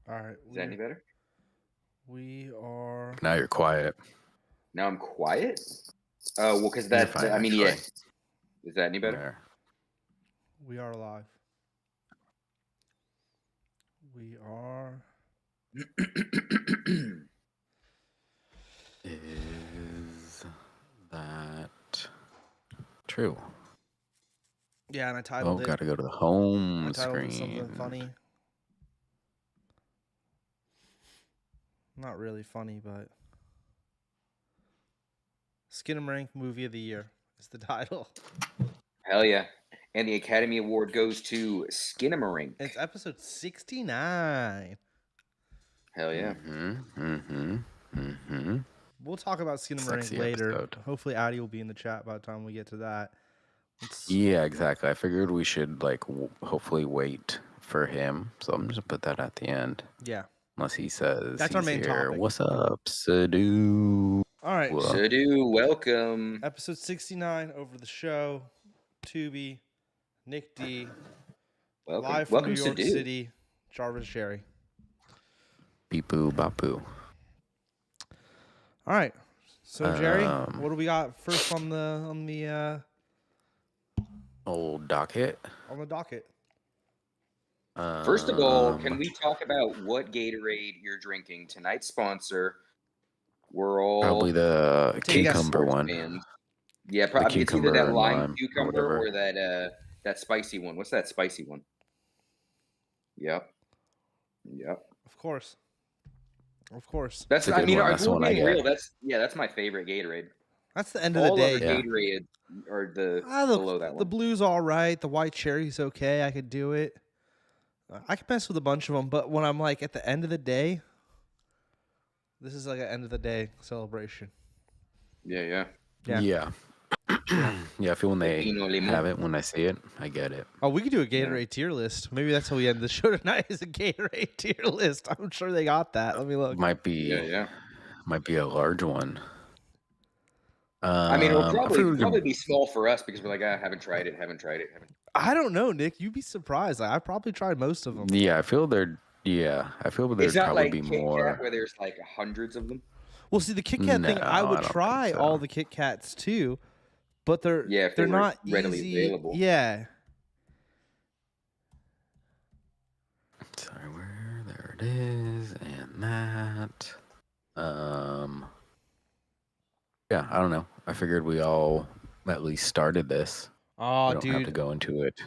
All right. Is that any better? We are. Now you're quiet. Now I'm quiet? Oh, well, because You're that, fine, I mean, actually. yeah. Is that any better? There. We are live. We are. Is that true? Yeah, and I Oh, titled it. gotta go to the home I titled it screen. something funny. Not really funny, but Skinamarink movie of the year is the title. Hell yeah. And the Academy Award goes to Skinamarink. It's episode 69. Hell yeah. We'll talk about Skinamarink Sexy later. episode. Hopefully, Addy will be in the chat by the time we get to that. Yeah, exactly. I figured we should hopefully wait for him. So I'm just gonna put that at the end. Yeah. Unless he says That's he's our main here. topic. What's up, Sadu? All right. Sadu, welcome. Episode 69 over the show. Tubi, Nick D. Welcome. Live from Welcome, New York Sadu. City. Jarvis Sherry. Beepoo Bapu. All right. So Jerry, what do we got first on the Old docket. docket? First of all, can we talk about what Gatorade you're drinking? Tonight's sponsor. We're all Probably the cucumber one. Fans. Yeah, probably it's either that lime cucumber or that spicy one. What's that spicy one? Yep. Of course. That's I mean, that's being real, that's my favorite Gatorade. That's the end of the day. All other Gatorade or below that one. The blue's all right. The white cherry's okay. I could do it. I could mess with a bunch of them, but when I'm like at the end of the day, this is like an end of the day celebration. Yeah. Yeah, I feel when they have it, when I see it, I get it. Oh, we could do a Gatorade tier list. Maybe that's how we end the show tonight. Is a Gatorade tier list. I'm sure they got that. Let me look. Might be a large one. I mean, it'll probably be small for us because we're like, I haven't tried it. I don't know, Nick. You'd be surprised. I probably tried most of them. Yeah, I feel there'd probably be more. Kit Kat where there's like hundreds of them. Well, see, the Kit Kat thing, I would try all the Kit Kats too, but they're not readily available. Yeah. Sorry, there it is, and that. Yeah, I don't know. I figured we all at least started this. Oh, we don't have to go into it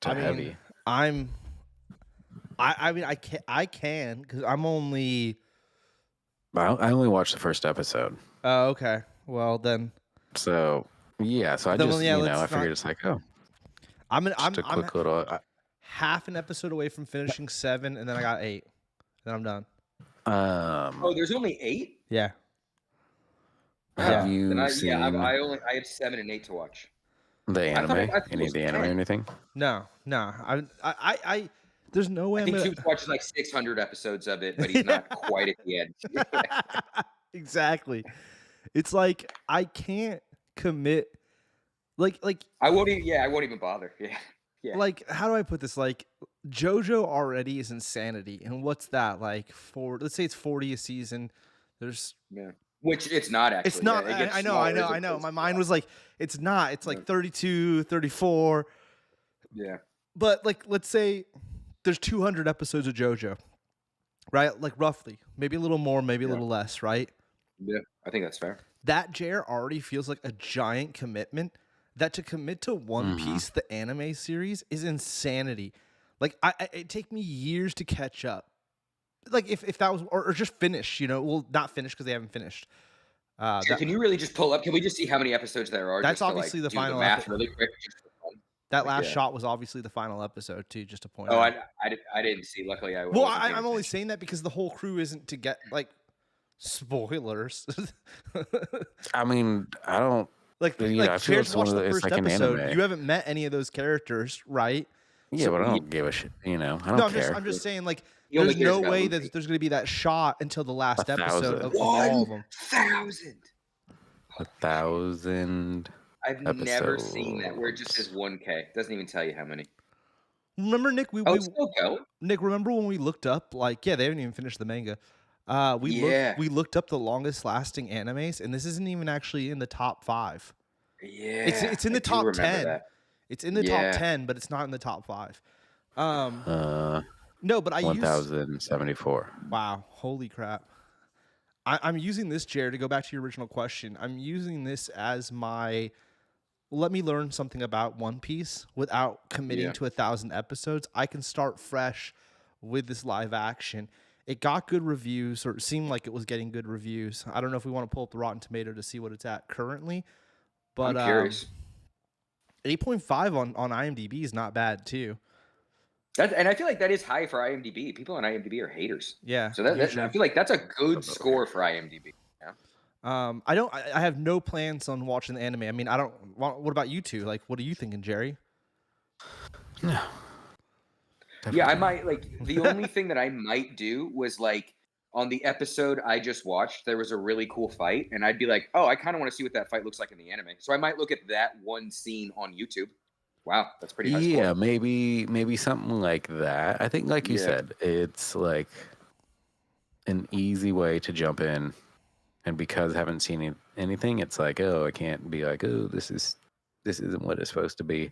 heavy. I mean, I can because I'm only. I only watched the first episode. Oh, okay. Well then. So yeah, I I figured it's like I'm a quick little. Half an episode away from finishing 7, and then I got 8, and I'm done. There's only 8. Yeah. Have you seen? I have 7 and 8 to watch. The anime? Any of the anime or anything? No. I there's no way I think Tube's watches like 600 episodes of it, but he's not quite at the end. Exactly. It's like I can't commit. Like I won't even bother. Yeah. Like, how do I put this? Like, JoJo already is insanity, and what's that like? Let's say it's 40 a season. There's which it's not actually. It's not. I know. My mind was like, it's not. It's like 32, 34. Yeah. But like, let's say there's 200 episodes of JoJo, right? Like roughly, maybe a little more, maybe a little less, right? Yeah, I think that's fair. That JR already feels like a giant commitment. That to commit to One Piece, the anime series, is insanity. Like, it'd take me years to catch up. Like, if that was, or just finish, well, not finish because they haven't finished. Can you really just pull up? Can we just see how many episodes there are? That's obviously the final math really quick. That last shot was obviously the final episode too, just to point out. I didn't see. Luckily, I. Well, I'm only saying that because the whole crew isn't to get like spoilers. I mean, I don't. Like, I feel it's one of the first episode. You haven't met any of those characters, right? Yeah, but I don't give a shit. I don't care. I'm just saying, like, there's no way that there's going to be that shot until the last episode of all of them. 1,000. 1,000. I've never seen that where it just says 1K. It doesn't even tell you how many. Remember, Nick? Oh, it's still going. Nick, remember when we looked up, like, yeah, they haven't even finished the manga. Yeah. We looked up the longest lasting animes, and this isn't even actually in the top 5. Yeah, It's in I the do top remember 10. that. It's in the top Yeah. 10, but it's not in the top 5. Um, Uh, no, but I use 1074. wow, holy crap! I'm using this, Jared, to go back to your original question. I'm using this as my let me learn something about One Piece without committing Yeah. to 1,000 episodes. I can start fresh with this live action. It got good reviews, or it seemed like it was getting good reviews. I don't know if we want to pull up the Rotten Tomato to see what it's at currently, I'm but curious. 8.5 on IMDb is not bad too. And I feel like that is high for IMDb. People on IMDb are haters. Yeah, So I usually. feel like that's a good score for IMDb. Yeah. I have no plans on watching the anime. I mean, I don't. What about you two? Like, what are you thinking, Jerry? No. Yeah, I might like the only thing that I might do was like on the episode I just watched, there was a really cool fight, and I'd be like, oh, I kind of want to see what that fight looks like in the anime. So I might look at that one scene on YouTube. Wow, that's pretty high score. Yeah, maybe something like that. I think, like you Yeah. said, it's like an easy way to jump in, and because I haven't seen anything, it's like, oh, I can't be like, oh, this isn't what it's supposed to be.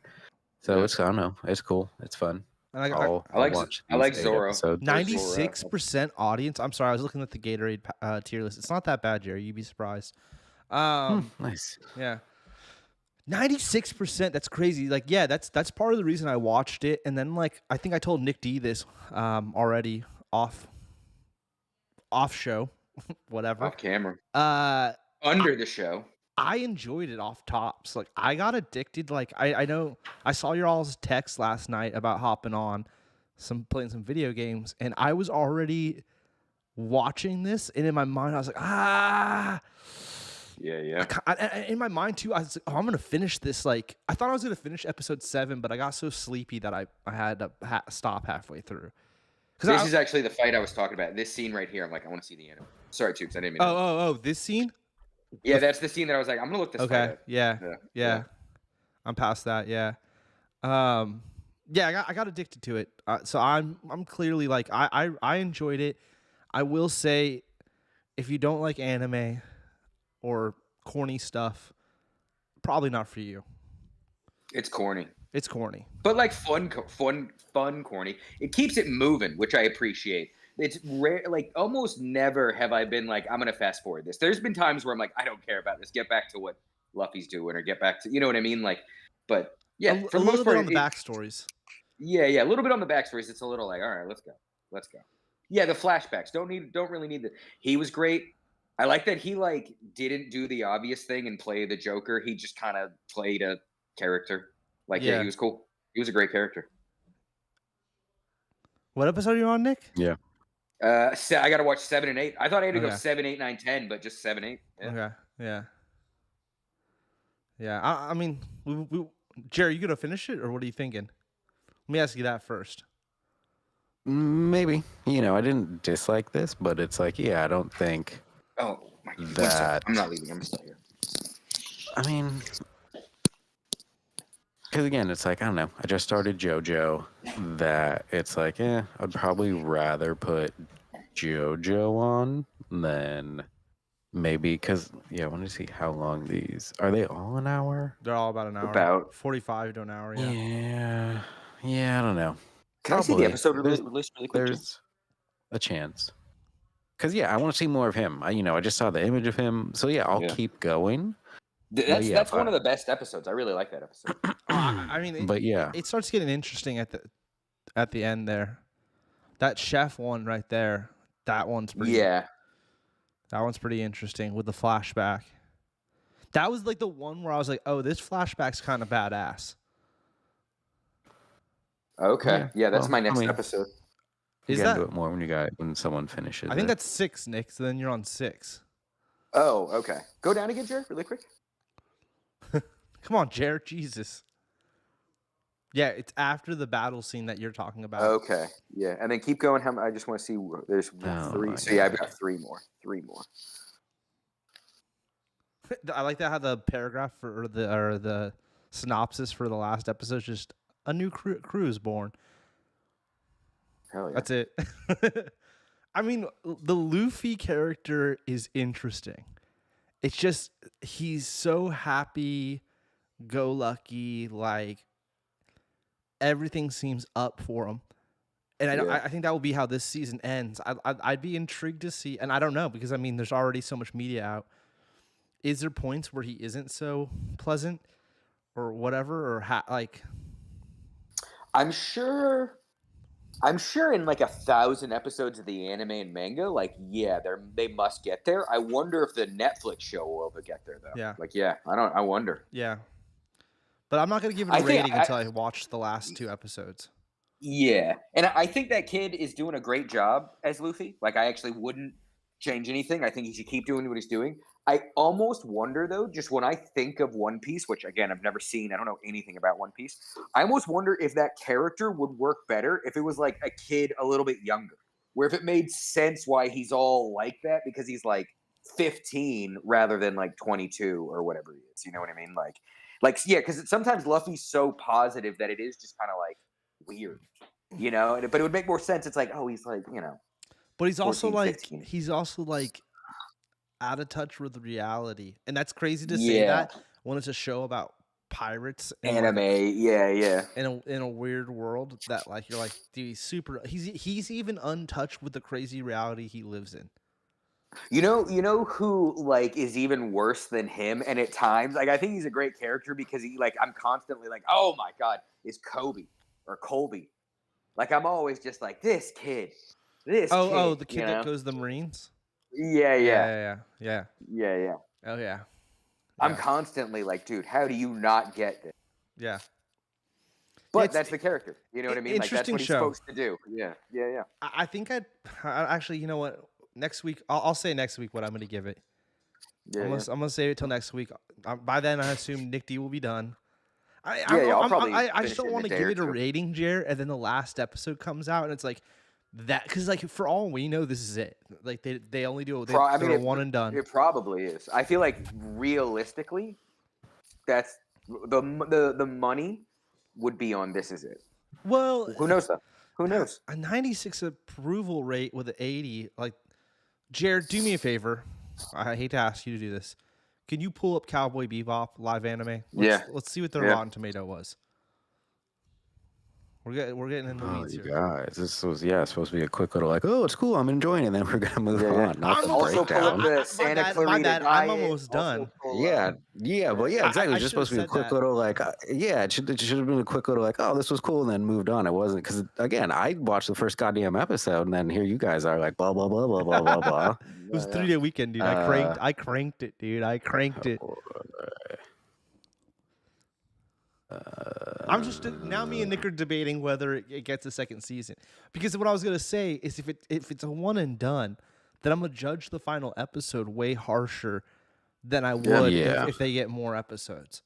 So Yeah. it's, I don't know, it's cool, it's fun. And I'll I like watch I like these 8 Zoro. episodes. 96% audience. I'm sorry, I was looking at the Gatorade tier list. It's not that bad, Jerry. You'd be surprised. Nice. Yeah. 96%. That's crazy. Like, yeah, that's part of the reason I watched it. And then, like, I think I told Nick D this already off show, whatever. Off camera. Under the show. I enjoyed it off tops. Like, I got addicted. Like, I know I saw your all's text last night about hopping on playing some video games, and I was already watching this, and in my mind I was like, Yeah. in my mind too, I was like, oh, I'm gonna finish this. Like, I thought I was gonna finish episode 7, but I got so sleepy that I had to stop halfway through. This is actually the fight I was talking about. This scene right here. I'm like, I want to see the anime. Sorry, Tubes. I didn't mean. Oh, this scene. Yeah, that's the scene that I was like, I'm gonna look this. Okay. Fight up. Yeah. I'm past that. Yeah. Yeah, I got addicted to it. So I'm clearly like I enjoyed it. I will say, if you don't like anime or corny stuff, probably not for you. It's corny. It's corny, but like fun, corny. It keeps it moving, which I appreciate. It's rare. Like almost never have I been like, I'm gonna fast forward this. There's been times where I'm like, I don't care about this. Get back to what Luffy's doing, or get back to, you know what I mean? Like, but yeah, for the most part, on the backstories. Yeah, a little bit on the backstories. It's a little like, all right, let's go. Yeah, the flashbacks don't really need the. He was great. I like that he like didn't do the obvious thing and play the Joker. He just kind of played a character. Like, yeah, he was cool. He was a great character. What episode are you on, Nick? Yeah. I got to watch 7 and 8. I thought I had to go 7, 8, 9, 10, but just 7, 8. Yeah. Okay. Yeah. I mean, Jerry, you gonna finish it, or what are you thinking? Let me ask you that first. Maybe. You know, I didn't dislike this, but it's like, yeah, I don't think. Oh my God. That I'm not leaving. I'm still here. I mean, because again, it's like, I don't know. I just started JoJo. That it's like, I'd probably rather put JoJo on than maybe, because, I want to see how long these are. They all an hour? They're all about an hour. About 45 to an hour. Yeah. I don't know. Can I see the episode list really quick? There's a chance. Because, I want to see more of him. I just saw the image of him. So, I'll keep going. That's one of the best episodes. I really like that episode. I mean, but it starts getting interesting at the end there. That chef one right there, that one's pretty. Yeah. That one's pretty interesting with the flashback. That was like the one where I was like, oh, this flashback's kind of badass. Okay. Yeah, that's my next episode. You gotta do it more when someone finishes. I think that's 6, Nick. So then you're on 6. Oh, okay. Go down again, Jared, really quick. Come on, Jared. Jesus. Yeah, it's after the battle scene that you're talking about. Okay. Yeah, and then keep going. I just want to see. There's 3. So I've got 3 more. 3 more. I like that how the paragraph or the synopsis for the last episode is just a new crew is born. Hell yeah. That's it. I mean, the Luffy character is interesting. It's just he's so happy, go lucky, like everything seems up for him. And Yeah. I think that will be how this season ends. I'd be intrigued to see, and I don't know because I mean, there's already so much media out. Is there points where he isn't so pleasant, or whatever, or like? I'm sure in like 1,000 episodes of the anime and manga, like they must get there. I wonder if the Netflix show will ever get there though. Yeah. Like I wonder. Yeah, but I'm not gonna give it I a think rating until I watch the last 2 episodes. Yeah, and I think that kid is doing a great job as Luffy. Like, I actually wouldn't change anything. I think he should keep doing what he's doing. I almost wonder, though, just when I think of One Piece, which again I've never seen, I don't know anything about One Piece. I almost wonder if that character would work better if it was like a kid a little bit younger, where if it made sense why he's all like that because he's like 15 rather than like 22 or whatever he is. You know what I mean? Like yeah, because sometimes Luffy's so positive that it is just kind of like weird, you know, but it would make more sense. It's like, oh, he's like, you know, But he's 14, also like out of touch with reality, and that's crazy to say Yeah. that when it's a show about pirates and anime. like, Yeah. in a weird world that like you're like, dude, he's even untouched with the crazy reality he lives in. You know who like is even worse than him, and at times, like I think he's a great character because he like I'm constantly like, oh my god, is Kobe or Colby. Like I'm always just like this kid. Oh, the you kid that know? goes to the Marines. Yeah. Oh yeah. I'm constantly like, dude, how do you not get this? Yeah. But that's the character. You know what I mean? Like that's interesting what he's show. supposed to do. Yeah. I think I actually, you know what? Next week, I'll say next week what I'm going to give it. Yeah. I'm gonna save it till next week. By then, I assume Nick D will be done. I'll probably I just finish don't it in want a to day give or it a two. rating, Jared, and then the last episode comes out, and it's like that because, like, for all we know, this is it. Like they only do they're a one and done. It probably is. I feel like realistically, that's the money would be on this is it. Well, Who knows though? Who knows? A 96 approval rate with an 80. Like, Jared, do me a favor. I hate to ask you to do this. Can you pull up Cowboy Bebop live anime? Let's see what their Rotten Tomato was. We're getting in the weeds You here. guys, this was supposed to be a quick little like, oh, it's cool, I'm enjoying it, and then we're gonna move on. Not the also pull up breakdown. the Santa Clarita my bad. I'm diet. almost done. But exactly. I It's just supposed to be a should've quick said little like, it should have been a quick little like, oh, this was cool, and then moved on. It wasn't because again, I watched the first goddamn episode, and then here you guys are like, blah blah blah blah blah blah blah. It was 3-day weekend, dude. I cranked it, dude. I cranked it. I'm just now. Me and Nick are debating whether it gets a second season because what I was gonna say is if it's a one and done, then I'm gonna judge the final episode way harsher than I would if they get more episodes.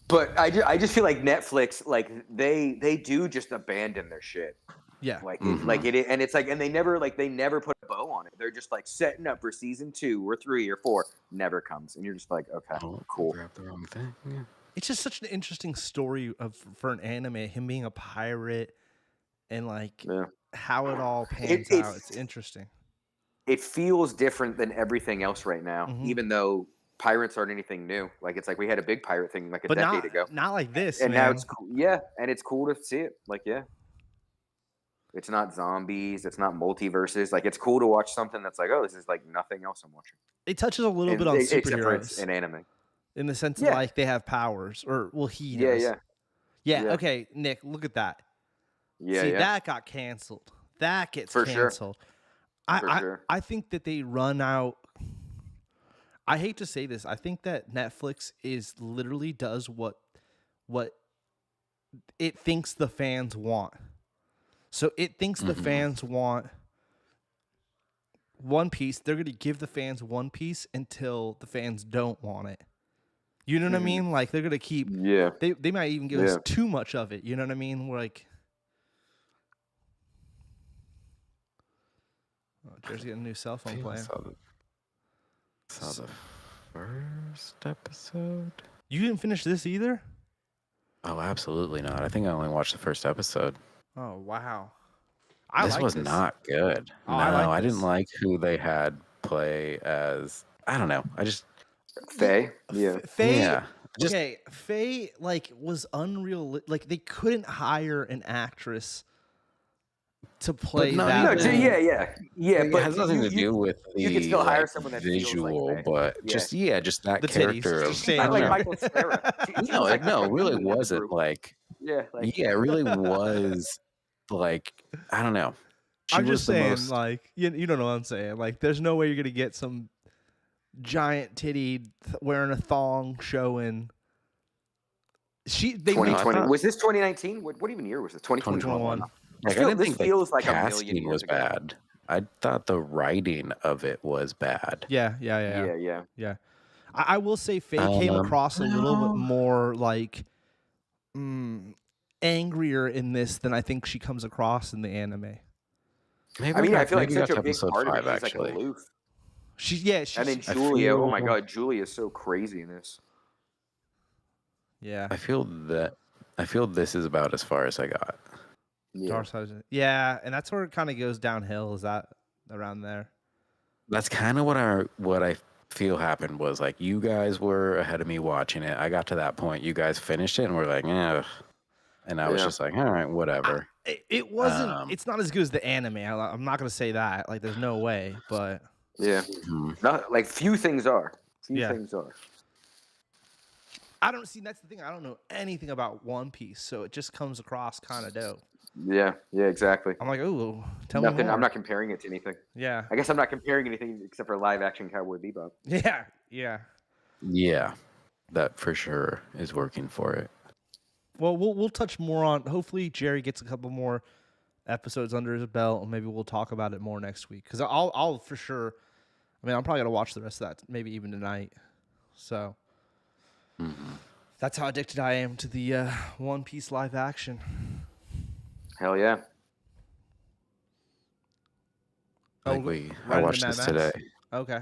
But I just feel like Netflix, like they do just abandon their shit. Yeah, like it, and it's like, and they never put a bow on it. They're just like setting up for season 2 or 3 or 4, never comes, and you're just like, okay, cool. Grab the wrong thing. Yeah. It's just such an interesting story for an anime, him being a pirate and like how it all pans out. It's interesting. It feels different than everything else right now, even though pirates aren't anything new. Like it's like we had a big pirate thing like a decade ago. Not like this, and man. now it's cool. Yeah, and it's cool to see it. Like it's not zombies, it's not multiverses. Like it's cool to watch something that's like, oh, this is like nothing else I'm watching. It touches a little bit on superheroes in anime. In the sense of like they have powers, or he does. Yeah. Okay, Nick, look at that. That got canceled. That gets canceled. Sure. I think that they run out. I hate to say this. I think that Netflix is literally does what it thinks the fans want. So it thinks the fans want One Piece. They're going to give the fans One Piece until the fans don't want it. You know what I mean? Like they're gonna keep. Yeah. They might even give us too much of it. You know what I mean? We're like. Oh, Jared's getting a new cell phone player. Saw the first episode. You didn't finish this either? Oh, absolutely not. I think I only watched the first episode. Oh wow. This like was this. not good. Oh, No, I like I didn't this. like who they had play as. I don't know. I just Faye. Yeah. Faye. yeah. Just Okay, Faye was unreal. Like they couldn't hire an actress to but play not that No, even. role. yeah. It But has nothing to you do with you could the still hire like someone that feels like visual, Faye. but Yeah. just that The titties, character of just She's not saying, I don't like know. Michael Cera. She was like No, the it really queen in the wasn't group. like. Yeah, like Yeah, it really was like I don't know. She I'm was just the saying, most. like you don't know what I'm saying. Like, there's no way you're gonna get some giant titty wearing a thong showing. They No, made I 2020. thought Was this 2019? What even year was this? 2021. 2021. like I didn't This think the feels like a million casting years was ago. bad. I thought the writing of it was bad. Yeah. Yeah. I will say Faye came across a little bit Well, more like angrier in this than I think she comes across in the anime. maybe I mean, I feel like maybe such got a to big episode part of it. 5 She's like actually. aloof. She's And then I Julia. Oh my feel God, Julia is so crazy in this. yeah. I feel this is about as far as I got. Yeah. Dark Side. Yeah, and that's where it kind of goes downhill. Is that around there? That's kind of what I feel happened was like you guys were ahead of me watching it. I got to that point. You guys finished it and were like, yeah. And I was Yeah. just like, all right, whatever. It wasn't. It's not as good as the anime. I'm not gonna say that. Like, there's no way. But Yeah. Mhm. Not like few things are. Yeah. Things are. I don't see. That's the thing. I don't know anything about One Piece, so it just comes across kind of dope. Yeah. Yeah. Exactly. I'm like, oh, tell me Nothing. more. I'm not comparing it to anything. Yeah, I guess I'm not comparing anything except for live action Cowboy Bebop. yeah. Yeah, that for sure is working for it. Well, we'll touch more on. Hopefully, Jerry gets a couple more episodes under his belt, and maybe we'll talk about it more next week. Because I'll for sure. I mean, I'm probably gonna watch the rest of that, maybe even tonight. So that's how addicted I am to the One Piece live action. Hell yeah. Like I into watched Mad this Max? today. Okay,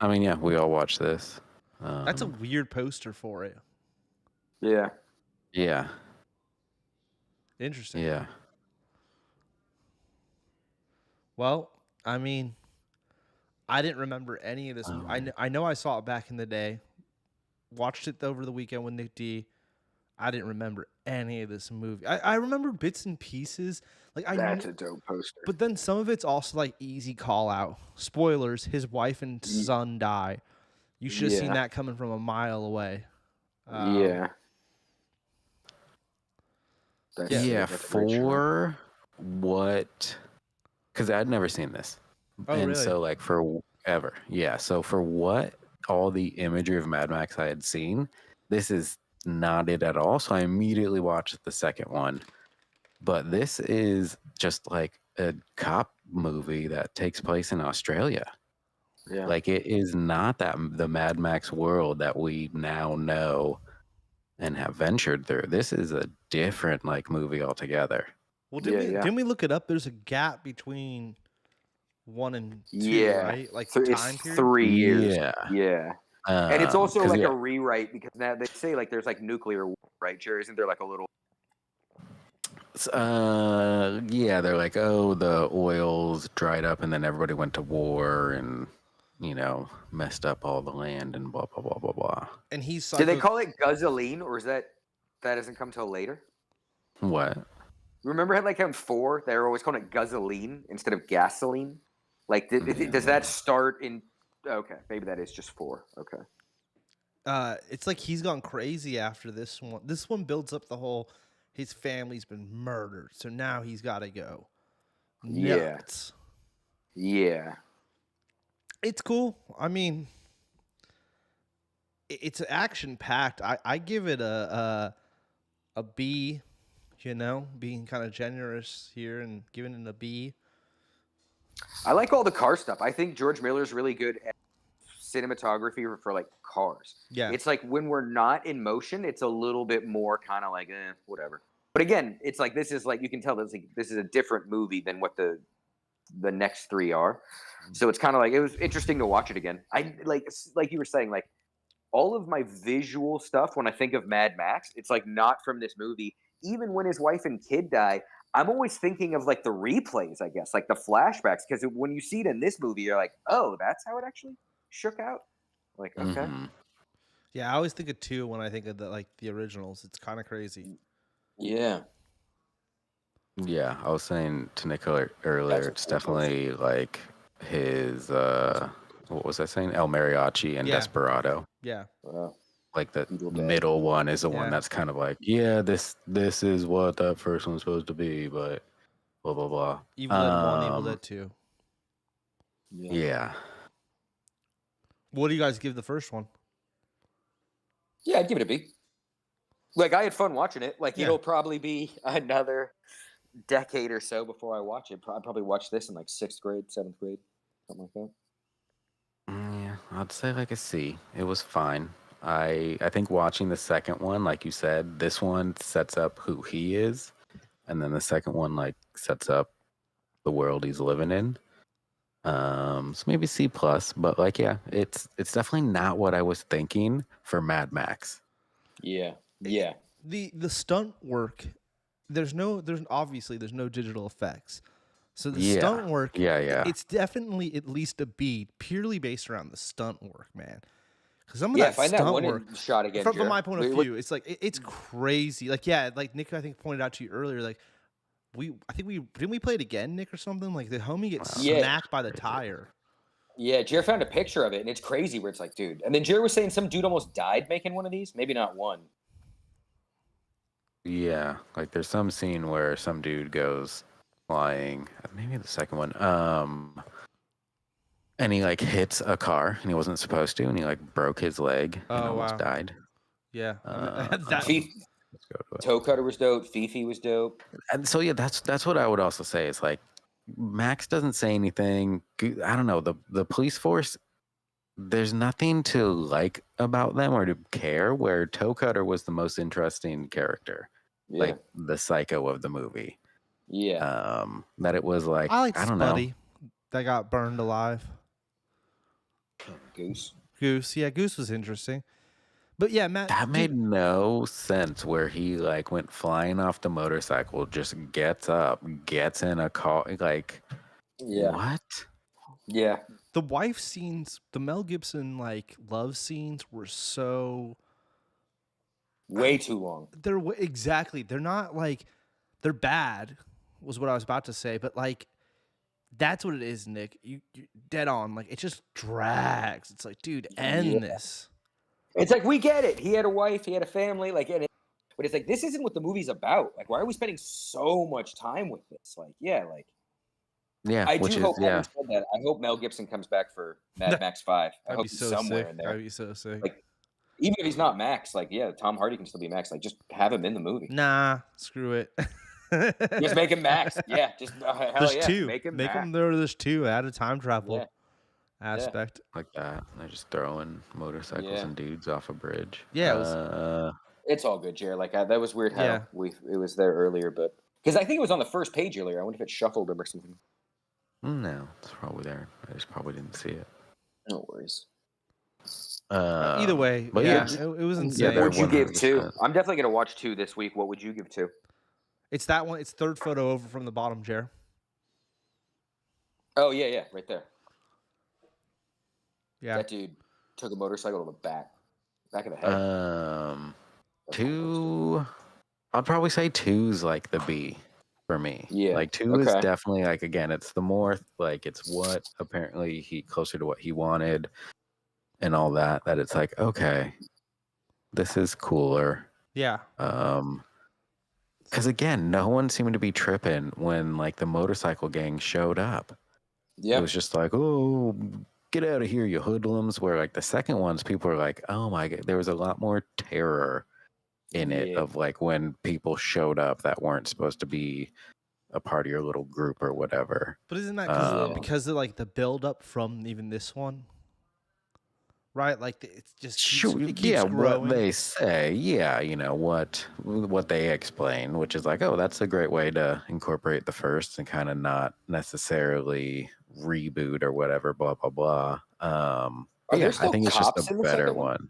I mean, yeah, we all watched this. that's a weird poster for it. Yeah. Yeah, Interesting. yeah. Well, I mean, I didn't remember any of this. I know I saw it back in the day. Watched it over the weekend with Nick D. I didn't remember any of this movie. I remember bits and pieces. Like That's a dope poster. but then some of it's also like easy call out. Spoilers: his wife and son die. You should have seen Yeah. that coming from a mile away. Yeah. That's Yeah, that's a great show. for what? Because I'd never seen this, Oh, and really? so like forever, yeah. So for what all the imagery of Mad Max I had seen, this is not it at all. So I immediately watched the second one, but this is just like a cop movie that takes place in Australia. Yeah. Like it is not that the Mad Max world that we now know and have ventured through. This is a different like movie altogether. Well, Yeah. didn't we look it up? There's a gap between 1 and 2, Yeah. right? Like So time it's period. 3 years. Yeah. Yeah. And it's also 'cause, like yeah, a rewrite because now they say like there's like nuclear war, right, Jerry? Isn't there like a little yeah, they're like, oh, the oil's dried up, and then everybody went to war, and messed up all the land, and blah blah blah blah blah. And he's Did they call it gasoline or is that doesn't come till later? What? Remember how like in 4 they were always calling it gasoline instead of gasoline? Like does that start in okay, maybe that is just 4. Okay. it's like he's gone crazy after this one. This one builds up the whole his family's been murdered, so now he's got to go. Yeah. Nuts. Yeah. It's cool. I mean, it's action packed. I give it a B. Being kind of generous here and giving it a B. I like all the car stuff. I think George Miller's really good at cinematography for like cars. Yeah. It's like when we're not in motion, it's a little bit more kind of like whatever. But again, it's like this is like you can tell that this is a different movie than what the next 3 are. So it's kind of like it was interesting to watch it again. I like you were saying, like all of my visual stuff when I think of Mad Max, it's like not from this movie. Even when his wife and kid die, I'm always thinking of like the replays, I guess, like the flashbacks, because when you see it in this movie, you're like, oh, that's how it actually shook out. Like, okay, Yeah, I always think of 2 when I think of the originals. It's kind of crazy. yeah, Yeah, I was saying to Nick earlier, that's a it's cool choice. definitely like his what was I saying? El Mariachi and Yeah. Desperado. Yeah. Like the Evil Dead. middle one is the one Yeah. that's kind of like, yeah, this is what that first one's supposed to be, but blah blah blah. Evil Dead 1, Evil Dead 2. Yeah. What do you guys give the first one? Yeah, I'd give it a B. Like, I had fun watching it. Like, Yeah. it'll probably be another decade or so before I watch it. I'd probably watch this in like 6th grade, 7th grade, something like that. Yeah, I'd say like a C. It was fine. I think watching the second one, like you said, this one sets up who he is, and then the second one like sets up the world he's living in. So maybe C plus, but like yeah, it's definitely not what I was thinking for Mad Max. Yeah. Yeah. The stunt work, there's obviously no digital effects. So the stunt work, it's definitely at least a B, purely based around the stunt work, man. Because some of that find stunt that one work, shot again. from Jared. my point of view, it's like it's crazy. Like like Nick, I think pointed out to you earlier, like I think we didn't we play it again, Nick, or something. Like the homie gets smacked by the tire. Yeah, Jared found a picture of it, and it's crazy. Where it's like, dude, and then Jared was saying some dude almost died making one of these. Maybe not one. Yeah, like there's some scene where some dude goes flying, maybe the second one, and he like hits a car and he wasn't supposed to, and he like broke his leg and almost died. Yeah, Toe Cutter was dope. Fifi was dope. And so yeah, that's what I would also say. It's like Max doesn't say anything. I don't know, the police force. There's nothing to like about them or to care. Where Toe Cutter was the most interesting character, like the psycho of the movie. Yeah. That it was like I liked I don't Spuddy know. that got burned alive. Goose. Yeah, Goose was interesting. But yeah, Matt, That made no sense where he like went flying off the motorcycle, just gets up, gets in a car, like what? Yeah. The wife scenes, the Mel Gibson like love scenes were so way too long. They're exactly. They're not like they're bad was what I was about to say, but like that's what it is, Nick. You dead on. Like it just drags. It's like, dude, end this. It's like we get it. He had a wife, he had a family, like, but it's like this isn't what the movie's about. Like, why are we spending so much time with this? Like, I do hope. Having said that, I hope Mel Gibson comes back for Mad Max 5. I hope he's somewhere in there. That'd be so sick. Like, even if he's not Max, like, yeah, Tom Hardy can still be Max. Like, just have him in the movie. Nah, screw it. Just make him Max. Yeah, just there's yeah. two. Make him there's two. Add a time travel aspect like that. They're just throwing motorcycles and dudes off a bridge. Yeah, it's all good, Jared. Like that was weird how it was there earlier, but because I think it was on the first page earlier. I wonder if it shuffled him or something. No, it's probably there. I just probably didn't see it. No worries. Either way, but it was insane. What would you give 2? I'm definitely gonna watch 2 this week. What would you give 2? It's that one. It's third photo over from the bottom, Jer. Oh yeah, right there. Yeah, that dude took a motorcycle to the back of the head. 2. I'd probably say 2's like the B for me. Yeah, like 2 is definitely like again, it's the more like it's what apparently he closer to what he wanted and all that. That it's like okay, this is cooler. Yeah. Because again, no one seemed to be tripping when like the motorcycle gang showed up. Yeah, it was just like, oh, get out of here, you hoodlums. Where like the second ones, people were like, oh my god, there was a lot more terror in it of like when people showed up that weren't supposed to be a part of your little group or whatever. But isn't that because of like the build up from even this one? Right, like it's just keeps growing. What they say, you know what they explain, which is like, oh, that's a great way to incorporate the first and kind of not necessarily reboot or whatever, blah blah blah. I think it's just a better one.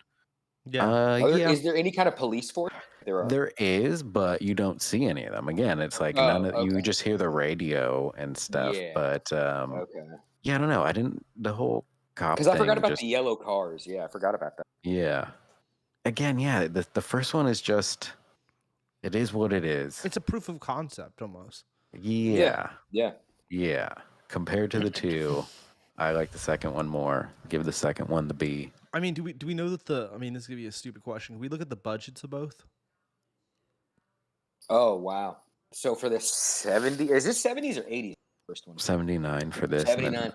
Yeah. Is there any kind of police force? there are. There is, but you don't see any of them. Again, it's like none of you Okay. just hear the radio and stuff. Yeah. But Okay. yeah, I don't know. I didn't the whole cop Because I forgot thing about just the yellow cars. Yeah, I forgot about that. yeah. Again, yeah, the first one is just it is what it is. It's a proof of concept almost. Yeah. Yeah. Yeah. Compared to the two, I like the second one more. Give the second one the B. I mean, do we know that this is gonna be a stupid question. Can we look at the budgets of both? Oh wow. So for the 70s, is this 70s or 80s? First one. 79 for this. And 79.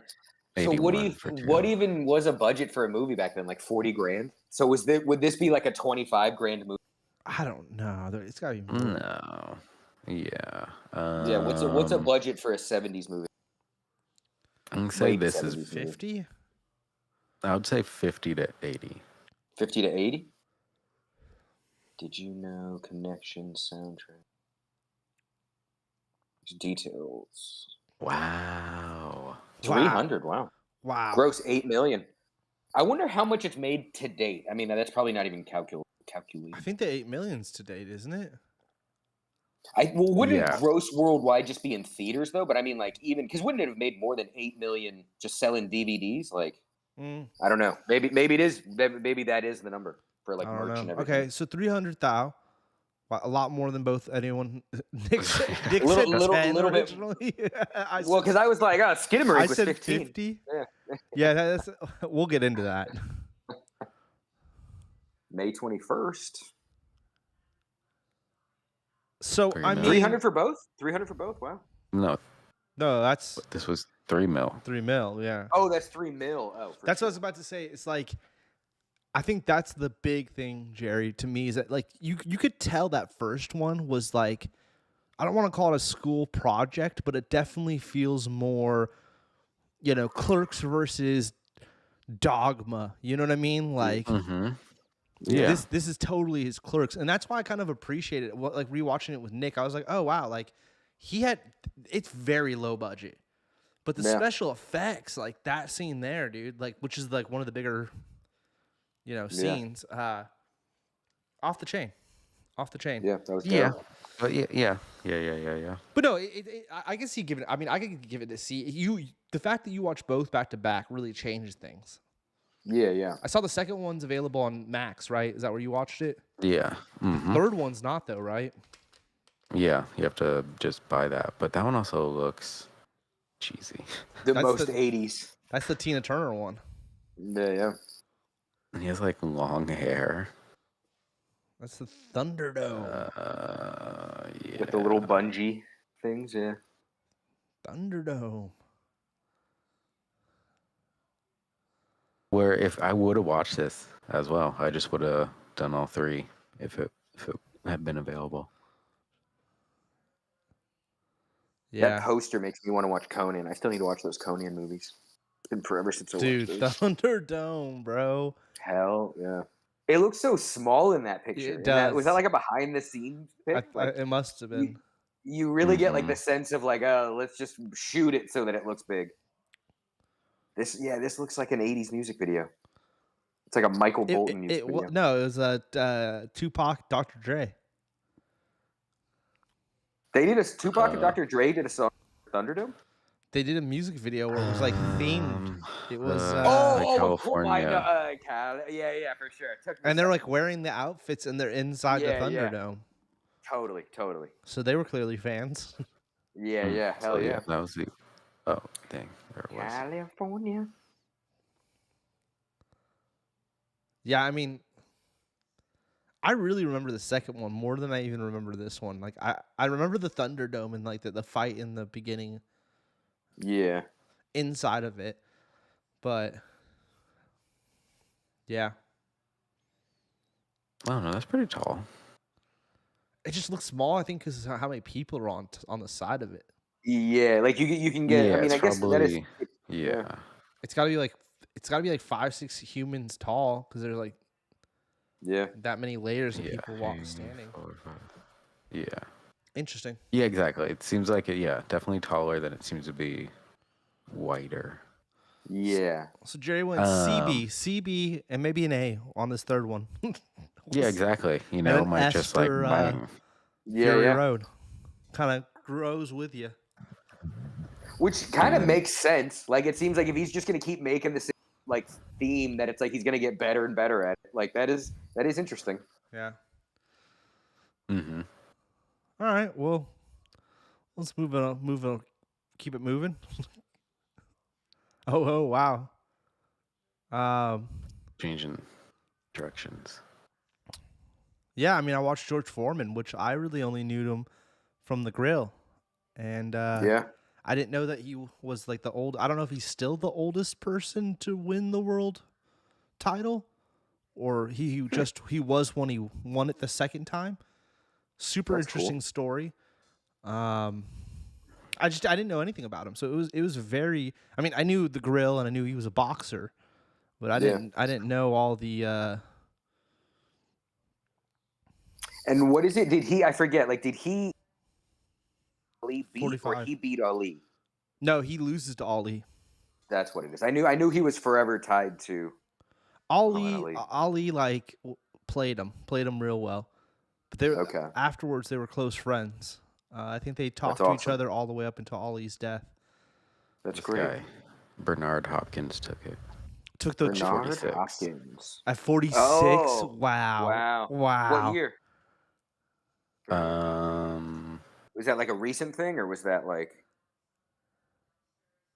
then So what 81 for two. what even was a budget for a movie back then? Like 40 grand? So would this be like a 25 grand movie? I don't know. It's gotta be more. No. Yeah. Yeah, what's a budget for a 70s movie? I'm gonna say late this is 70s movie? 50? I would say 50 to 80. 50 to 80? Did you know connection soundtrack? Details. Wow. 300, wow. Wow. Gross 8 million. I wonder how much it's made to date. I mean, that's probably not even calculated. I think the 8 millions to date, isn't it? Wouldn't Yeah. gross worldwide just be in theaters though? But I mean, like even because wouldn't it have made more than 8 million just selling DVDs? Like I don't know. Maybe it is. Maybe that is the number for like I don't merch and know. everything. Okay, so 300,000. A lot more than both anyone. Nick said Little 10 bit. originally. Well, because I was like, Skinamarink I was said 15. 50. Yeah. Yeah, that's, we'll get into that. May 21st. So I mean, 300 for both. 300 for both. Wow. No, that's this was 3 mil. 3 mil. Yeah. Oh, that's 3 mil. Oh, That's what I was about to say. It's like, I think that's the big thing, Jerry, to me, is that like you could tell that first one was like, I don't want to call it a school project, but it definitely feels more, Clerks versus Dogma. You know what I mean? Like, Yeah. this is totally his Clerks, and that's why I kind of appreciate it. Like rewatching it with Nick, I was like, oh wow, like it's very low budget, but the special effects, like that scene there, dude, like which is like one of the bigger, scenes, off the chain. Yeah, that was Yeah. terrible. But yeah. But no, I guess he give it. I mean, I could give it to C. The fact that you watch both back to back really changes things. Yeah. I saw the second one's available on Max, right? Is that where you watched it? Yeah. Third one's not though, right? Yeah, you have to just buy that. But that one also looks cheesy. The That's most the- 80s. That's the Tina Turner one. Yeah. He has like long hair. That's the Thunderdome. Yeah. With the little bungee things, yeah. Thunderdome. Where if I would have watched this as well, I just would have done all three if it had been available. Yeah. That poster makes me want to watch Conan. I still need to watch those Conan movies. It's been forever since I Dude, watched those. Thunderdome, bro. Hell yeah. It looks so small in that picture. It does. Was that like a behind the scenes pic? It must have been. You really get like the sense of like, let's just shoot it so that it looks big. This looks like an 80s music video. It's like a Michael Bolton music video. No, it was Tupac, Dr. Dre. They did Tupac and Dr. Dre did a song Thunderdome? They did a music video where it was like themed. It was California. Yeah, for sure. and they're like wearing the outfits and they're inside the Thunderdome. Totally. So they were clearly fans. Yeah, hell yeah. That was the. Oh dang! There it was. California. Yeah, I mean, I really remember the second one more than I even remember this one. Like I remember the Thunderdome and like the fight in the beginning. Yeah. Inside of it, but yeah. I don't know. That's pretty tall. It just looks small, I think, because how many people are on the side of it. Yeah, like you can get. Yeah, I mean, I guess that is. Yeah. It's got to be like 5-6 humans tall because there's like Yeah. that many layers of people standing. 4, 5. Yeah. Interesting. Yeah, exactly. It seems like it. Yeah, definitely taller than it seems to be. Wider. Yeah. So Jerry went CB, and maybe an A on this third one. Yeah, exactly. You And know, then might S just like for bang. Yeah, Fury yeah. Road. Kind of grows with you. Which kind of then- makes sense. Like, it seems like if he's just going to keep making the same like theme, that it's like he's going to get better and better at it. Like, that is interesting. Yeah. Mm-hmm. All right. Well, let's move on. Keep it moving. Oh, wow. Changing directions. Yeah, I mean, I watched George Foreman, which I really only knew him from The Grill, and Yeah. I didn't know that he was like the old. I don't know if he's still the oldest person to win the world title, or he was when he won it the second time. Super That's interesting cool. story. I didn't know anything about him, so it was very. I mean, I knew The Grill and I knew he was a boxer, but I didn't know all the. And what is it? Did he? I forget. Like, did he Ali beat 45. or he beat Ali? No, he loses to Ali. That's what it is. I knew he was forever tied to Ali Ali. like played him real well, but they Okay. afterwards they were close friends. I think they talked That's to each awesome. other all the way up until Ali's death. That's This great. guy, Bernard Hopkins, took it. Took the Bernard 46. Hopkins. at 46. Oh, Wow. What year? Um, Was that like a recent thing, or was that like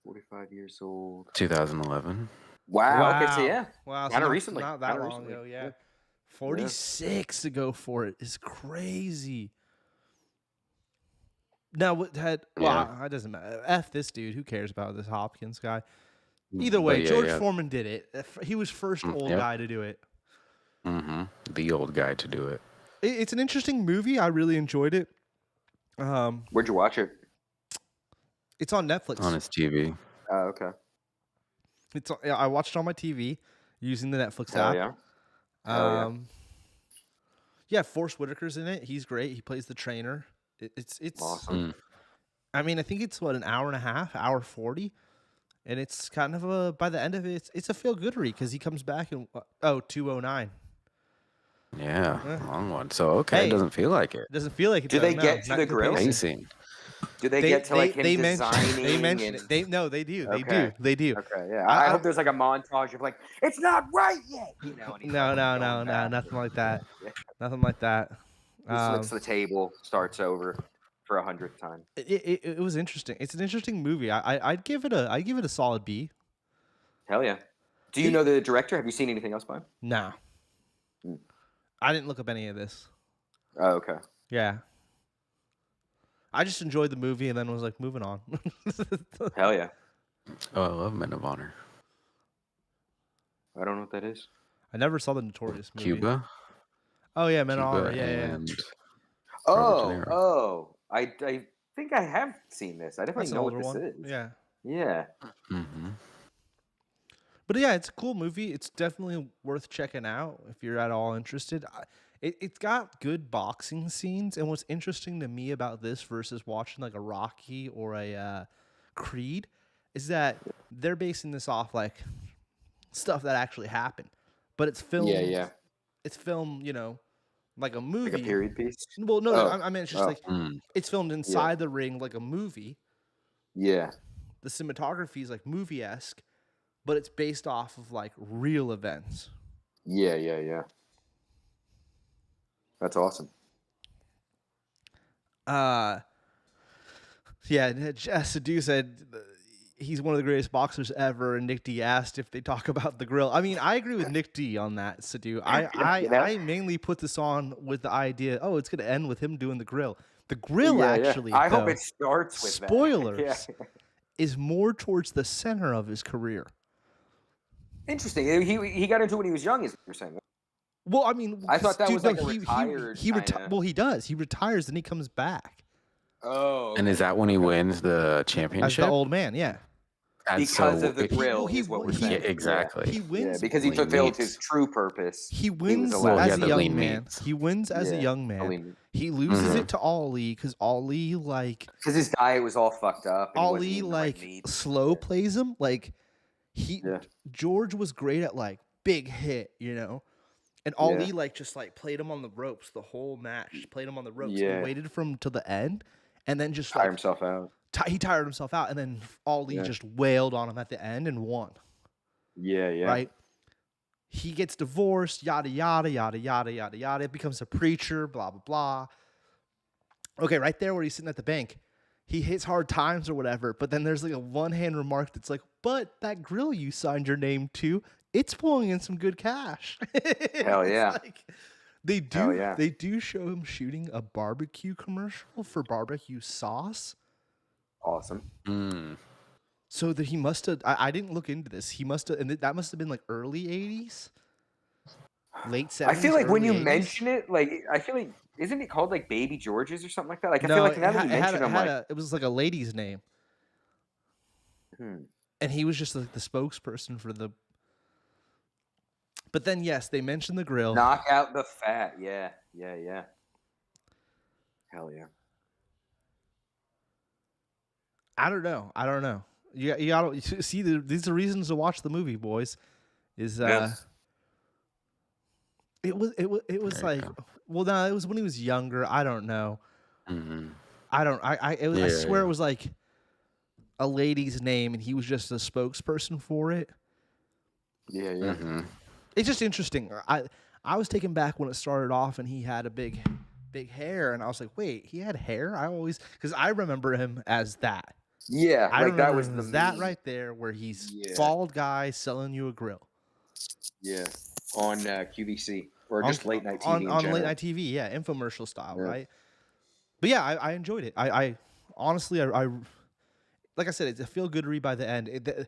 45 years old? 2011. Wow. Okay, so yeah. Wow. Kinda not, recently. Not that Kinda long recently. ago. Yeah. Yeah. 46 to go for it is crazy. Now what had? Well, it doesn't matter. F this dude. Who cares about this Hopkins guy? Either way, But yeah, George yeah. Foreman did it. He was first old Yep. guy to do it. Mm-hmm. The old guy to do it. It's an interesting movie. I really enjoyed it. Where'd you watch it? It's on Netflix. On his TV. Oh, okay. I watched it on my TV using the Netflix Hell app. yeah. Hell yeah. Yeah, Forrest Whitaker's in it. He's great. He plays the trainer. It's Awesome. I mean, I think it's what, an hour and a half, hour 40, and it's kind of a, by the end of it, it's a feel good read because he comes back in 209. Yeah, Yeah. long one. So okay, Hey. it doesn't feel like it. It doesn't feel like it. Do though, they no, get to not the good grill? pacing. Pacing. Do they get to like him designing? They mention and... it. They they do. Okay. They do. Okay, yeah. I I hope there's like a montage of like, it's not right yet. You know. And he's No, like no, going no, no, back. nothing like that. Yeah. Nothing like that. He flips the table, starts over for 100th time. It was interesting. It's an interesting movie. I'd give it a solid B. Hell yeah. Do you know the director? Have you seen anything else by him? Nah. Mm. I didn't look up any of this. Oh, okay. Yeah. I just enjoyed the movie and then was like, moving on. Hell yeah. Oh, I love Men of Honor. I don't know what that is. I never saw the Notorious movie. Cuba. Oh yeah, Men of Cuba Honor. Yeah, yeah. and Oh, Robert De Niro. oh. I think I have seen this. I definitely That's an know what older this one. is. Yeah. Yeah. Mm-hmm. But yeah, it's a cool movie. It's definitely worth checking out if you're at all interested. It's got good boxing scenes, and what's interesting to me about this versus watching like a Rocky or a Creed is that they're basing this off like stuff that actually happened, but it's filmed. Yeah. It's filmed, like a movie. Like a period piece? Well, no, Oh. I mean it's just Oh. like it's filmed inside the ring like a movie. Yeah. The cinematography is like movie-esque, but it's based off of like real events. Yeah. That's awesome. Yeah, Sadu said he's one of the greatest boxers ever, and Nick D asked if they talk about the grill. I mean, I agree with Nick D on that, Sadu. I mainly put this on with the idea, it's going to end with him doing the grill. The grill, actually, I hope though, it starts with spoilers, that. Yeah. is more towards the center of his career. Interesting. He got into it when he was young, is what you're saying. Well, I mean, I thought that was like a he retired kinda- well, he does. He retires, then he comes back Oh. And is that when he wins the as championship? the old man. Yeah, And Because of the it- grill he- is what we're he- saying. Yeah, exactly. he Yeah, wins. because he Well, he fulfilled needs- his true purpose. He wins allowed- as Yeah, a the young lean man. meats. He wins as a Yeah, young man. Because He loses Mhm. it to Ali because Ali like his diet was all fucked up. and he wasn't Ali eating the right like meat. slow plays him. Like Yeah. George was great at like big hit, And Ali like just like played him on the ropes the whole match, played him on the ropes, and waited for him till the end, and then just Tire himself out. He tired himself out, and then Ali just wailed on him at the end and won. Yeah. Right. He gets divorced, yada yada yada yada yada yada. It becomes a preacher, blah blah blah. Okay, right there where he's sitting at the bank, he hits hard times or whatever. But then there's like a one-hand remark that's like, "But that grill you signed your name to, it's pulling in some good cash." Hell yeah. Like, they do show him shooting a barbecue commercial for barbecue sauce. Awesome. So that he must have. I didn't look into this. He must have, and that must have been like early '80s, late '70s. I feel like when you 80s. mention it, like I feel like isn't it called like Baby George's or something like that? Like I feel like now that you mention it, it was like a lady's name, Hmm. and he was just like the spokesperson for the. But then yes, they mentioned the grill. Knock out the fat. Yeah. Hell yeah. I don't know. You gotta see these are reasons to watch the movie, boys. Is Yes. it was like well no, it was when he was younger. I don't know. I swear it was like a lady's name and he was just a spokesperson for it. Yeah. It's just interesting. I was taken back when it started off and he had a big hair and I was like, wait, he had hair? Because I remember him as that. Yeah, I like that was remember the that meme. right there where he's Yeah. bald guy selling you a grill. Yeah, on QVC or just late night TV on in late night TV, yeah, infomercial style, right? But yeah, I enjoyed it. I honestly, I like I said, it's a feel good read by the end.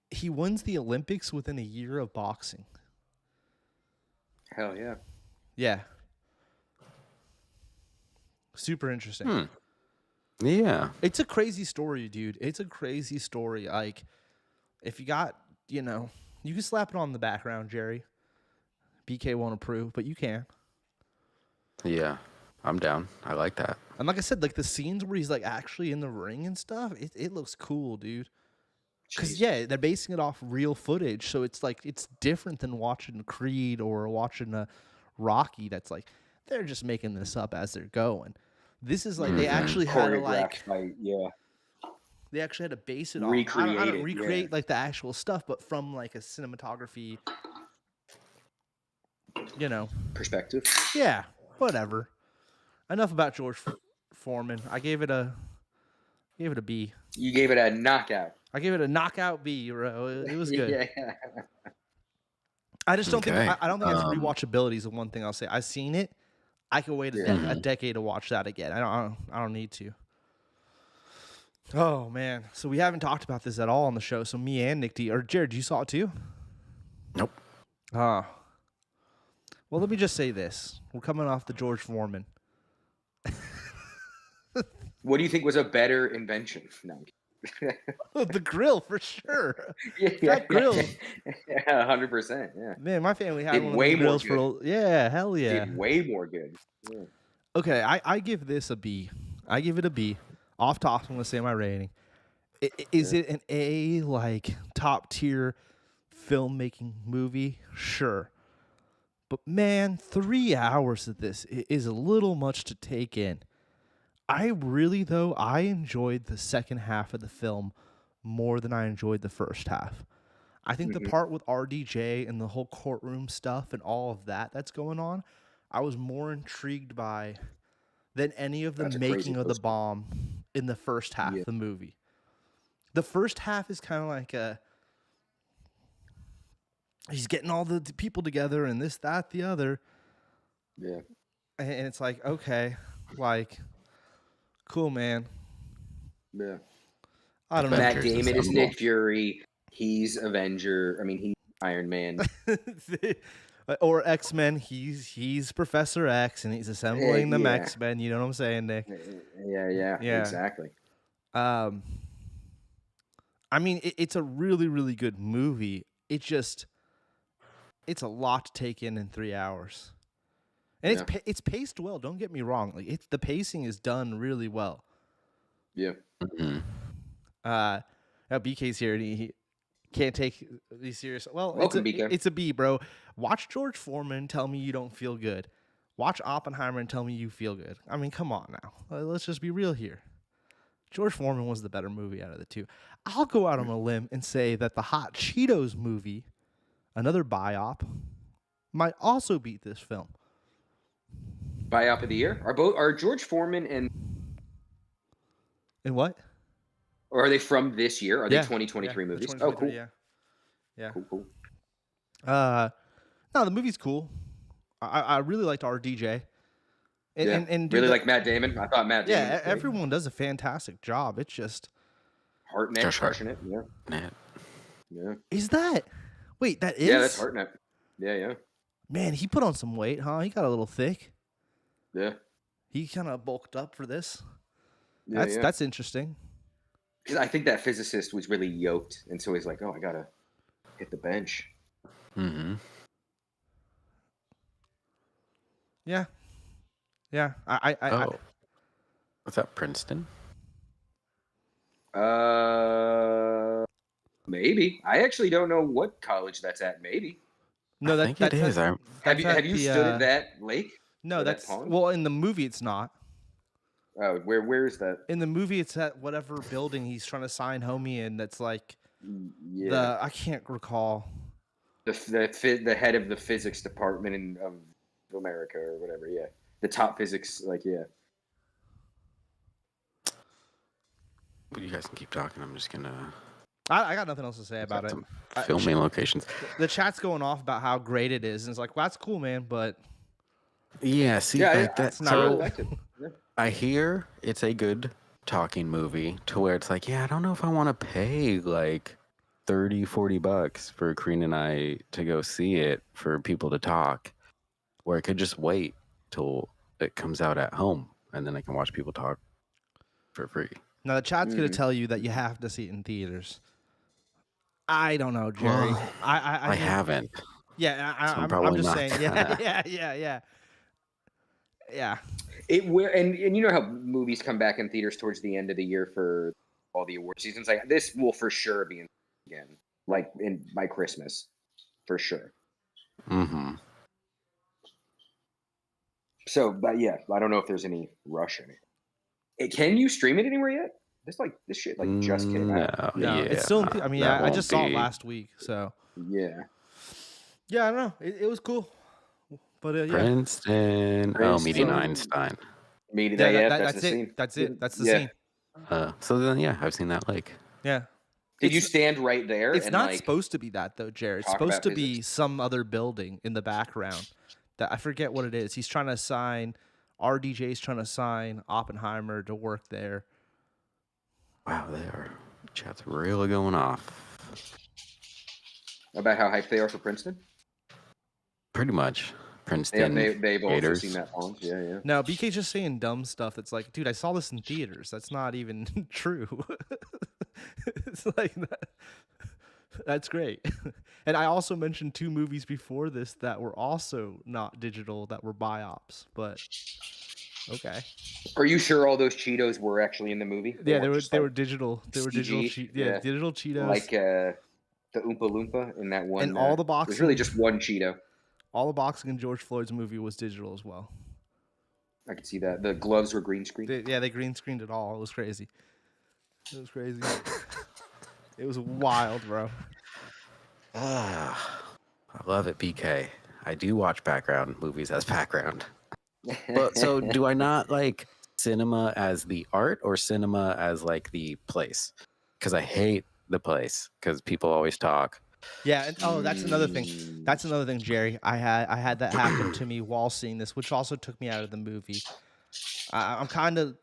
He wins the Olympics within a year of boxing. Hell yeah. Yeah, super interesting. Yeah. It's a crazy story, dude. It's a crazy story. Like, if you got, you can slap it on the background, Jerry. BK won't approve, but you can. Yeah. I'm down. I like that. And like I said, like the scenes where he's like actually in the ring and stuff, it looks cool, dude. Because they're basing it off real footage, so it's like it's different than watching Creed or watching a Rocky. That's like they're just making this up as they're going. This is like they actually had to like they actually had to base it on recreate like the actual stuff, but from like a cinematography, perspective. Yeah, whatever. Enough about George Foreman. I gave it a B. You gave it a knockout. I gave it a knockout B, bro. It was good. Yeah. I just don't think I don't think its rewatchability is the one thing I'll say. I've seen it. I could wait a decade to watch that again. I don't need to. Oh man, so we haven't talked about this at all on the show. So me and Nick D or Jared, you saw it too? Nope. Well, let me just say this: we're coming off the George Foreman. What do you think was a better invention? No. The grill for sure. Yeah, that grill. 100%. Yeah. Man, my family had Did one of way the more grills for hell yeah. Did way more good. Yeah. Okay, I give this a B. I give it a B. Off top, I'm gonna say my rating. Is it an A, like top tier filmmaking movie? Sure. But man, 3 hours of this is a little much to take in. I enjoyed the second half of the film more than I enjoyed the first half. I think the part with RDJ and the whole courtroom stuff and all of that's going on, I was more intrigued by than any of the making of the bomb in the first half of the movie. The first half is kind of like he's getting all the people together and this, that, the other. Yeah. And it's like, okay, like, cool, man. Yeah. I don't know. Matt Damon is Nick Fury. He's Avenger. I mean, he's Iron Man. Or X-Men. He's Professor X, and he's assembling them X-Men. You know what I'm saying, Nick? Yeah. Exactly. I mean, it's a really, really good movie. It's a lot to take in 3 hours. And it's paced well. Don't get me wrong. Like the pacing is done really well. Yeah. Now BK's here, and Can't take these serious. Well, Welcome, BK. it's a B, bro. Watch George Foreman. Tell me you don't feel good. Watch Oppenheimer and tell me you feel good. I mean, come on now. Let's just be real here. George Foreman was the better movie out of the two. I'll go out on a limb and say that the Hot Cheetos movie, another biop, might also beat this film. Biop of the year? Are George Foreman and what? or are they from this year? Are they Yeah, 2023 yeah, movies? the Oh, 2023, cool. Yeah. Cool. No, the movie's cool. I really liked RDJ. And really like Matt Damon. I thought Matt Damon. Yeah, everyone does a fantastic job. It's just Hartnett crushing it. Yeah. Yeah. Is that? Wait, that is. Yeah, that's Hartnett. Yeah. Man, he put on some weight, huh? He got a little thick. Yeah. He kind of bulked up for this. Yeah, that's interesting. I think that physicist was really yoked, and so he's like, "Oh, I gotta hit the bench." Mm-hmm. Yeah. What's that, Princeton? Maybe. I actually don't know what college that's at. Maybe. No, I think it is. Have you stood at that lake? No, that's pond? Well, in the movie it's not. Oh, where is that? In the movie it's at whatever building he's trying to sign homie in. That's like I can't recall. The head of the physics department of America or whatever. Yeah, the top physics. But you guys can keep talking. I'm just gonna. I got nothing else to say about it. Filming locations. The chat's going off about how great it is, and it's like, well, that's cool, man, but yeah, see, that's not. I really liked it. Yeah. I hear it's a good talking movie to where it's like, yeah, I don't know if I want to pay like $30-$40 for Karina and I to go see it for people to talk, where I could just wait till it comes out at home and then I can watch people talk for free. Now the chat's going to tell you that you have to see it in theaters. I don't know, Jerry. Well, I haven't. Yeah, I'm just not saying. gonna. Yeah. And you know how movies come back in theaters towards the end of the year for all the award seasons. Like this will for sure be in again, like by Christmas, for sure. Mm-hmm. So, but yeah, I don't know if there's any rush in it. Can you stream it anywhere yet? This shit just came out. No, yeah, it's still. I mean, I just saw it last week, so yeah. Yeah, I don't know. It was cool, but yeah. Princeton. Oh, meeting Einstein. That's the it. scene. That's it. That's the scene. So then, yeah, I've seen that lake. Yeah. Did you stand right there? It's not supposed to be that though, Jared. It's supposed to be physics? some other building in the background. That I forget what it is. He's trying to sign. RDJ's trying to sign Oppenheimer to work there. Wow, chat's really going off. About how hyped they are for Princeton? Pretty much. Princeton. They've also Gators. seen that song. Yeah. No, BK's just saying dumb stuff that's like, dude, I saw this in theaters. That's not even true. It's like that. That's great. And I also mentioned 2 movies before this that were also not digital, that were biops, but okay. Are you sure all those Cheetos were actually in the movie? Yeah, they were digital. They were digital. Yeah, digital Cheetos. Like the Oompa Loompa in that one. And all the boxing. It was really just one Cheeto. All the boxing in George Floyd's movie was digital as well. I could see that. The gloves were green screen. They green screened it all. It was crazy. It was wild, bro. I love it, BK. I do watch background movies as background. But so do I not like cinema as the art or cinema as like the place? Because I hate the place because people always talk. Yeah, and that's another thing. That's another thing, Jerry. I had that happen to me while seeing this, which also took me out of the movie. I'm kind of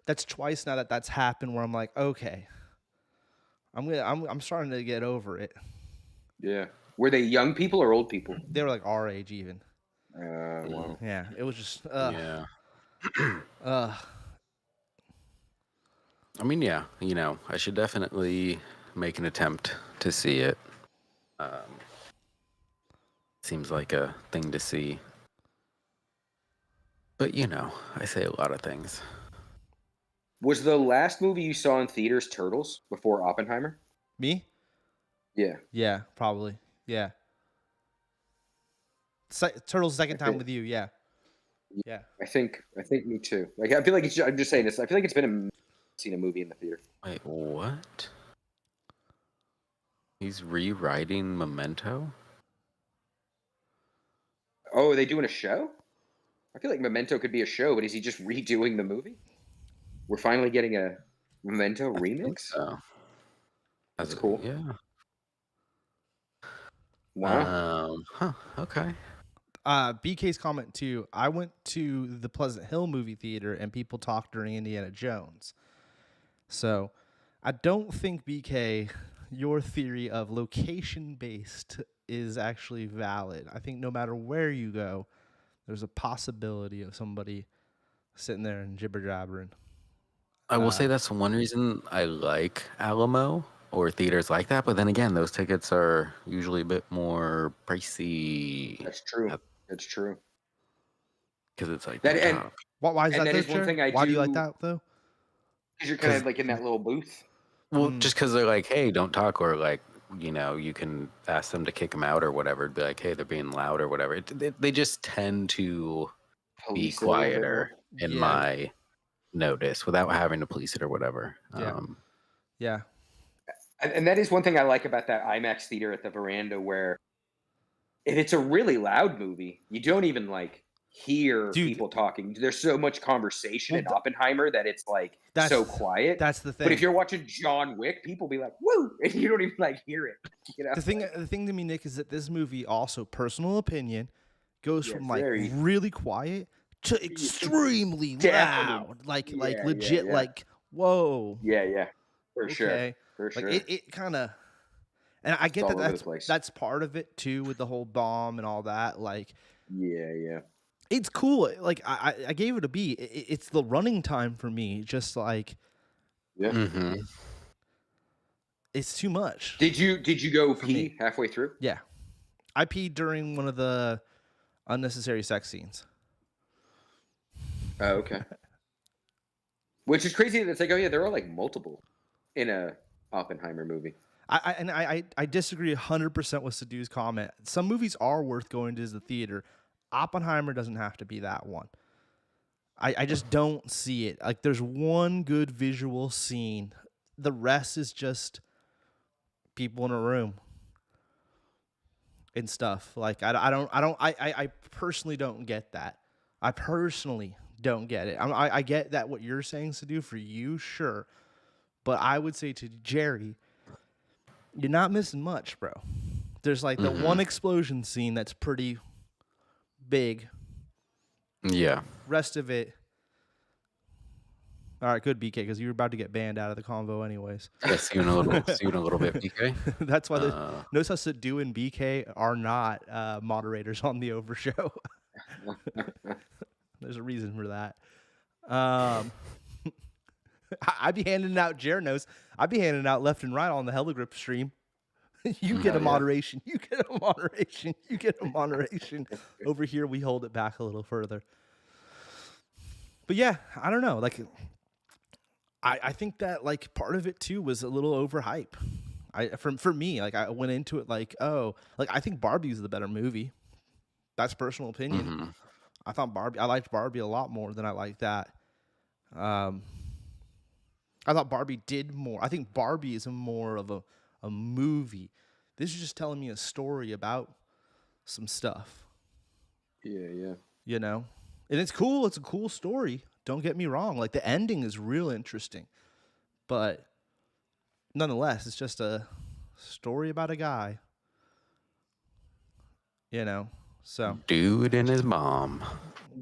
That's twice now that's happened where I'm like, okay, I'm starting to get over it. Yeah. Were they young people or old people? They were like our age even. Wow. Yeah, it was just I mean, yeah, I should definitely make an attempt to see it. Seems like a thing to see. But, I say a lot of things. Was the last movie you saw in theaters Turtles before Oppenheimer? Me? Yeah. Yeah, probably. Yeah. Turtle's second time with you. Yeah. Yeah. I think me too. Like I feel like I'm just saying this. I feel like it's been seen a movie in the theater. Wait, what? He's rewriting Memento? Oh, are they doing a show? I feel like Memento could be a show, but is he just redoing the movie? We're finally getting a Memento I think remix. so. That's cool. Yeah. Wow. Okay. BK's comment too. I went to the Pleasant Hill movie theater and people talked during Indiana Jones. So I don't think, BK, your theory of location based is actually valid. I think no matter where you go, there's a possibility of somebody sitting there and jibber jabbering. I will say that's one reason I like Alamo or theaters like that. But then again, those tickets are usually a bit more pricey. That's true. That's true. Because it's like, That don't and talk. Why is and that? that is one thing I Why do do. you like that though? Because you're kind of like in that little booth. Well, just because they're like, hey, don't talk, or like, you can ask them to kick them out or whatever. Be like, hey, they're being loud or whatever. They just tend to be Police it a little bit quieter more. in Yeah. my notice without having to police it or whatever. Yeah. Yeah. And that is one thing I like about that IMAX theater at the Veranda, where if it's a really loud movie, you don't even like hear Dude, people talking. There's so much conversation in Well, Oppenheimer that it's like that's- so quiet. That's the thing. But if you're watching John Wick, people be like, "Woo!" and you don't even like hear it. You know? the thing to me, Nick, is that this movie also, personal opinion, goes Yeah, from like very- really quiet to extremely Definitely. loud, like Yeah, legit, yeah. like whoa. Yeah, for Okay. sure, for Like sure. it kind of, and I get all that over the place. that's part of it too, with the whole bomb and all that. Like Yeah. it's cool. Like I gave it a B. It's the running time for me. Just like Yeah. Mm-hmm. it's too much. Did you go For pee me. halfway through? Yeah, I peed during one of the unnecessary sex scenes. Oh, okay. Which is crazy that it's like, oh yeah, there are like multiple in a Oppenheimer movie. I disagree 100% with Sadhu's comment. Some movies are worth going to the theater. Oppenheimer doesn't have to be that one. I just don't see it. Like there's one good visual scene. The rest is just people in a room and stuff. Like I personally don't get that. I personally don't get it. I get that what you're saying, Sadhu, for you, sure. But I would say to Jerry, you're not missing much, bro. There's like the one explosion scene that's pretty big. Yeah. Rest of it. All right, good BK, because you were about to get banned out of the convo anyways. Yeah, see you in a little bit, BK. That's why notice how Sadhu and BK are not moderators on the OverShow. There's a reason for that. I'd be handing out, Jared knows, I'd be handing out left and right on the Heligrip stream. You get a moderation. You get a moderation. You get a moderation. Over here, we hold it back a little further. But yeah, I don't know. Like, I think that like part of it too was a little overhype. For me, like I went into it like, oh, like I think Barbie's the better movie. That's personal opinion. I liked Barbie a lot more than I liked that. I thought Barbie did more. I think Barbie is more of a movie. This is just telling me a story about some stuff. Yeah. You know? And it's cool. It's a cool story. Don't get me wrong. Like the ending is real interesting. But nonetheless, it's just a story about a guy. You know? So Dude and his mom.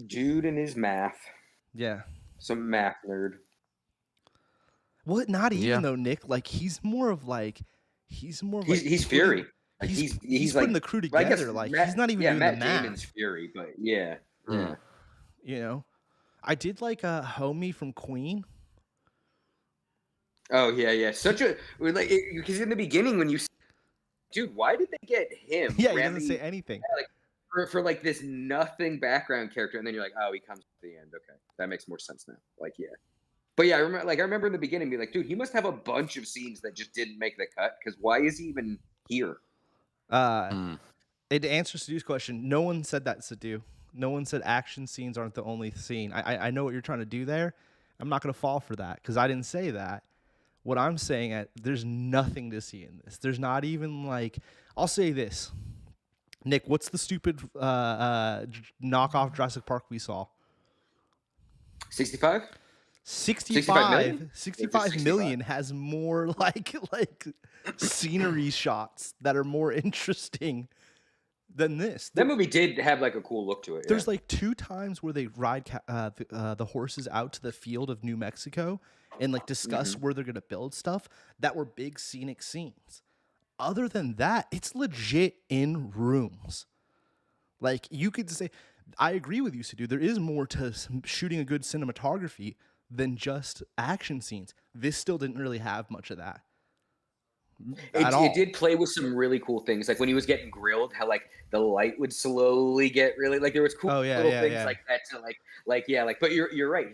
Jude and his math. yeah. Some math nerd. What? Not even Yeah. though, Nick. Like he's more of He's like Fury. Like, he's like putting the crew I guess together. Like Matt- he's not even yeah, doing Matt the math. Damon's Fury, but yeah. You know, I did like a homie from Queen. Oh yeah. Such a like because in the beginning when you, dude, why did they get him? Yeah, he Remy, doesn't say anything. for like this nothing background character, and then you're like, oh, he comes at the end. Okay, that makes more sense now. Like yeah. But yeah, I remember in the beginning, be like, dude, he must have a bunch of scenes that just didn't make the cut. Because why is he even here. It answers Sadu's question. No one said that, Sadu. No one said action scenes aren't the only scene. I know what you're trying to do there. I'm not going to fall for that because I didn't say that. What I'm saying, there's nothing to see in this. There's not even like, I'll say this. Nick, what's the stupid knockoff Jurassic Park we saw? 65? 65 million has more like scenery shots that are more interesting than this. That movie did have like a cool look to it. There's like 2 times where they ride the horses out to the field of New Mexico and like discuss where they're gonna build stuff that were big scenic scenes. Other than that, it's legit in rooms. Like you could say, I agree with you, Sadu. There is more to shooting a good cinematography than just action scenes. This still didn't really have much of that. It did play with some really cool things, like when he was getting grilled, how like the light would slowly get really like there was cool little things like that to like. But you're right.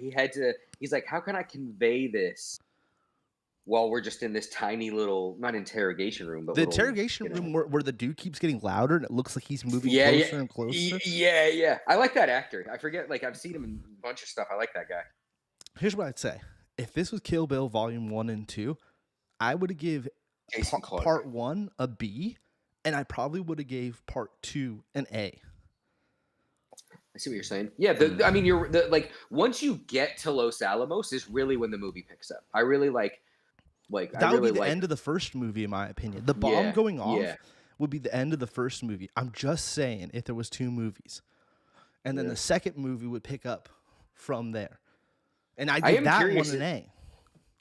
He's like, how can I convey this while we're just in this tiny little not interrogation room, but the interrogation room where the dude keeps getting louder and it looks like he's moving closer and closer. Yeah. I like that actor. I forget, like I've seen him in a bunch of stuff. I like that guy. Here's what I'd say. If this was Kill Bill Volume 1 and 2, I would have give Part 1 a B, and I probably would have gave Part 2 an A. I see what you're saying. Yeah, I mean, like once you get to Los Alamos is really when the movie picks up. I really like that would be the end of the first movie, in my opinion. The bomb going off would be the end of the first movie. I'm just saying, if there was 2 movies, and then the second movie would pick up from there. And I give that one an A.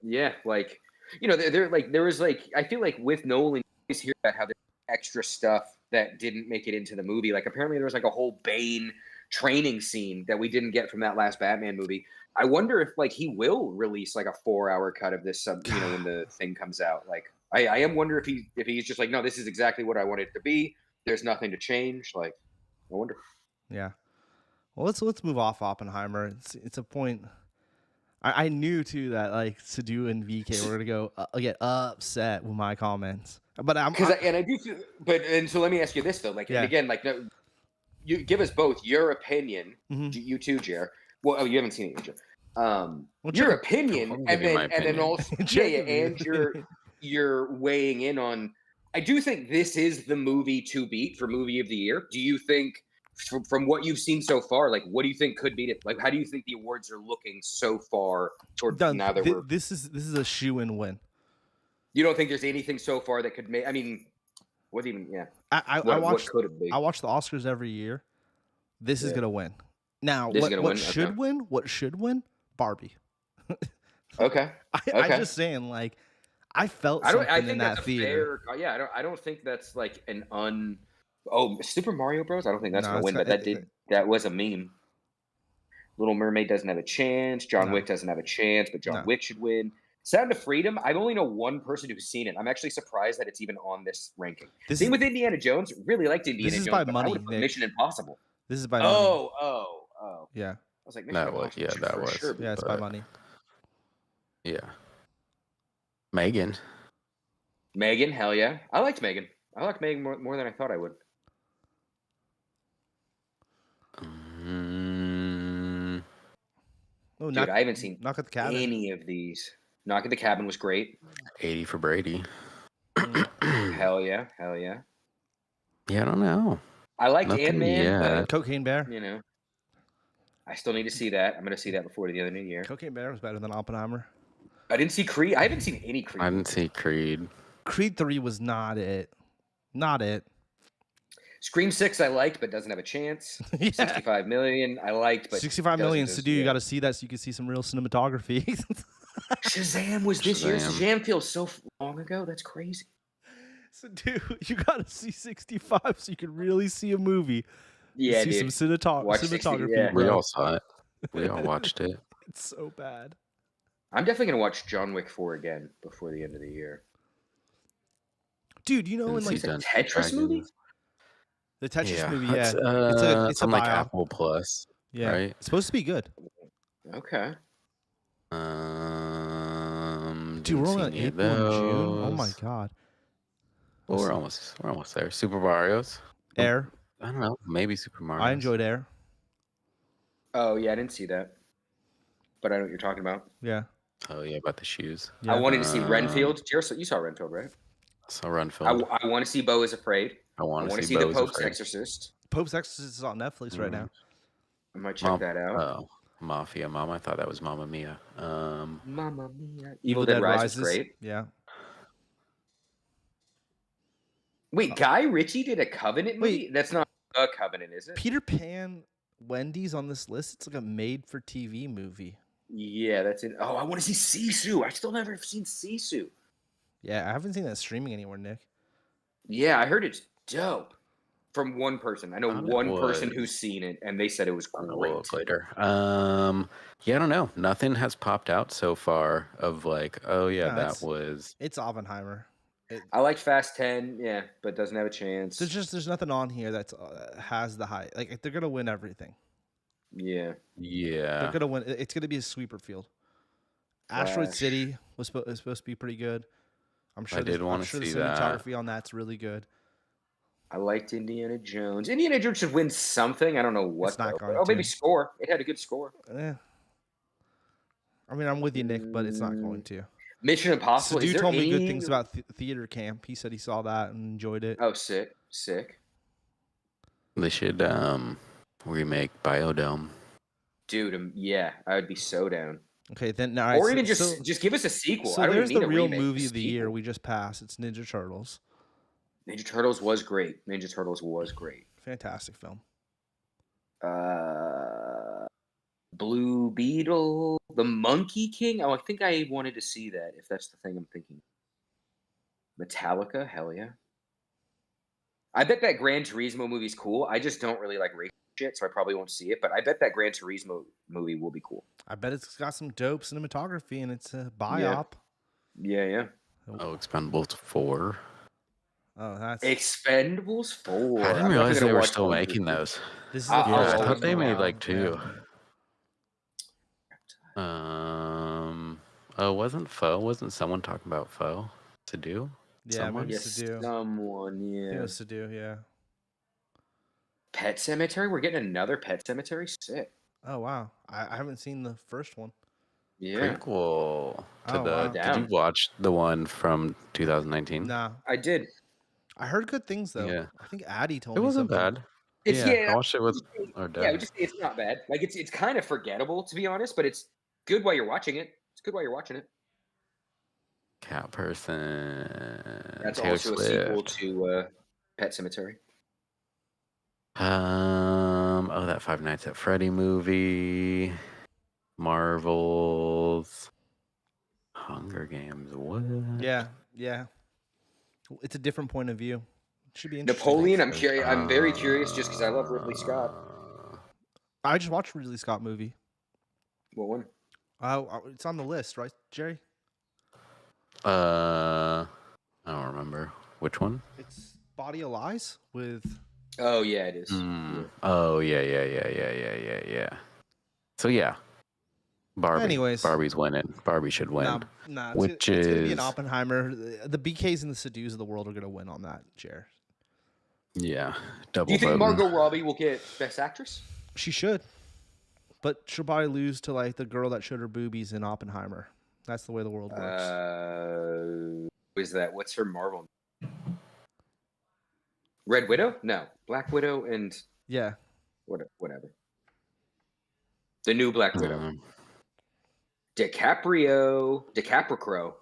Yeah, like there was like I feel like with Nolan, you always hear about how there's extra stuff that didn't make it into the movie. Like apparently there was like a whole Bane training scene that we didn't get from that last Batman movie. I wonder if like he will release like a 4-hour cut of this, when the thing comes out. Like I am wonder if he's just like, no, this is exactly what I want it to be. There's nothing to change. Like I wonder. Yeah. Well, let's move off Oppenheimer. It's a point. I knew too that like Sadu and VK were gonna go get upset with my comments, but I do feel. And so let me ask you this though, like, and again, like, you give us both your opinion. You too, Jer. Well, you haven't seen it yet, Jer. Your opinion, and then also and you're weighing in on. I do think this is the movie to beat for movie of the year. Do you think? From what you've seen so far, like what do you think could beat it? Like how do you think the awards are looking so far toward now that we're this is a shoe-in win. You don't think there's anything so far that could make? I mean, what even? Yeah, I watch the Oscars every year. This is gonna win. Now, what should win? What should win? Barbie. Okay. I'm just saying, like, I felt something in that theater. I don't think that's like an Super Mario Bros. I don't think that's gonna win, but that was a meme. Little Mermaid doesn't have a chance. John Wick doesn't have a chance, but John Wick should win. Sound of Freedom. I only know one person who's seen it. I'm actually surprised that it's even on this ranking. Same with Indiana Jones. Really liked Indiana Jones. This is by money. Mission Impossible. This is by money. Oh. Yeah. I was like, that was. Sure, yeah, it's by money. Yeah. Megan, hell yeah. I liked Megan. I liked Megan more than I thought I would. Dude, I haven't seen Knock at the Cabin. Any of these. Knock at the Cabin was great. 80 for Brady. Hell yeah. Yeah, I don't know. I liked Ant-Man, but Cocaine Bear. I still need to see that. I'm going to see that before the end of the new year. Cocaine Bear was better than Oppenheimer. I didn't see Creed. I haven't seen any Creed. I didn't see Creed. Creed 3 was not it. Not it. Scream 6 I liked, but doesn't have a chance. 65 million I liked, but 65 million to do. You got to see that so you can see some real cinematography. Shazam was this year. Shazam feels so long ago. That's crazy. So, dude, you got to see 65 so you can really see a movie. Yeah, see some cinematography. Yeah. We all saw it. We all watched it. It's so bad. I'm definitely going to watch John Wick 4 again before the end of the year. Dude, you know, in like the Tetris movie? The Tetris movie, it's on like Apple Plus. Yeah, right? It's supposed to be good. Okay. Dude, we're only on April and June. Oh my god. Well, we're almost there. Super Mario's. Air. I don't know. Maybe Super Mario. I enjoyed Air. Oh yeah, I didn't see that, but I know what you're talking about. Yeah. Oh yeah, about the shoes. Yeah. I wanted to see Renfield. You saw Renfield, right? I saw Renfield. I want to see Beau is Afraid. I want to see Beau the is Pope's Afraid. Exorcist. Pope's Exorcist is on Netflix right now. I might check that out. Oh, Mafia Mama. I thought that was Mamma Mia. Mamma Mia. Evil Dead Rise is great. Yeah. Wait, Guy Ritchie did a Covenant movie? Wait. That's not a Covenant, is it? Peter Pan, Wendy's on this list. It's like a made-for-TV movie. Yeah, that's it. Oh, I want to see Sisu. I still never have seen Sisu. Yeah, I haven't seen that streaming anywhere, Nick. Yeah, I heard it's dope. From one person. I know one person who's seen it, and they said it was great. We'll look later. Yeah, I don't know. Nothing has popped out so far of like, oh yeah, No, that was. It's Oppenheimer. I liked Fast 10, yeah, but doesn't have a chance. There's nothing on here that has the high. Like they're gonna win everything. Yeah. They're gonna win. It's gonna be a sweeper field. Asteroid Flash. City is supposed to be pretty good. I'm sure. I did want to the see that. cinematography on that's really good. I liked Indiana Jones. Indiana Jones should win something. I don't know what. It's not going oh, to. maybe score. It had a good score. I mean, I'm with you, Nick, but it's not going to. Mission Impossible. Stu told me good things about theater camp. He said he saw that and enjoyed it. Oh, sick. They should remake Biodome. Dude, yeah, I would be so down. Okay, then or even just give us a sequel. So I don't there's even the need real remake, movie of the year we just passed. It's Ninja Turtles. Ninja Turtles was great. Fantastic film. Blue Beetle, The Monkey King. Oh, I think I wanted to see that. If that's the thing I'm thinking. Metallica, hell yeah. I bet that Gran Turismo movie's cool. I just don't really like race shit, so I probably won't see it. But I bet that Gran Turismo movie will be cool. I bet it's got some dope cinematography and it's a biop. Yeah. Oh, Expendables 4. Oh, that's Expendables 4. I didn't realize they were still making those. This is I first thought they made round, like 2. yeah. Wasn't someone talking about Foe to do? Yeah, someone? maybe to do. Someone, yeah. I think it was to do, yeah. Pet Cemetery? We're getting another Pet Cemetery? Sick. Oh wow, I haven't seen the first one. Yeah. Prequel to Oh, the. wow. Did you watch the one from 2019? Nah, I did. I heard good things though. Yeah. I think Addie told It me wasn't something. bad. It's I watched it with our dad. Yeah, I would just say it's not bad. Like it's kind of forgettable to be honest, but it's good while you're watching it. Cat person. That's Taylor also Swift. a sequel to Pet Cemetery. That Five Nights at Freddy movie. Marvels. Hunger Games. What? Yeah. It's a different point of view. It should be interesting. Napoleon. I'm curious. I'm very curious just because I love Ridley Scott. I just watched a Ridley Scott movie. What one? It's on the list, right, Jerry? I don't remember which one. It's Body of Lies with. Oh yeah, it is. Yeah. Oh yeah. So yeah, Barbie. Anyways, Barbie's winning. Barbie should win. Nah, which it's is gonna be an Oppenheimer. The BKs and the Sadu's of the world are gonna win on that chair. Yeah, double. Do you think voting. Margot Robbie will get Best Actress? She should, but she'll probably lose to like the girl that showed her boobies in Oppenheimer. That's the way the world works. Is that what's her Marvel? Red Widow? No, Black Widow and Yeah. Whatever. The new Black Widow. DiCaprio. DiCaprio.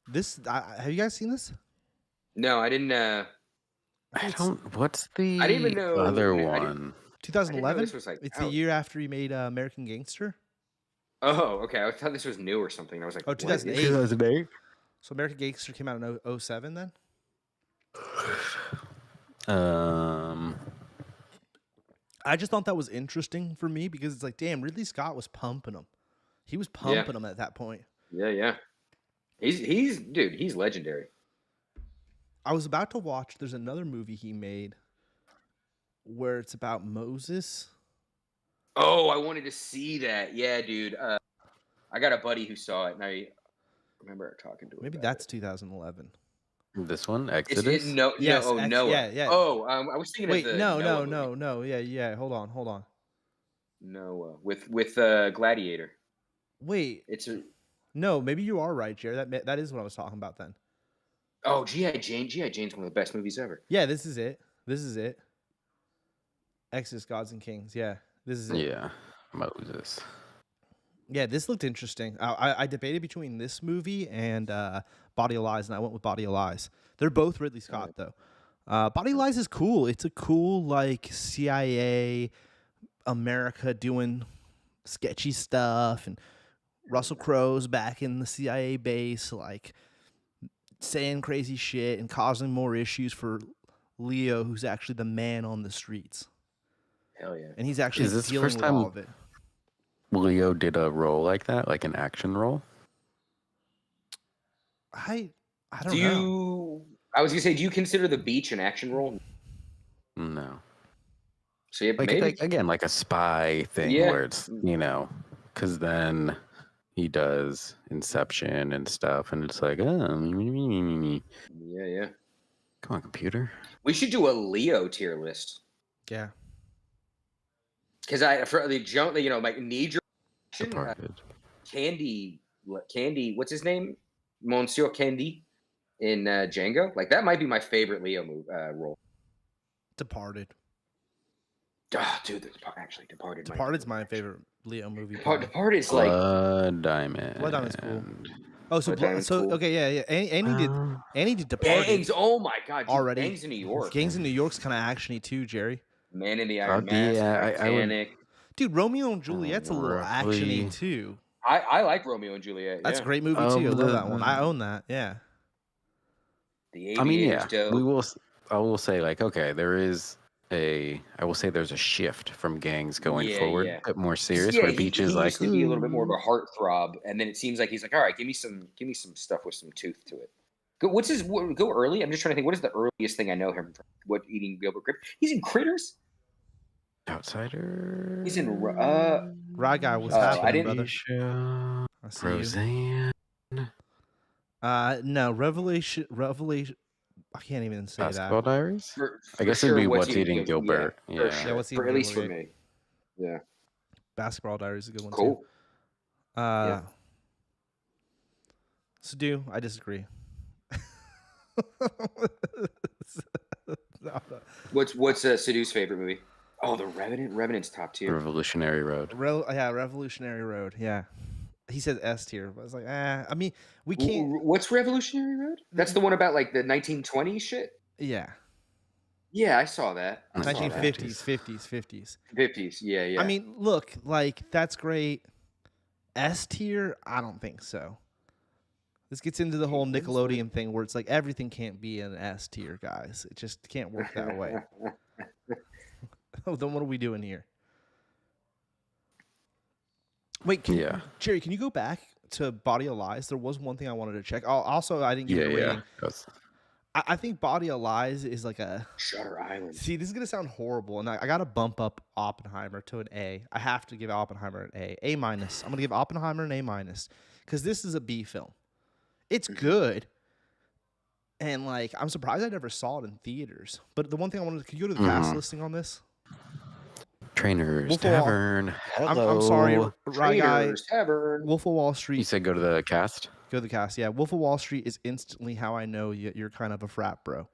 This have you guys seen this? No, I didn't. I don't. What's the I didn't even know other I one? 2011. this was, like, It's out. the year after he made American Gangster. Oh, okay. I thought this was new or something. I was like, Oh, what? 2008. 2008. So American Gangster came out in 2007 then? I just thought that was interesting for me because it's like, damn, Ridley Scott was pumping him. He was pumping him at that point. Yeah. He's legendary. I was about to watch, there's another movie he made where it's about Moses. Oh, I wanted to see that. Yeah, dude. I got a buddy who saw it, and I remember talking to him. Maybe about that's it. 2011. This one, It's Exodus. no, Yes, oh, Noah. yeah. Oh, I was thinking of Wait, the no, Noah movie. no. Yeah. Hold on. Noah with Gladiator. Wait, It's a no, maybe you are right, Jared. That is what I was talking about then. G.I. Jane. G.I. Jane's one of the best movies ever. Yeah, this is it. Exodus, Gods and Kings. Yeah, this is it. Yeah, Moses. Yeah, this looked interesting. I debated between this movie and Body of Lies, and I went with Body of Lies. They're both Ridley Scott, though. Body of Lies is cool. It's a cool, like, CIA, America doing sketchy stuff, and Russell Crowe's back in the CIA base, like, saying crazy shit and causing more issues for Leo, who's actually the man on the streets. Hell yeah. And he's actually Is this the dealing first with time all of it. Leo did a role like that, like an action role? I don't know. I was gonna say, do you consider The Beach an action role? No. So yeah, Like, maybe. again, like a spy thing Yeah. where it's, because then he does Inception and stuff, and it's like, oh, Yeah. come on, computer. We should do a Leo tier list. Yeah. Because for the jump, like knee-jerk action, Departed. Candy, what's his name? Monsieur Candy in Django. Like that might be my favorite Leo role. Departed. Dude, Departed. Departed's my favorite Leo movie. Departed's like Blood Diamond. Blood Diamond's cool. Oh, so Blood Diamond's cool. okay, yeah. Annie did Departed. Gangs. Oh my god, dude, already. Gangs in New York. Gangs in New York's kind of actiony too, Jerry. Man in the Iron Mask. Yeah, Titanic. Dude, Romeo and Juliet's a little actiony too. I like Romeo and Juliet. That's a great movie too. I love that one. I own that. Yeah. The Aviator's dope. I will say, like, okay, there's a shift from Gangs going forward, a bit more serious. Where Beach is like used to be a little bit more of a heartthrob, and then it seems like he's like, all right, give me some stuff with some tooth to it. Go early? I'm just trying to think. What is the earliest thing I know him from? What, eating Gilbert Grape? He's in Critters. Outsider. He's in Rye Guy was happening, brother. Show. I see Roseanne. No, Revelation. I can't even say Basketball that. Diaries. For I guess sure, it'd be What's Eating Gilbert. Yeah, Yeah. for, sure. Yeah, What's Eating For at least for Gilbert, me. Yeah. Basketball Diaries is a good one Cool. too. Yeah. Stu, I disagree. What's Sidhu's favorite movie? Oh, The Revenant. Revenant's top tier. Revolutionary Road. Revolutionary Road. Yeah, he says S tier. But I was like, I mean, we can't. What's Revolutionary Road? That's the one about like the 1920s shit. Yeah. Yeah, I saw that. 1950s, 50s. 50s. Yeah. I mean, look, like that's great. S tier, I don't think so. This gets into the whole Nickelodeon thing where it's like everything can't be an S tier, guys. It just can't work that way. Then what are we doing here? Wait, Jerry, can you go back to Body of Lies? There was one thing I wanted to check. Also, I didn't give it a rating. I think Body of Lies is like a Shutter Island. See, this is gonna sound horrible, and I gotta bump up Oppenheimer to an A. I have to give Oppenheimer an A. A-. I'm gonna give Oppenheimer an A- because this is a B film. It's good, and like I'm surprised I never saw it in theaters. But the one thing I wanted, could you go to the cast listing on this? Trainers Tavern. Hello. I'm sorry, Right Guy. Trainers Tavern. Wolf of Wall Street. You said go to the cast. Go to the cast. Yeah, Wolf of Wall Street is instantly how I know you're kind of a frat bro.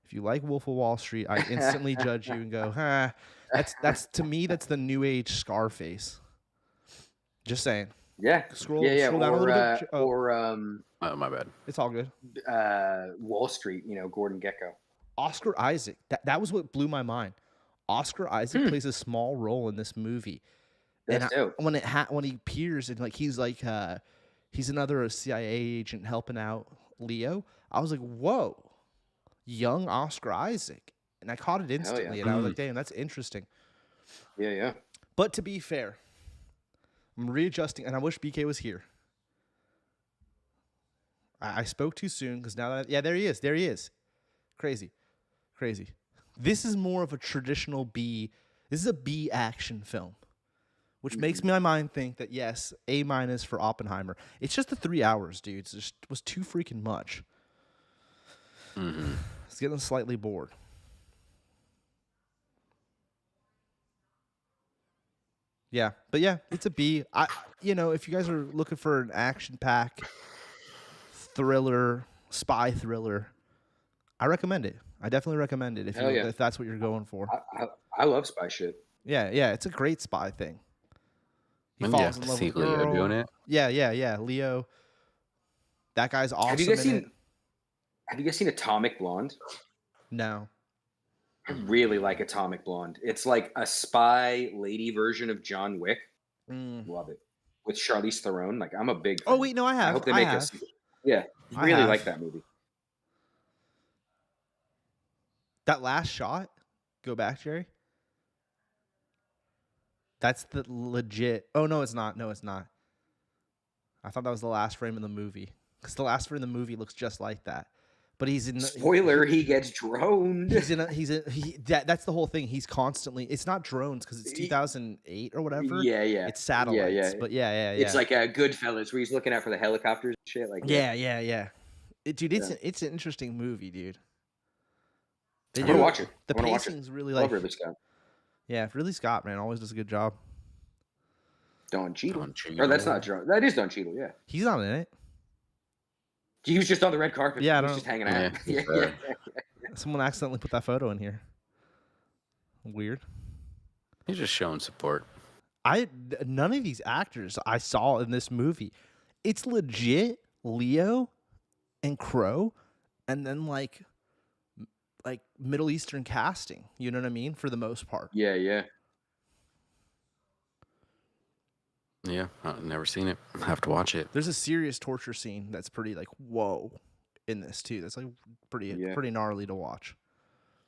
If you like Wolf of Wall Street, I instantly judge you and go, that's to me, that's the new age Scarface. Just saying. Yeah. Scroll down a little bit. Oh, my bad. It's all good. Wall Street, Gordon Gekko. Oscar Isaac. That was what blew my mind. Oscar Isaac plays a small role in this movie. That's dope. When he appears and he's another CIA agent helping out Leo, I was like, whoa, young Oscar Isaac. And I caught it instantly. And I was like, damn, that's interesting. Yeah. But to be fair, I'm readjusting, and I wish BK was here. I spoke too soon because now that there he is. Crazy. This is more of a traditional B. This is a B action film, which makes my mind think that yes, A- for Oppenheimer. It's just the 3 hours, dude. It was too freaking much. Mm-hmm. It's getting slightly bored. Yeah, but yeah, it's a B. If you guys are looking for an action pack thriller, spy thriller, I recommend it. I definitely recommend it Hell yeah. if that's what you're going for. I love spy shit. Yeah, yeah, it's a great spy thing. He And you falls have in to love see with a Leo girl. doing it. Yeah. Leo. That guy's Have you awesome guys in it. seen? Have you guys seen Atomic Blonde? No. I really like Atomic Blonde. It's like a spy lady version of John Wick. Mm. Love it. With Charlize Theron. Like, I'm a big fan. Oh wait, no, I have. hope they I make have. us. Yeah, I really have. like that movie. That last shot. Go back, Jerry. That's the legit. Oh no, it's not. No, it's not. I thought that was the last frame of the movie because the last frame of the movie looks just like that. But he's in. Spoiler: he gets droned. That's the whole thing. He's constantly. It's not drones because it's 2008 or whatever. Yeah. It's satellites. Yeah. But yeah. It's like a Goodfellas where he's looking out for the helicopters and shit. Like Yeah. Dude, it's an interesting movie, dude. I want to watch it. The pacing's really like. Love Ridley Scott. Yeah, Ridley Scott, man, always does a good job. Don Cheadle. Or that's not drone. That is Don Cheadle. Yeah. He's not in it. He was just on the red carpet. Yeah, he was just hanging out. Yeah, Yeah. Someone accidentally put that photo in here. Weird. He's just showing support. None of these actors I saw in this movie. It's legit Leo and Crow, and then like Middle Eastern casting. You know what I mean? For the most part. Yeah. Yeah, I've never seen it. I have to watch it. There's a serious torture scene that's pretty like whoa in this too. That's like pretty gnarly to watch.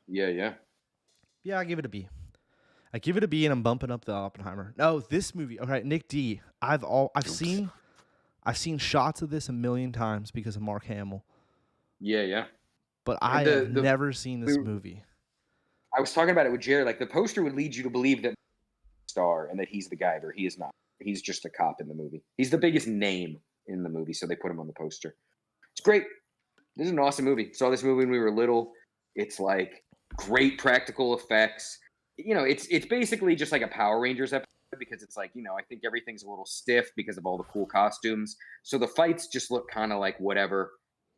Yeah. Yeah, I give it a B. I give it a B, and I'm bumping up the Oppenheimer. No, this movie. Okay, Nick D. I've seen shots of this a million times because of Mark Hamill, Yeah. but I have never seen this movie. I was talking about it with Jared. Like the poster would lead you to believe that star and that he's the guy, but he is not. He's just a cop in the movie. He's the biggest name in the movie, so they put him on the poster. It's great. This is an awesome movie. Saw this movie when we were little. It's like great practical effects. It's basically just like a Power Rangers episode because it's like, I think everything's a little stiff because of all the cool costumes. So the fights just look kind of like whatever.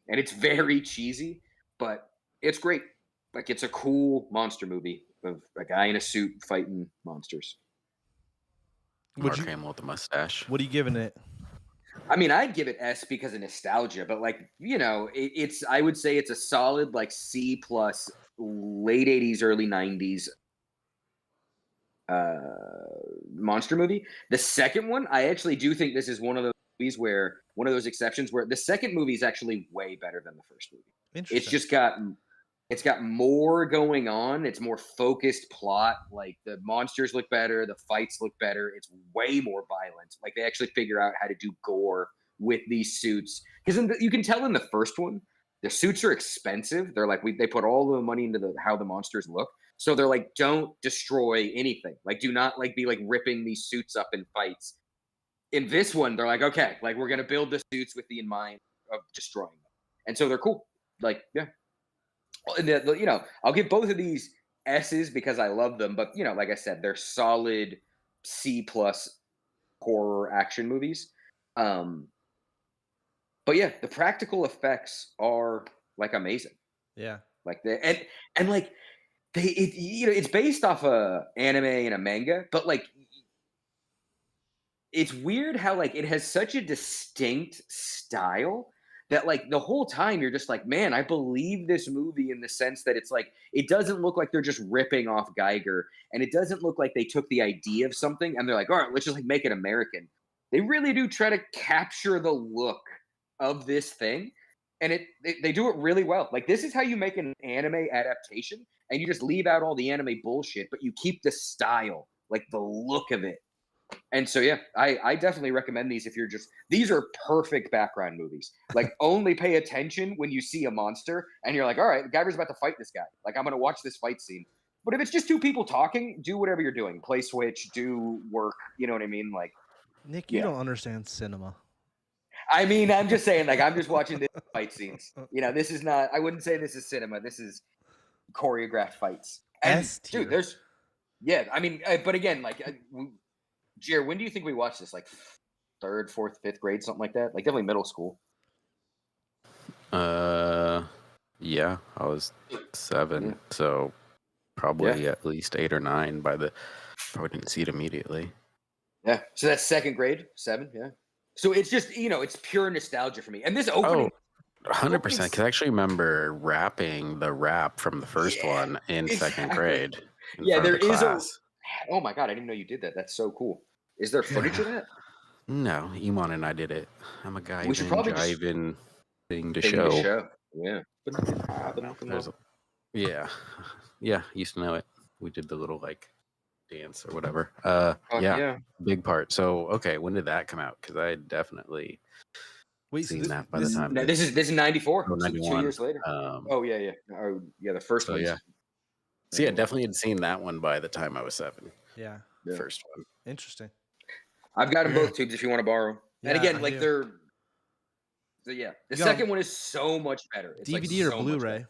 And it's very cheesy, but it's great. Like it's a cool monster movie of a guy in a suit fighting monsters. Mark Hamill with the mustache. What are you giving it? I mean, I'd give it S because of nostalgia, but like, I would say it's a solid like C plus late 80s, early 90s monster movie. The second one, I actually do think this is one of those movies where one of those exceptions where the second movie is actually way better than the first movie. Interesting. It's got more going on. It's more focused plot. Like the monsters look better. The fights look better. It's way more violent. Like they actually figure out how to do gore with these suits. Because you can tell in the first one, the suits are expensive. They're like, they put all the money into how the monsters look. So they're like, don't destroy anything. Like, do not like be like ripping these suits up in fights. In this one, they're like, okay, like we're going to build the suits with the in mind of destroying them. And so they're cool. Like, yeah. And I'll give both of these S's because I love them, but like I said, they're solid C plus horror action movies. But yeah, the practical effects are like amazing. Yeah, like and like it's based off a anime and a manga, but like it's weird how like it has such a distinct style. That like the whole time you're just like, man, I believe this movie in the sense that it's like, it doesn't look like they're just ripping off Geiger, and it doesn't look like they took the idea of something and they're like, all right, let's just like make it American. They really do try to capture the look of this thing, and they do it really well. Like this is how you make an anime adaptation, and you just leave out all the anime bullshit, but you keep the style, like the look of it. And so, yeah, I definitely recommend these if these are perfect background movies. Like, only pay attention when you see a monster and you're like, all right, Guyver's about to fight this guy. Like, I'm going to watch this fight scene. But if it's just two people talking, do whatever you're doing. Play Switch, do work. You know what I mean? Like, Nick, you don't understand cinema. I mean, I'm just saying, like, I'm just watching the fight scenes. You know, this is not. I wouldn't say this is cinema. This is choreographed fights. And S dude, tier. yeah. I mean, but again, like, Jer, when do you think we watched this? Like third, fourth, fifth grade, something like that. Like definitely middle school. Yeah, I was 7, so probably at least 8 or 9 probably didn't see it immediately. Yeah, so that's second grade, 7. Yeah, so it's just it's pure nostalgia for me. And this opening, 100%. Because I actually remember rapping the rap from the first one in second grade. In front there of the is class. Oh my god, I didn't know you did that. That's so cool. Is there footage of that? No, Iman and I did it. I'm a guy We should probably just jiving thing to thing to show. show. Yeah. Yeah, used to know it. We did the little like dance or whatever. Yeah. Big part. So okay, when did that come out? Because I had definitely seen that by the time. This is 94. Oh, So 2 years 91. later. Oh yeah. Oh yeah, the first one. Yeah. So yeah, definitely had seen that one by the time I was 7. Yeah. First one. Interesting. I've got them both tubes if you want to borrow. Yeah, and again, I like do. the second one is so much better. It's DVD like or Blu-ray?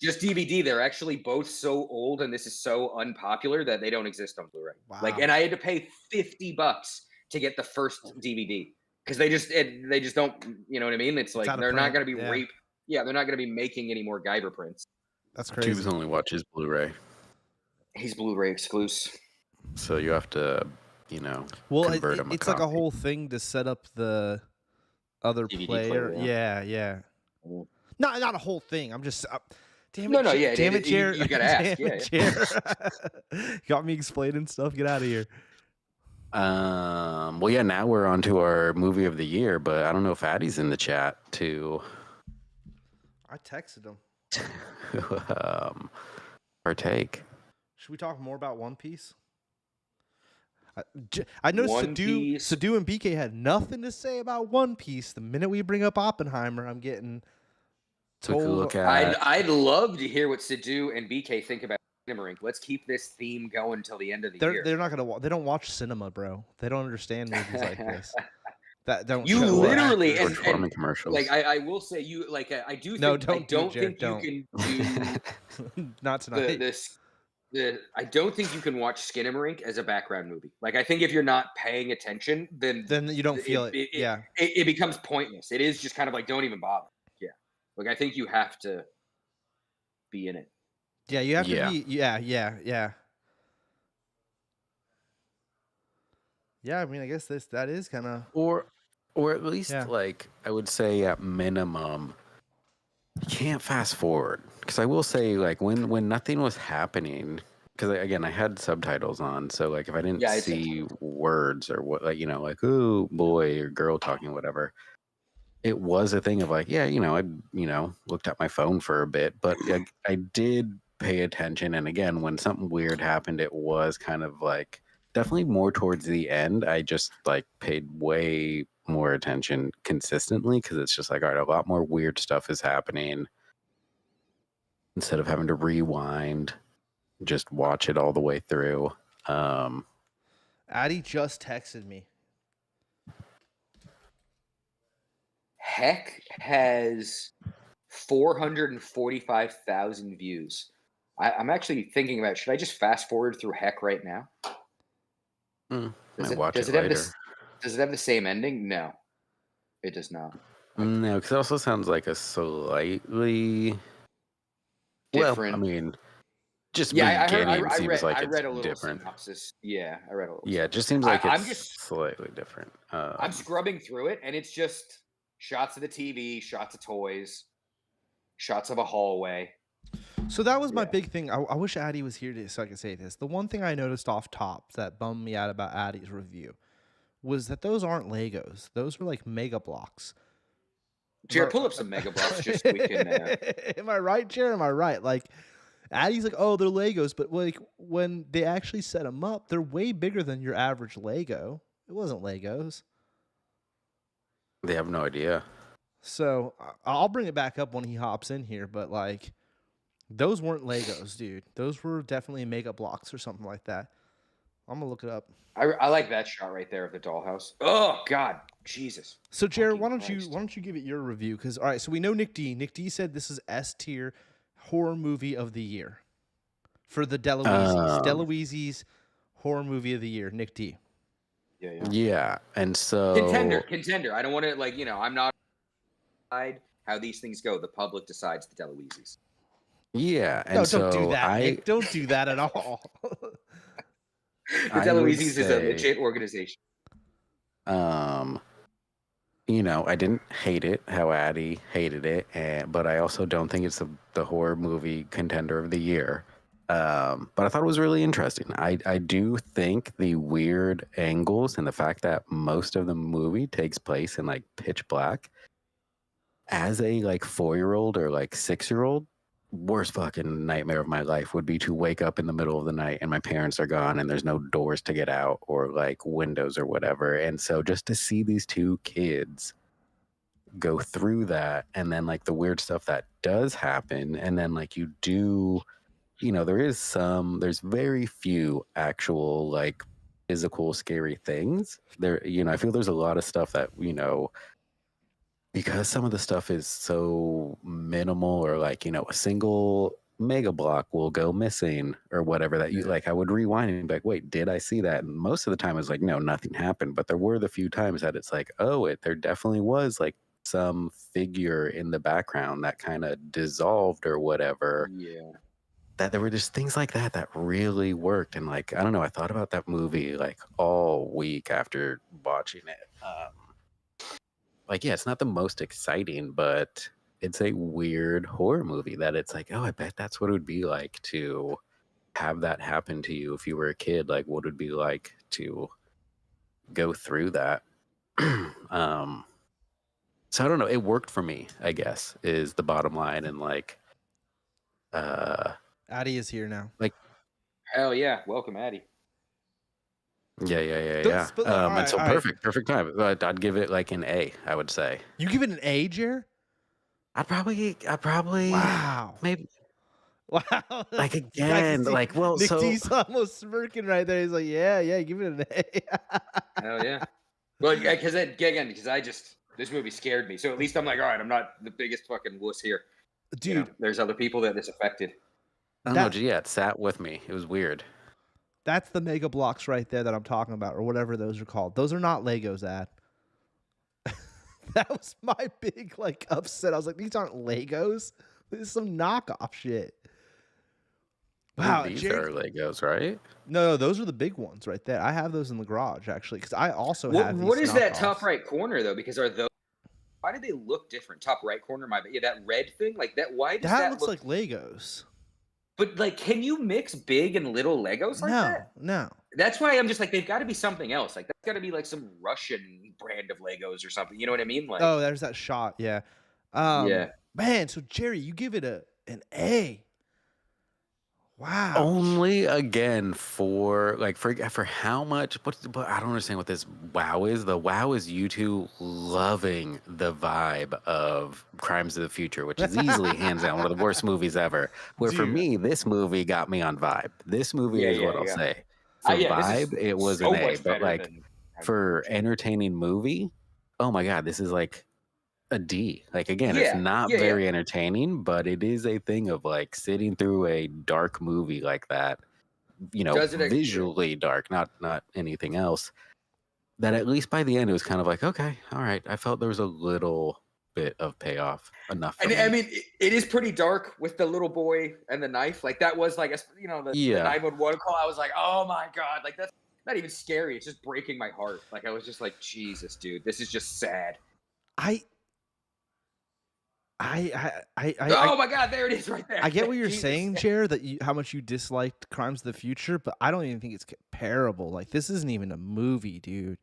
Just DVD. They're actually both so old, and this is so unpopular that they don't exist on Blu-ray. Wow. Like, and I had to pay $50 to get the first DVD because they just don't. You know what I mean? It's like they're not going to be rape. Yeah, they're not going to be making any more Guyver prints. That's crazy. Tubes only watches Blu-ray. He's Blu-ray exclusive. So you have to, convert him. It's like a whole thing to set up the other DVD player. player, Yeah. Not a whole thing. I'm just. Damn No, it, damn it, Jared. You gotta ask. Yeah. Got me explaining stuff. Get out of here. Well, yeah. Now we're on to our movie of the year, but I don't know if Addie's in the chat to. I texted him. Partake. Should we talk more about One Piece? I noticed Sadu and BK had nothing to say about One Piece. The minute we bring up Oppenheimer, I'm getting told. I'd love to hear what Sadu and BK think about Skinamarink. Let's keep this theme going till the end of the year. They're not gonna. They don't watch cinema, bro. They don't understand movies like this. That don't. You literally and commercials. Like I will say you like I do. Think, I don't think don't. you can do not tonight. I don't think you can watch Skinamarink as a background movie. Like I think if you're not paying attention, then you don't feel it. It becomes pointless. It is just kind of like don't even bother. Yeah, like I think you have to be in it. Yeah, you have to be. Yeah. Yeah, I mean, I guess that is kind of or at least like I would say at minimum. You can't fast forward because I will say like when nothing was happening because again I had subtitles on so like if I didn't see words or what like like oh boy or girl talking whatever it was a thing of like I looked at my phone for a bit but I did pay attention and again when something weird happened it was kind of like definitely more towards the end I just like paid way more attention consistently because it's just like all right a lot more weird stuff is happening instead of having to rewind just watch it all the way through. Addie just texted me. Heck has 445,000 views. I'm actually thinking about should I just fast forward through Heck right now? Does it have the same ending? No, it does not. No, because it also sounds like a slightly different. Well, I mean, just I read a little different. Synopsis. Yeah, I read a little. Yeah, it just seems like it's slightly different. I'm scrubbing through it, and it's just shots of the TV, shots of toys, shots of a hallway. So that was my big thing. I wish Addie was here so I could say this. The one thing I noticed off top that bummed me out about Addie's review was that those aren't Legos. Those were like Mega Blocks. Jared, pull up some Mega Blocks just so we can. Am I right, Jared? Am I right? Like, Addie's like, oh, they're Legos, but like when they actually set them up, they're way bigger than your average Lego. It wasn't Legos. They have no idea. So I'll bring it back up when he hops in here, but like, those weren't Legos, dude. Those were definitely Mega Blocks or something like that. I'm gonna look it up. I like that shot right there of the dollhouse. Oh God, Jesus. So, Jared, Fucking why Christ. don't you give it your review? Because all right, so we know Nick D. Nick D said this is S tier horror movie of the year for the Deloise's. Um, Deloise's horror movie of the year. Nick D. Yeah. yeah, and so Contender. I don't want to I'm not how these things go. The public decides the Deloise's. yeah, and No, don't do so that, Nick. Don't do that at all. The I would Deloise's is a say, legit organization. I didn't hate it how Addie hated it, but I also don't think it's the horror movie contender of the year. But I thought it was really interesting. I do think the weird angles and the fact that most of the movie takes place in like pitch black, as a like 4-year-old or like 6-year-old, worst fucking nightmare of my life would be to wake up in the middle of the night and my parents are gone and there's no doors to get out or like windows or whatever. And so just to see these two kids go through that, and then like the weird stuff that does happen, and then like there's very few actual like physical scary things there. I feel there's a lot of stuff that because some of the stuff is so minimal, or like a single mega block will go missing or whatever, that you like I would rewind and be like, wait, did I see that? And most of the time it's like, no, nothing happened. But there were the few times that it's like, there definitely was like some figure in the background that kind of dissolved or whatever. Yeah. That there were just things like that really worked. And like, I don't know, I thought about that movie like all week after watching it. It's not the most exciting, but it's a weird horror movie that it's like, I bet that's what it would be like to have that happen to you if you were a kid. Like, what it would be like to go through that. So I don't know. It worked for me, I guess, is the bottom line. And like, Addie is here now. like, hell yeah, welcome, Addie. Yeah. And so perfect time. I'd give it like an A, I would say. You give it an A, Jer? I'd probably Wow. maybe. Wow. Like again, like Nick D's almost smirking right there. He's like, yeah, give it an A. Hell yeah. Well, because this movie scared me. So at least I'm like, all right, I'm not the biggest fucking wuss here. Dude. There's other people that this affected. I don't know, yeah, it sat with me. It was weird. That's the mega blocks right there that I'm talking about, or whatever those are called. Those are not Legos, Ad. That was my big like upset. I was like, these aren't Legos. This is some knockoff shit. Wow, these are Legos, right? No, those are the big ones right there. I have those in the garage actually, because I also have. What is that top right corner though? Because why do they look different? Top right corner, that red thing, like that. Why does that looks like Legos? But like, can you mix big and little Legos like that? No. That's why I'm just like, they've got to be something else. Like that's got to be like some Russian brand of Legos or something. You know what I mean? Like, oh, there's that shot. Yeah. Yeah. Man, so Jerry, you give it an A. Wow. Only again for how much? But I don't understand what this wow is. The wow is you two loving the vibe of Crimes of the Future, which is easily hands down one of the worst movies ever. Where for me, this movie got me on vibe. This movie is what I'll say. For vibe, it was an A. But like for entertaining movie, oh my god, this is like a D. Like again, it's not very entertaining, but it is a thing of like sitting through a dark movie like that, visually dark, not anything else. That at least by the end it was kind of like, okay, all right. I felt there was a little bit of payoff enough. And I mean, it is pretty dark with the little boy and the knife. Like that was like the 911 call. I was like, oh my god, like that's not even scary. It's just breaking my heart. Like I was just like, Jesus, dude, this is just sad. Oh my god, there it is right there. I get what you're saying, Jared, that how much you disliked Crimes of the Future, but I don't even think it's comparable. Like this isn't even a movie, dude.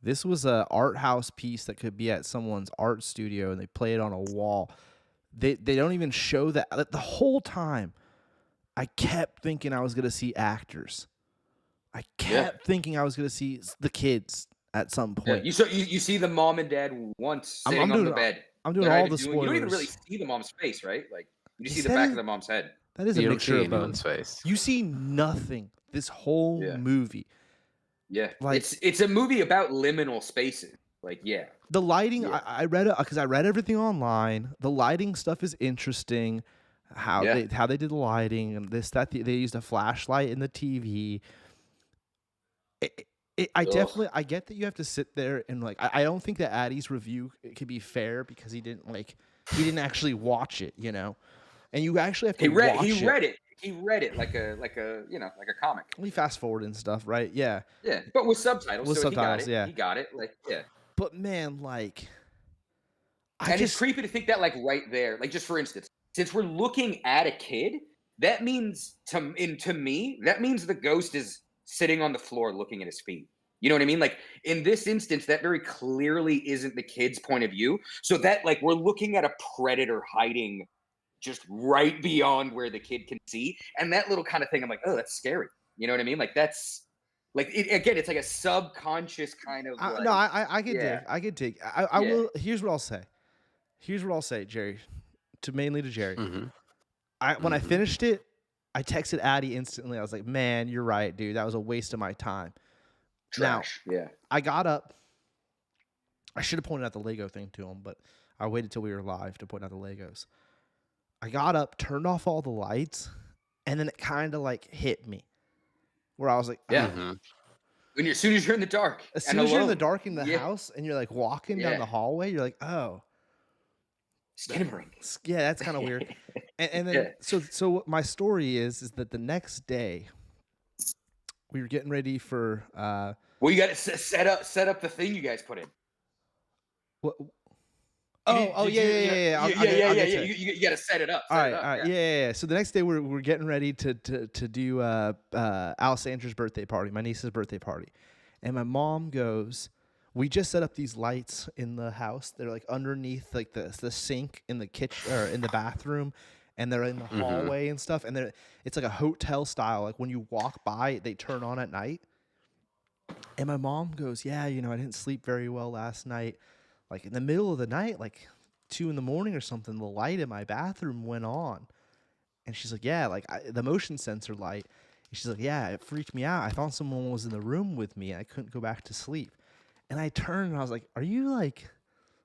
This was a art house piece that could be at someone's art studio and they play it on a wall. They don't even show that. The whole time I kept thinking I was going to see actors. I kept thinking I was going to see the kids at some point. Yeah, you see the mom and dad once sitting on the bed. I'm doing all the spoilers. You don't even really see the mom's face, right? Like you just see the back of the mom's head. That is a mixture of both. Face. You see nothing. this whole Yeah. movie. Yeah. Like it's a movie about liminal spaces. Like, yeah. the lighting, Yeah. I read it because I read everything online. The lighting stuff is interesting. How Yeah. they did the lighting and they used a flashlight in the TV. I definitely I get that you have to sit there and like I don't think that Addy's review could be fair because he didn't actually watch it, you know, and you actually have to watch He read it. He read it like a like a comic. We fast forward and stuff, right? Yeah, Yeah, but with subtitles. With so subtitles, he got it. yeah. He got it. Like, yeah. but man, like And it's creepy to think that, like, right there, like, just for instance, since we're looking at a kid, that means to me, that means the ghost is sitting on the floor looking at his feet. You know what I mean? Like, in this instance, that very clearly isn't the kid's point of view. So that, like, we're looking at a predator hiding just right beyond where the kid can see. And that little kind of thing, I'm like, oh, that's scary. You know what I mean? Like, that's like, again, it's like a subconscious kind of like, no, I could yeah. dig. I could dig. I Yeah. will. Here's what I'll say, Jerry, mainly to Jerry. Mm-hmm. When I finished it, I texted Addy instantly. I was like, "Man, you're right, dude. That was a waste of my time." Trash. Now, yeah. I got up. I should have pointed out the Lego thing to him, but I waited till we were live to point out the Legos. I got up, turned off all the lights, and then it kind of like hit me, where I was like, Yeah. "Oh." When as soon as you're in the dark, As soon as you're in the dark in the Yeah. house and you're like walking down Yeah. the hallway, you're like, "Oh, Skinamarink. yeah, that's kind of weird." And then Yeah. so my story is that the next day we were getting ready for Well, you got to set up the thing you guys put in. what? Yeah. I'll get to it. You got to set it up. All right. Yeah. So the next day we're getting ready to do Alessandra's birthday party, my niece's birthday party, and my mom goes, "We just set up these lights in the house. They're like underneath like the sink in the kitchen or in the bathroom, and they're in the hallway and stuff. And it's like a hotel style. Like when you walk by, they turn on at night." And my mom goes, "Yeah, I didn't sleep very well last night. Like in the middle of the night, like 2 a.m. or something, the light in my bathroom went on." And she's like, "Yeah, like the motion sensor light." And she's like, "Yeah, it freaked me out. I thought someone was in the room with me. I couldn't go back to sleep." And I turned and I was like, "Are you like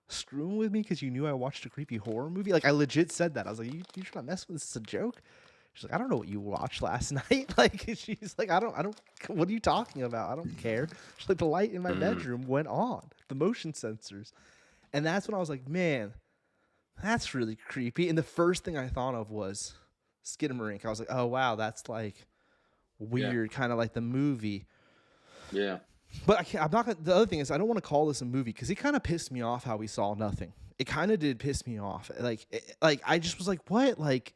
screwing with me because you knew I watched a creepy horror movie?" Like I legit said that. I was like, "You trying to mess with this? It's a joke?" She's like, "I don't know what you watched last night." Like she's like, I don't. What are you talking about? I don't care." She's like, "The light in my bedroom went on, the motion sensors." And that's when I was like, "Man, that's really creepy." And the first thing I thought of was Skinamarink. I was like, "Oh wow, that's like weird, kind of like the movie." Yeah. But I'm not gonna, the other thing is I don't want to call this a movie because it kind of pissed me off how we saw nothing. It kind of did piss me off. Like I just was like, what? Like,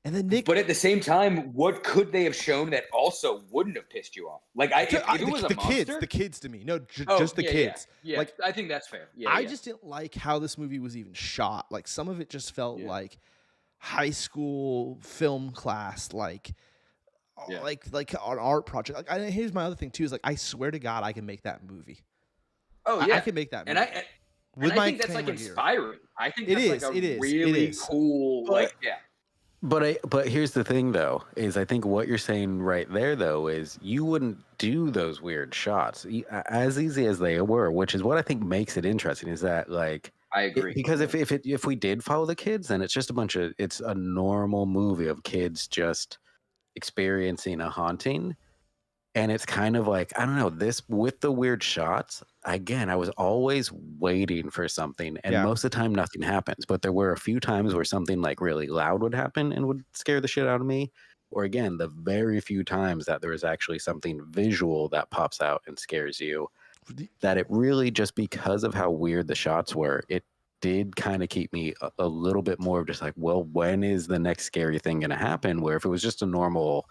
and then Nick. But at the same time, what could they have shown that also wouldn't have pissed you off? Like, if it was a monster, the kids to me, no, just the kids. Yeah. Like, I think that's fair. Yeah, I just didn't like how this movie was even shot. Like, some of it just felt like high school film class, like an art project. Like, here's my other thing too: is like, I swear to God, I can make that movie. Oh yeah, I can make that movie. And I think that's like inspiring. I think that's like a really cool, like, yeah. But here's the thing, though, is I think what you're saying right there, though, is you wouldn't do those weird shots as easy as they were, which is what I think makes it interesting. Is that like I agree because if we did follow the kids, then it's just it's a normal movie of kids just experiencing a haunting. And it's kind of like, I don't know, this with the weird shots, again, I was always waiting for something. And most of the time, nothing happens. But there were a few times where something like really loud would happen and would scare the shit out of me. Or again, the very few times that there is actually something visual that pops out and scares you. That it really, just because of how weird the shots were, it did kind of keep me a little bit more of just like, well, when is the next scary thing going to happen? Where if it was just a normal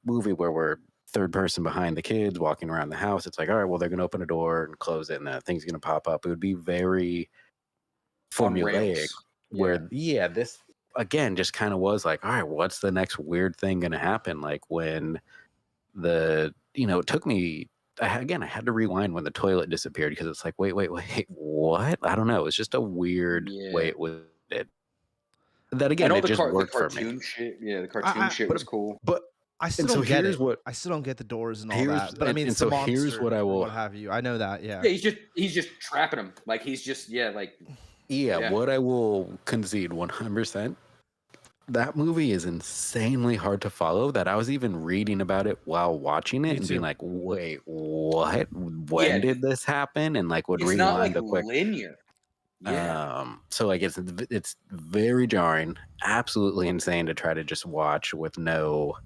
movie where we're third person behind the kids walking around the house, it's like, all right, well, they're going to open a door and close it and that thing's going to pop up. It would be very formulaic where this again just kind of was like, all right, what's the next weird thing going to happen? Like when it took me, I had to rewind when the toilet disappeared because it's like, wait, what? I don't know. It's just a weird way it was. That again, it just worked for me. Shit, the cartoon shit was cool. But I still And so don't get here's it. what I still don't get the doors and all here's that. But I mean, and it's the so here's monster what I or will what have you. I know that. Yeah. Yeah, he's just trapping him. Like he's just like yeah. what I will concede 100%. That movie is insanely hard to follow. That I was even reading about it while watching it Me and too. being like, "Wait, what? Yeah, When did this happen?" And like would it's not like rewind a quick. linear. Yeah. So like it's very jarring, absolutely insane to try to just watch with no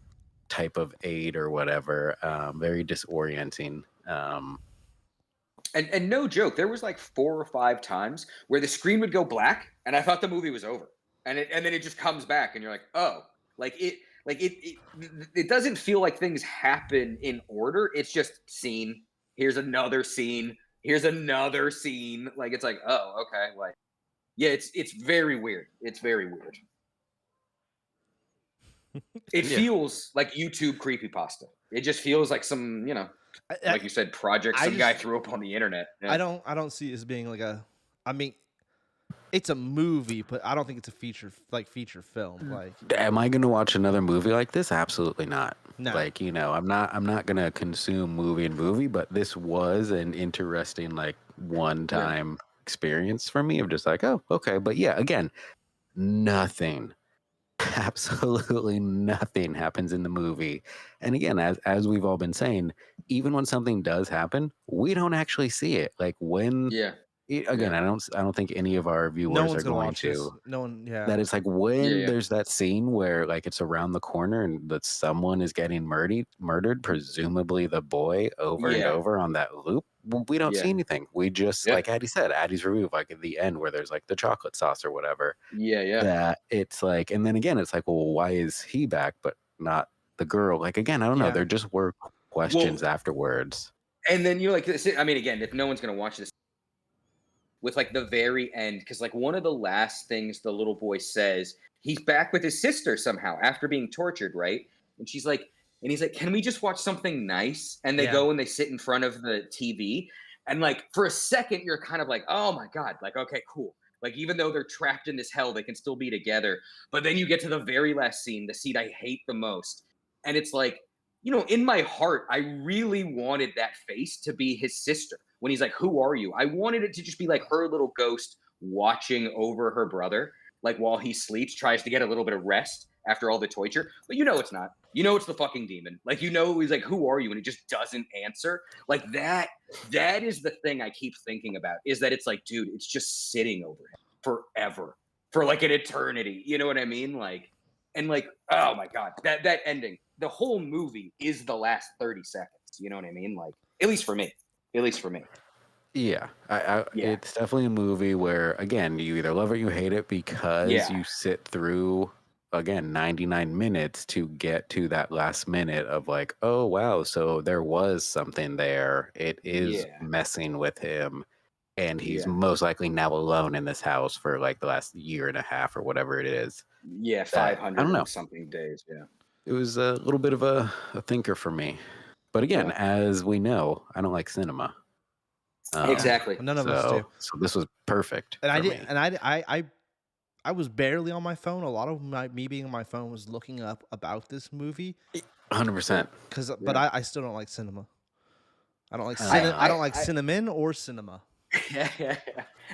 type of aid or whatever. Very disorienting. And no joke, there was like 4 or 5 times where the screen would go black and I thought the movie was over. And then it just comes back and you're like, "Oh." It doesn't feel like things happen in order. It's just scene, here's another scene, here's another scene. Like it's like, "Oh, okay." Like yeah, it's very weird. It's very weird. It Yeah. feels like YouTube creepypasta. It just feels like some, like you said, project I some guy just- threw up on the internet. Yeah. I don't see it as being like a. I mean, it's a movie, but I don't think it's a feature film. Like, Am I going to watch another movie like this? Absolutely not. No. Like, I'm not going to consume movie, but this was an interesting, like, one-time experience for me of just like, oh, okay. But yeah, again, nothing, absolutely nothing happens in the movie. And again, as we've all been saying, even when something does happen, we don't actually see it. Like when, Yeah. again, Yeah. I don't think any of our viewers no are one's gonna going watch to. this. No one. Yeah. That it's like when Yeah. there's that scene where like it's around the corner and that someone is getting murdered, presumably the boy, over and Yeah. over on that loop. We don't see Yeah. anything. We just, Yeah. like Addie said, Addie's review, like at the end where there's like the chocolate sauce or whatever. Yeah. That it's like, and then again, it's like, well, why is he back but not the girl? Like again, I don't know. Yeah. There just were questions afterwards. And then you're like, I mean, again, if no one's gonna watch this, with like the very end, because like one of the last things the little boy says, he's back with his sister somehow after being tortured, right? And he's like, "Can we just watch something nice?" And they Yeah. go and they sit in front of the TV, and like for a second, you're kind of like, "Oh my god!" Like, okay, cool. Like even though they're trapped in this hell, they can still be together. But then you get to the very last scene, the scene I hate the most, and it's like, in my heart, I really wanted that face to be his sister. When he's like, "Who are you?" I wanted it to just be like her little ghost watching over her brother, like while he sleeps, tries to get a little bit of rest after all the torture. But it's not. It's the fucking demon. Like, he's like, "Who are you?" And he just doesn't answer. Like that is the thing I keep thinking about, is that it's like, dude, it's just sitting over him forever, for like an eternity. You know what I mean? Like, and like, oh my God, that ending, the whole movie is the last 30 seconds. You know what I mean? Like, at least for me. Yeah, it's definitely a movie where, again, you either love it or you hate it because you sit through, again, 99 minutes to get to that last minute of like, oh, wow, so there was something there. It is messing with him, and he's most likely now alone in this house for like the last year and a half or whatever it is. Yeah, 500 I don't know. and something days, yeah. It was a little bit of a thinker for me. But again, as we know, I don't like cinema. Exactly. None of us do. So this was perfect. And I for did. me. And I was barely on my phone. A lot of me being on my phone was looking up about this movie. 100%. But I still don't like cinema. I don't like I don't like cinnamon or cinema. Yeah.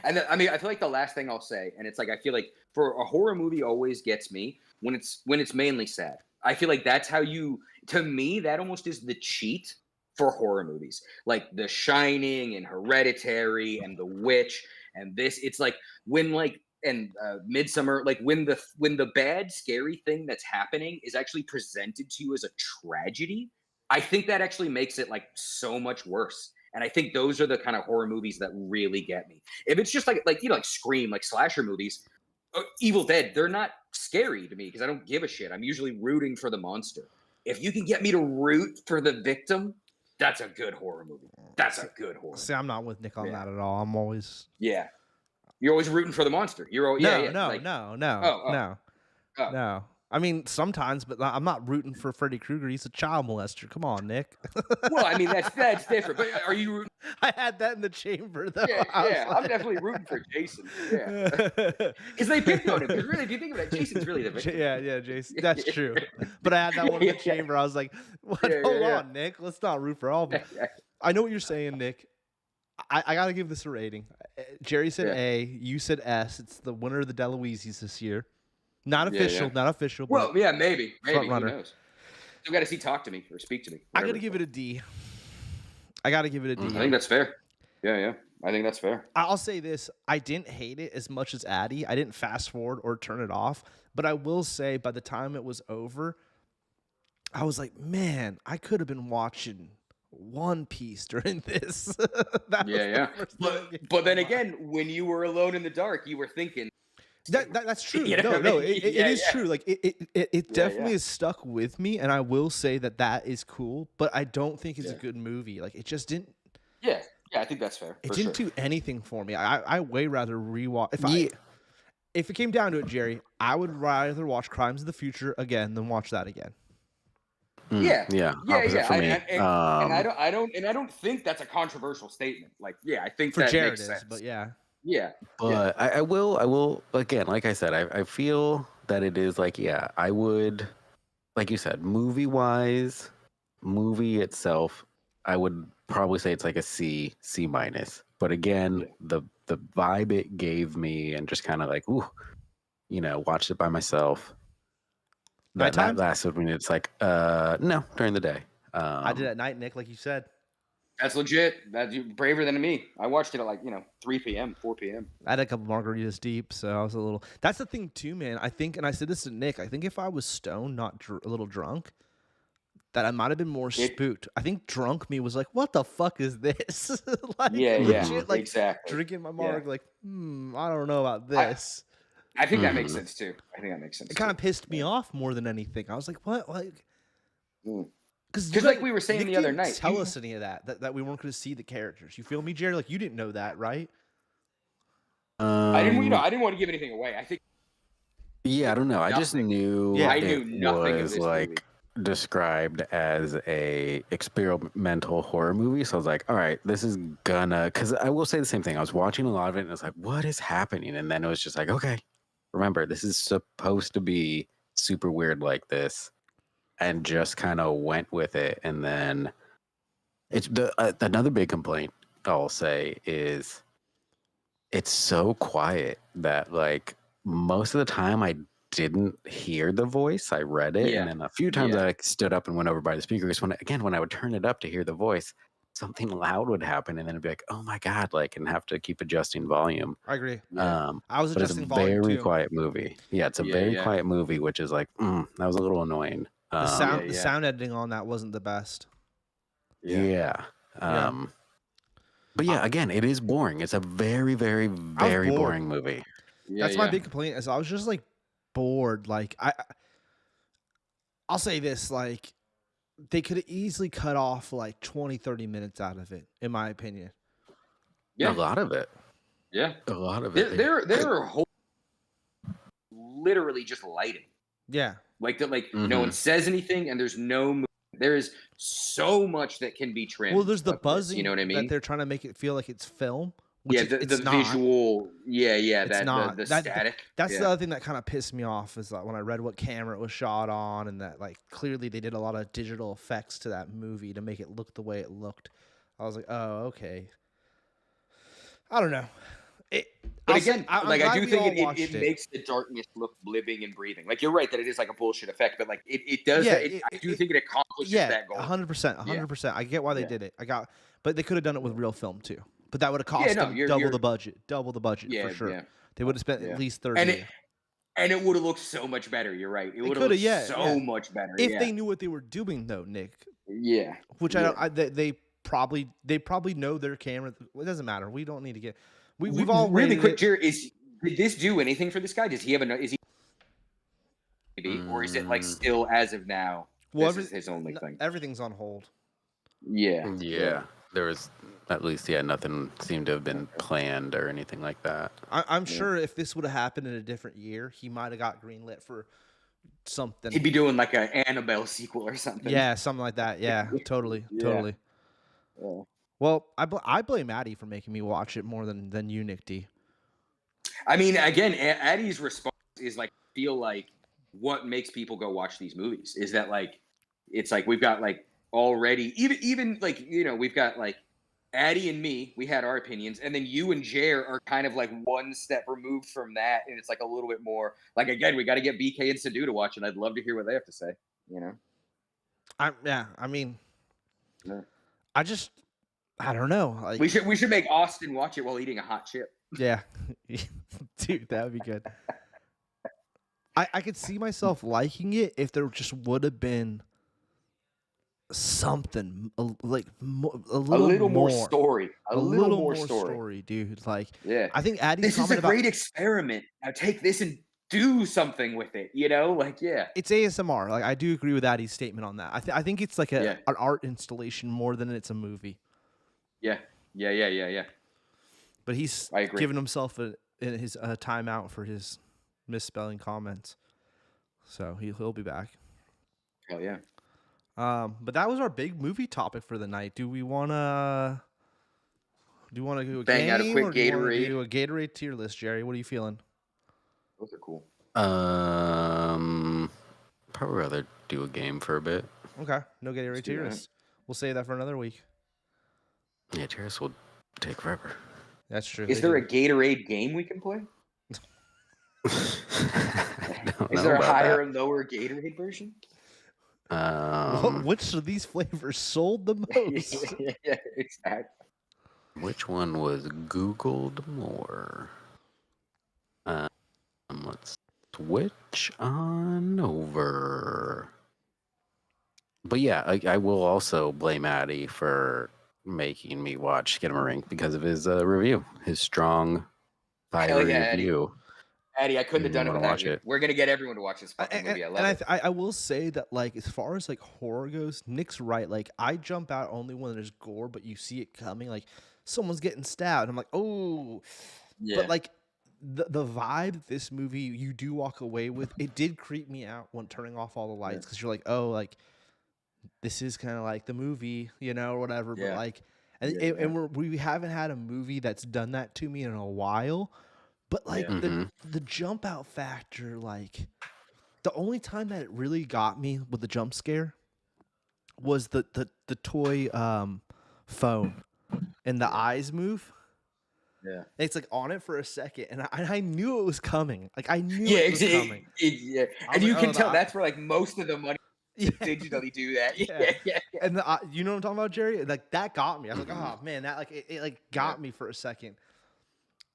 And I mean, I feel like the last thing I'll say, and it's like, I feel like for a horror movie always gets me when it's mainly sad. I feel like that's how to me, that almost is the cheat for horror movies, like The Shining and Hereditary and The Witch and this. It's like when Midsummer, like when the bad scary thing that's happening is actually presented to you as a tragedy. I think that actually makes it like so much worse. And I think those are the kind of horror movies that really get me. If it's just like Scream, like slasher movies, Evil Dead, they're not scary to me because I don't give a shit. I'm usually rooting for the monster. If you can get me to root for the victim, that's a good horror movie. That's a good horror. See, I'm not with Nick on that at all. I'm always You're always rooting for the monster. You're no. I mean, sometimes, but I'm not rooting for Freddy Krueger. He's a child molester. Come on, Nick. Well, I mean, that's different. But are you rooting? I had that in the chamber, though. Yeah, I was yeah. I'm definitely rooting for Jason. Yeah, because they picked on him. Because really, if you think of it, Jason's really the victim. Yeah, Jason. That's true. But I had that one in the chamber. I was like, what? Hold on, Nick. Let's not root for all of them. I know what you're saying, Nick. I got to give this a rating. Jerry said A. You said S. It's the winner of the DeLuise's this year. Not official, not official. Well, yeah, maybe. Front runner. Who knows? Still got to see Talk to Me or Speak to Me. I got to give it a D. I think that's fair. Yeah. I think that's fair. I'll say this. I didn't hate it as much as Addy. I didn't fast forward or turn it off. But I will say by the time it was over, I was like, man, I could have been watching One Piece during this. But then again, when you were alone in the dark, you were thinking. That's true. It is true. Like it definitely is stuck with me, and I will say that is cool. But I don't think it's a good movie. Like it just didn't. Yeah, I think that's fair. It didn't do anything for me. I way rather rewatch. If it came down to it, Jerry, I would rather watch Crimes of the Future again than watch that again. Yeah. For me. And I don't think that's a controversial statement. Like, I think for that Jared makes sense. But yeah. But I will again, like I said, I feel that it is like, I would, like you said, movie itself, I would probably say it's like a C minus. But again, the vibe it gave me and just kind of like, watched it by myself. That lasted when it's like, no, during the day. I did at night, Nick, like you said. That's legit. That's braver than me. I watched it at 3 p.m., 4 p.m. I had a couple margaritas deep, so I was a little. That's the thing too, man. I think, and I said this to Nick. I think if I was stoned, not a little drunk, that I might have been more spooked. I think drunk me was like, "What the fuck is this?" Legit, like exactly. Drinking my marg, like, I don't know about this. I think that makes sense too. It kind of pissed me off more than anything. I was like, "What?" Like. Because like we were saying the other night, tell us any of that we weren't going to see the characters. You feel me, Jerry? Like you didn't know that, right? I didn't want to give anything away. I think. Yeah, I don't know. I just knew. Yeah, I knew nothing was like described as a experimental horror movie. So I was like, all right, this is gonna. Because I will say the same thing. I was watching a lot of it, and I was like, what is happening? And then it was just like, okay, remember, this is supposed to be super weird like this. And just kind of went with it, and then it's another big complaint I'll say is it's so quiet that like most of the time I didn't hear the voice. I read it, and then a few times I stood up and went over by the speakers. When I would turn it up to hear the voice, something loud would happen, and then it'd be like, oh my god, like, and have to keep adjusting volume. I agree. I was adjusting volume. It's a very too. quiet movie. Yeah, it's a very quiet movie, which is like that was a little annoying. The sound editing on that wasn't the best. But again, it is boring. It's a very, very, very boring movie. That's my big complaint. Is I was just like bored. Like I'll say this, like they could have easily cut off like 20, 30 minutes out of it, in my opinion. Yeah, a lot of it. Yeah, a lot of it. There are literally just lighting. Yeah. Like that, no one says anything, and there's no. There is so much that can be trimmed. Well, there's the buzzing. You know what I mean? That they're trying to make it feel like it's film. The visual. It's not. The static. That's the other thing that kind of pissed me off is that when I read what camera it was shot on, and that like clearly they did a lot of digital effects to that movie to make it look the way it looked. I was like, oh, okay. I don't know. But again, I do think it makes the darkness look living and breathing. Like you're right that it is like a bullshit effect, but like it does. I do think it accomplishes that goal. 100%. I get why they did it. But they could have done it with real film too. But that would have cost them double the budget for sure. Yeah. They would have spent at least 30. And it would have looked so much better. You're right. It would have looked so much better if they knew what they were doing, though, Nick. Yeah. Which I don't. They probably know their camera. It doesn't matter. We don't need to get. We've all really quick. Jared, did this do anything for this guy? Does he have is he or is it like still as of now? Well, this is his only thing. Everything's on hold. Yeah. There was at least nothing seemed to have been planned or anything like that. I'm sure if this would have happened in a different year, he might have got greenlit for something. He'd be doing like an Annabelle sequel or something. Yeah, something like that. Yeah, totally, Yeah. totally. Yeah. Well, I blame Addie for making me watch it more than you, Nick D. I mean, again, Addie's response is like, feel like what makes people go watch these movies is that like, it's like we've got like already even like, you know, we've got like Addie and me, we had our opinions, and then you and Jer are kind of like one step removed from that, and it's like a little bit more like, again, we got to get BK and Sadu to watch, and I'd love to hear what they have to say. You know, I mean, yeah. I don't know. Like, we should make Austin watch it while eating a hot chip. yeah, dude, that would be good. I could see myself liking it if there just would have been something like a little more story, a little more story, dude. Like, yeah, I think Addie's this is a great experiment. Now take this and do something with it. You know, like, yeah, it's ASMR. Like, I do agree with Addie's statement on that. I think it's like an art installation more than it's a movie. Yeah. But he's giving himself his timeout for his misspelling comments, so he'll be back. Hell yeah. But that was our big movie topic for the night. Do we wanna do a bang game out a quick or do you wanna Gatorade? do a Gatorade tier list, Jerry? What are you feeling? Those are cool. Probably rather do a game for a bit. Okay, no Gatorade tier list. We'll save that for another week. Yeah, tiers will take forever. That's true. Is there a Gatorade game we can play? Is there a higher and lower Gatorade version? Which of these flavors sold the most? Yeah, exactly. Which one was Googled more? Let's switch on over. But yeah, I will also blame Addie for making me watch Skinamarink because of his review, his strong fiery review. Addie, I couldn't have done it without you. We're gonna get everyone to watch this fucking movie. I love it. I will say that, like, as far as like horror goes, Nick's right. Like, I jump out only when there's gore, but you see it coming. Like, someone's getting stabbed. I'm like, oh, yeah. But like the vibe that this movie you do walk away with, it did creep me out when turning off all the lights because you're like, oh, like this is kind of like the movie, you know, or whatever. Yeah. But like, and we haven't had a movie that's done that to me in a while. But like the jump out factor, like the only time that it really got me with the jump scare was the toy phone and the eyes move. Yeah, it's like on it for a second, and I knew it was coming. Like I knew it was coming. Yeah, and you can tell that's where like most of the money digitally do that. Yeah. And you know what I'm talking about, Jerry? Like that got me. I was like, oh man, that like it like got me for a second.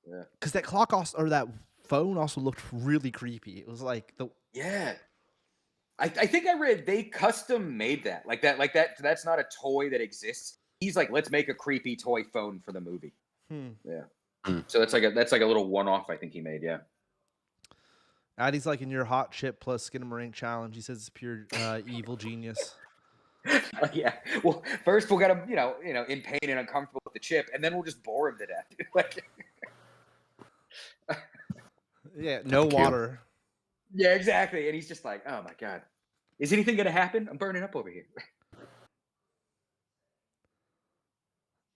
Yeah, because that clock also, or that phone also looked really creepy. It was like the I think I read they custom made that like that. That's not a toy that exists. He's like, let's make a creepy toy phone for the movie. Yeah. So that's like a little one-off. I think he made. Yeah. Addie's like in your hot chip plus Skinamarink challenge. He says it's pure evil genius. Yeah. Well, first we'll get him, you know, in pain and uncomfortable with the chip, and then we'll just bore him to death. Like. Yeah, no water. Yeah, exactly. And he's just like, oh my God. Is anything gonna happen? I'm burning up over here.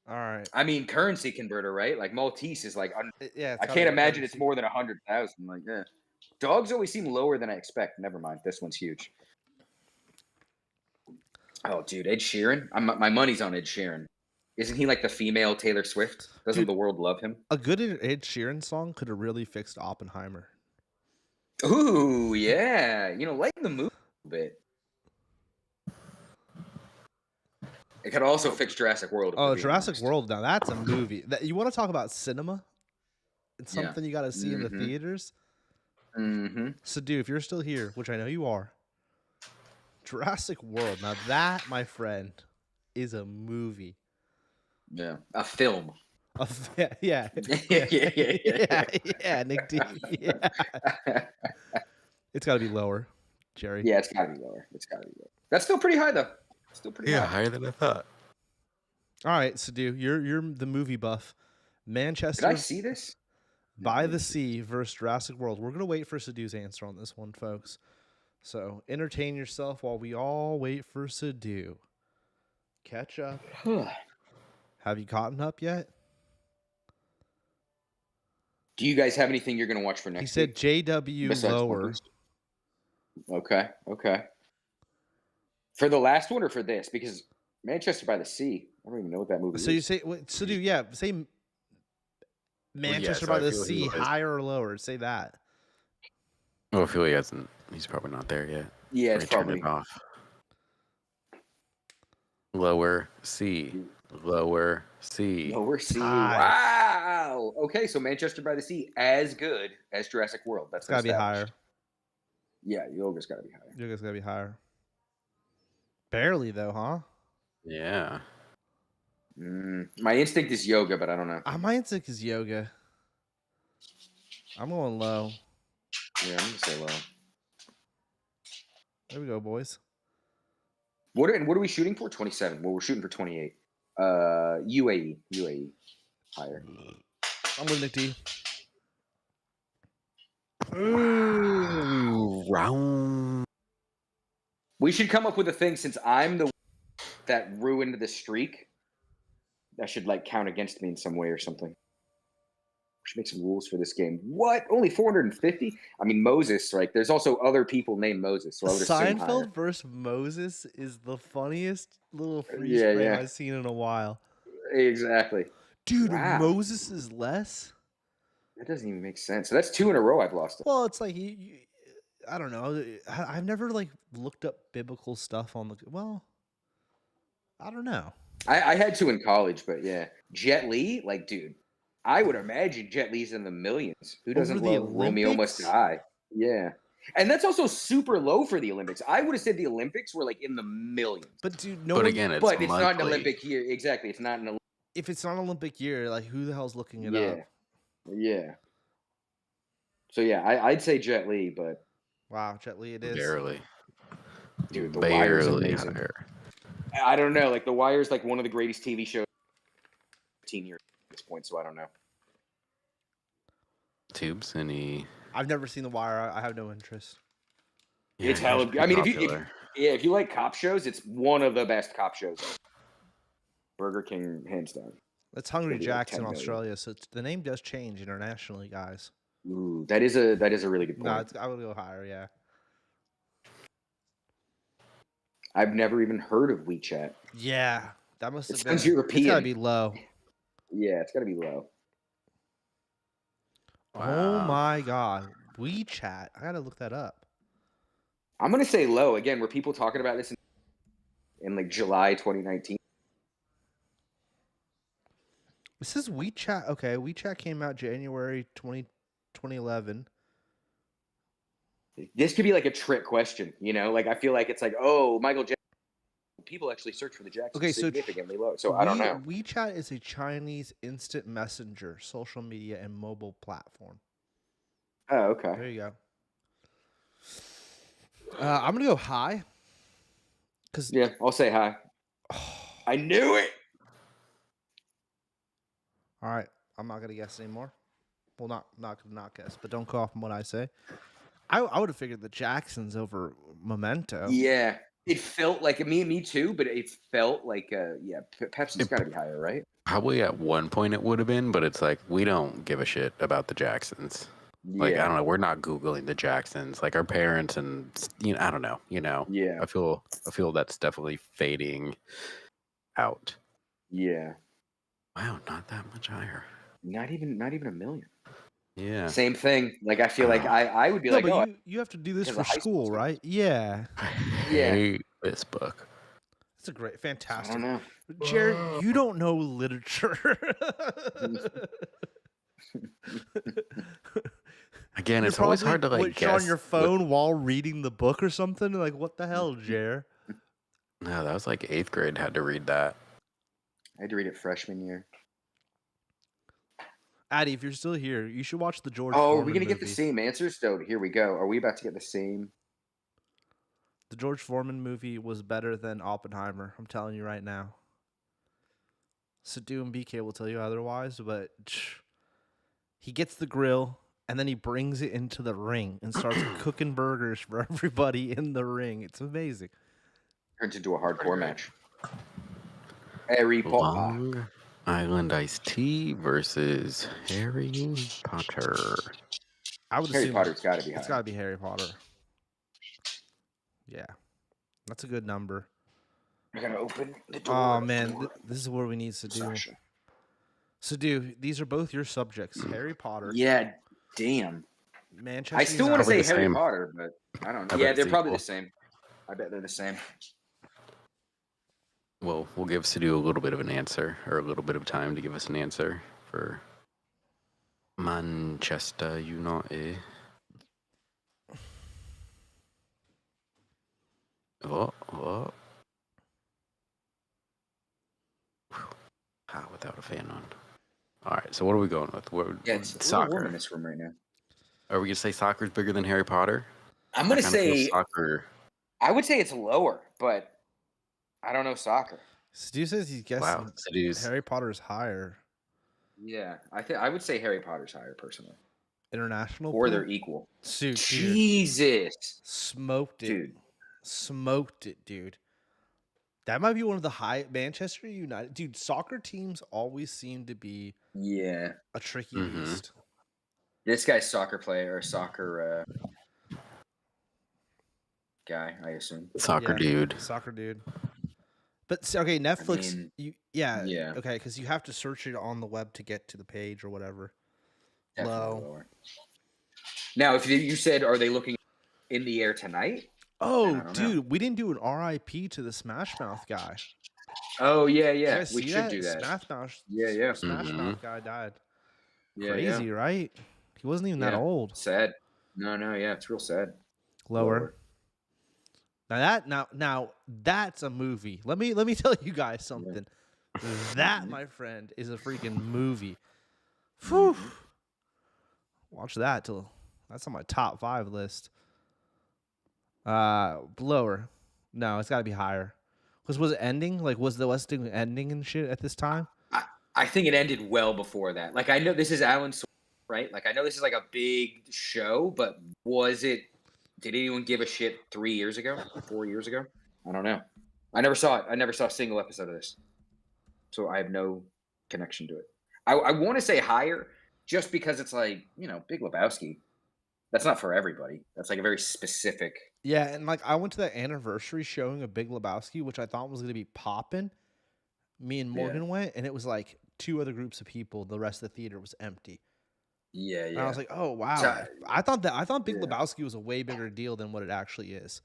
All right. I mean, currency converter, right? Like Maltese is like I can't imagine it's more than 100,000. Like, yeah. Dogs always seem lower than I expect. Never mind. This one's huge. Oh, dude, Ed Sheeran. My money's on Ed Sheeran. Isn't he like the female Taylor Swift? Doesn't the world love him? A good Ed Sheeran song could have really fixed Oppenheimer. Ooh, yeah. You know, lighten the mood a bit. It could also fix Jurassic World. Oh, Jurassic World. Now that's a movie. You want to talk about cinema? It's something you got to see in the theaters. So, dude, if you're still here, which I know you are, Jurassic World. Now that, my friend, is a movie. Yeah, a film. Yeah, Nick D. Yeah. It's got to be lower, Jerry. Yeah, it's got to be lower. That's still pretty high, though. Still pretty high. Yeah, higher than I thought. All right, Sadu, you're the movie buff. Manchester. Did I see this? By the Sea versus Jurassic World. We're gonna wait for Sadu's answer on this one, folks. So entertain yourself while we all wait for Sadu. Catch up. Have you gotten up yet? Do you guys have anything you're going to watch for He next said week JW besides One lower. Piece? Okay. For the last one or for this? Because Manchester by the Sea, I don't even know what that movie So is. you say Sadu, yeah, say Manchester so by I the feel he Sea, was- higher or lower? Say that. Oh, I feel he hasn't. He's probably not there yet. Yeah, it's Or he turned probably it off. Lower C. Lower C. Lower Sea. Tie. Wow. Okay, so Manchester by the Sea, as good as Jurassic World. That's It's gotta be established. higher. Yeah, Yoga's got to be higher. Yoga's gotta be higher. Barely though, huh? Yeah. My instinct is Yoga, but I don't know. My instinct is Yoga. I'm going low. Yeah, I'm gonna say low. There we go, boys. What are we shooting for? 27. Well, we're shooting for 28. UAE higher. I'm with Nick D. Ooh, round. We should come up with a thing since I'm the that ruined the streak. That should like count against me in some way or something. We should make some rules for this game. What? Only 450? I mean, Moses. Like, there's also other people named Moses, so I would assume higher. Seinfeld versus Moses is the funniest little freeze Yeah, frame yeah. I've seen in a while. Exactly. Dude, Wow. Moses is less? That doesn't even make sense. So that's 2 in a row I've lost it. Well, it's like I don't know. I've never like looked up biblical stuff on the. Well, I don't know. I had to in college, but yeah. Jet Li, like, dude, I would imagine Jet Li's in the millions. Who doesn't Over the love Romeo Must Olympics? Die? Yeah. And that's also super low for the Olympics. I would have said the Olympics were like in the millions. But dude, But again, it's But it's not an monthly. Olympic year. Exactly. It's not an Olympic. if it's not an Olympic year, like who the hell's looking it Yeah. up? Yeah. So yeah, I'd say Jet Li, but Wow, Jet Li it is. Barely. dude, The Wire's Barely amazing. higher. I don't know. Like, The Wire's like one of the greatest TV shows 15 years at this point, so I don't know. Tubes, any? I've never seen The Wire. I have no interest. Yeah, It's hella. pretty I mean, popular. if you like cop shows, it's one of the best cop shows. Burger King, hands down. It's Hungry Maybe like Jack's 10 in million. Australia, so the name does change internationally, guys. Ooh, that is a really good point. No, I would go higher. Yeah. I've never even heard of WeChat. Yeah, that must It have been. sounds European. It's gotta be low. Yeah, it's got to be low. Oh Wow. my god, WeChat. I gotta look that up. I'm gonna say low again. Were people talking about this in like July 2019? This is WeChat. Okay, WeChat came out January 2011. This could be like a trick question, you know? Like, I feel like it's like, oh, Michael Jackson. People actually search for the Jacksons Okay, so significantly low. So I don't know. WeChat is a Chinese instant messenger, social media, and mobile platform. Oh, okay. There you go. I'm gonna go high. Cause Yeah, I'll say hi. I knew it. all right, I'm not gonna guess anymore. Well, not guess, but don't go off on what I say. I would have figured the Jacksons over Memento. Yeah, it felt like me too, but it felt like yeah, Pepsi's got to be higher, right? Probably at one point it would have been, but it's like we don't give a shit about the Jacksons. Yeah, Like I don't know, we're not googling the Jacksons. Like our parents and I don't know. Yeah, I feel that's definitely fading out. yeah. Wow, not that much higher. Not even a million. Yeah. Same thing. Like I feel like I would be No, like, but oh, you have to do this because for of high school school, too. right? Yeah, I Yeah. hate this book. it's a great, I fantastic. don't know. Jared, you don't know literature. Again, You're it's always hard to probably, like you're guess. on your phone while reading the book or something. Like, what the hell, Jared? No, that was like 8th grade. Had to read that. I had to read it freshman year. Addy, if you're still here, you should watch the George. Oh, are Foreman we gonna get the movie. same answers? So here we go. Are we about to get the same? The George Foreman movie was better than Oppenheimer. I'm telling you right now. Sadu and BK will tell you otherwise, but he gets the grill and then he brings it into the ring and starts cooking burgers for everybody in the ring. It's amazing. Turns into a hardcore match. Harry Potter. Long Island Iced Tea versus Harry Potter. I would Harry assume Potter's got to be high. it's got to be Harry Potter. Yeah, that's a good number. We're gonna open the door. Oh man, this is where we need to do. Sasha. Sadu, these are both your subjects. Harry Potter. Yeah, damn. Manchester. I still want to Probably say the Harry same. Potter, but I don't know. I Yeah, bet they're it's probably the equal. same. I bet they're the same. Well, we'll give Sadu a little bit of an answer, or a little bit of time to give us an answer for Manchester United. Oh. Without a fan on. All right, so what are we going with? Yeah, it's a little warm Soccer. in this room right now. Are we gonna say soccer's bigger than Harry Potter? I'm gonna I kinda feel say soccer. I would say it's lower, but I don't know soccer. Stu says he's guessing Wow, Sadu's Harry Potter's higher. Yeah, I would say Harry Potter's higher personally, International. or pool? they're equal. Dude, Jesus, smoked it. dude. Smoked it, dude. That might be one of the high Manchester United. Dude, soccer teams always seem to be Yeah, a tricky Mhm. beast. this guy's soccer player or soccer guy, I assume. soccer dude. Soccer dude. But okay, Netflix. mean, yeah. yeah. Okay, because you have to search it on the web to get to the page or whatever. Definitely Low. lower. Now, if you said, are they looking in the air tonight? Oh, don't know. dude, we didn't do an RIP to the Smash Mouth guy. Oh yeah, You yeah. guys We see should do that. Smash Mouth. Yeah. Smash Mhm. Mouth guy died. Yeah, Crazy, yeah. right? He wasn't even that Yeah. old. Sad. No, yeah, it's real sad. Lower. Now that's a movie. Let me tell you guys something. That, my friend, is a freaking movie. Whew. Watch that till that's on my top 5 list. Lower. No, it's got to be higher. Was it ending? Like, was the Westing ending and shit at this time? I think it ended well before that. Like, I know this is Alan, right? Like, I know this is like a big show, but was it? Did anyone give a shit 3 years ago? 4 years ago? I don't know. I never saw it. I never saw a single episode of this, so I have no connection to it. I want to say higher, just because it's like, Big Lebowski. That's not for everybody. That's like a very specific. Yeah, and like I went to that anniversary showing of Big Lebowski, which I thought was going to be popping. Me and Morgan went, and it was like 2 other groups of people. The rest of the theater was empty. Yeah. And I was like, "Oh wow!" So- I thought Big yeah. Lebowski was a way bigger deal than what it actually is.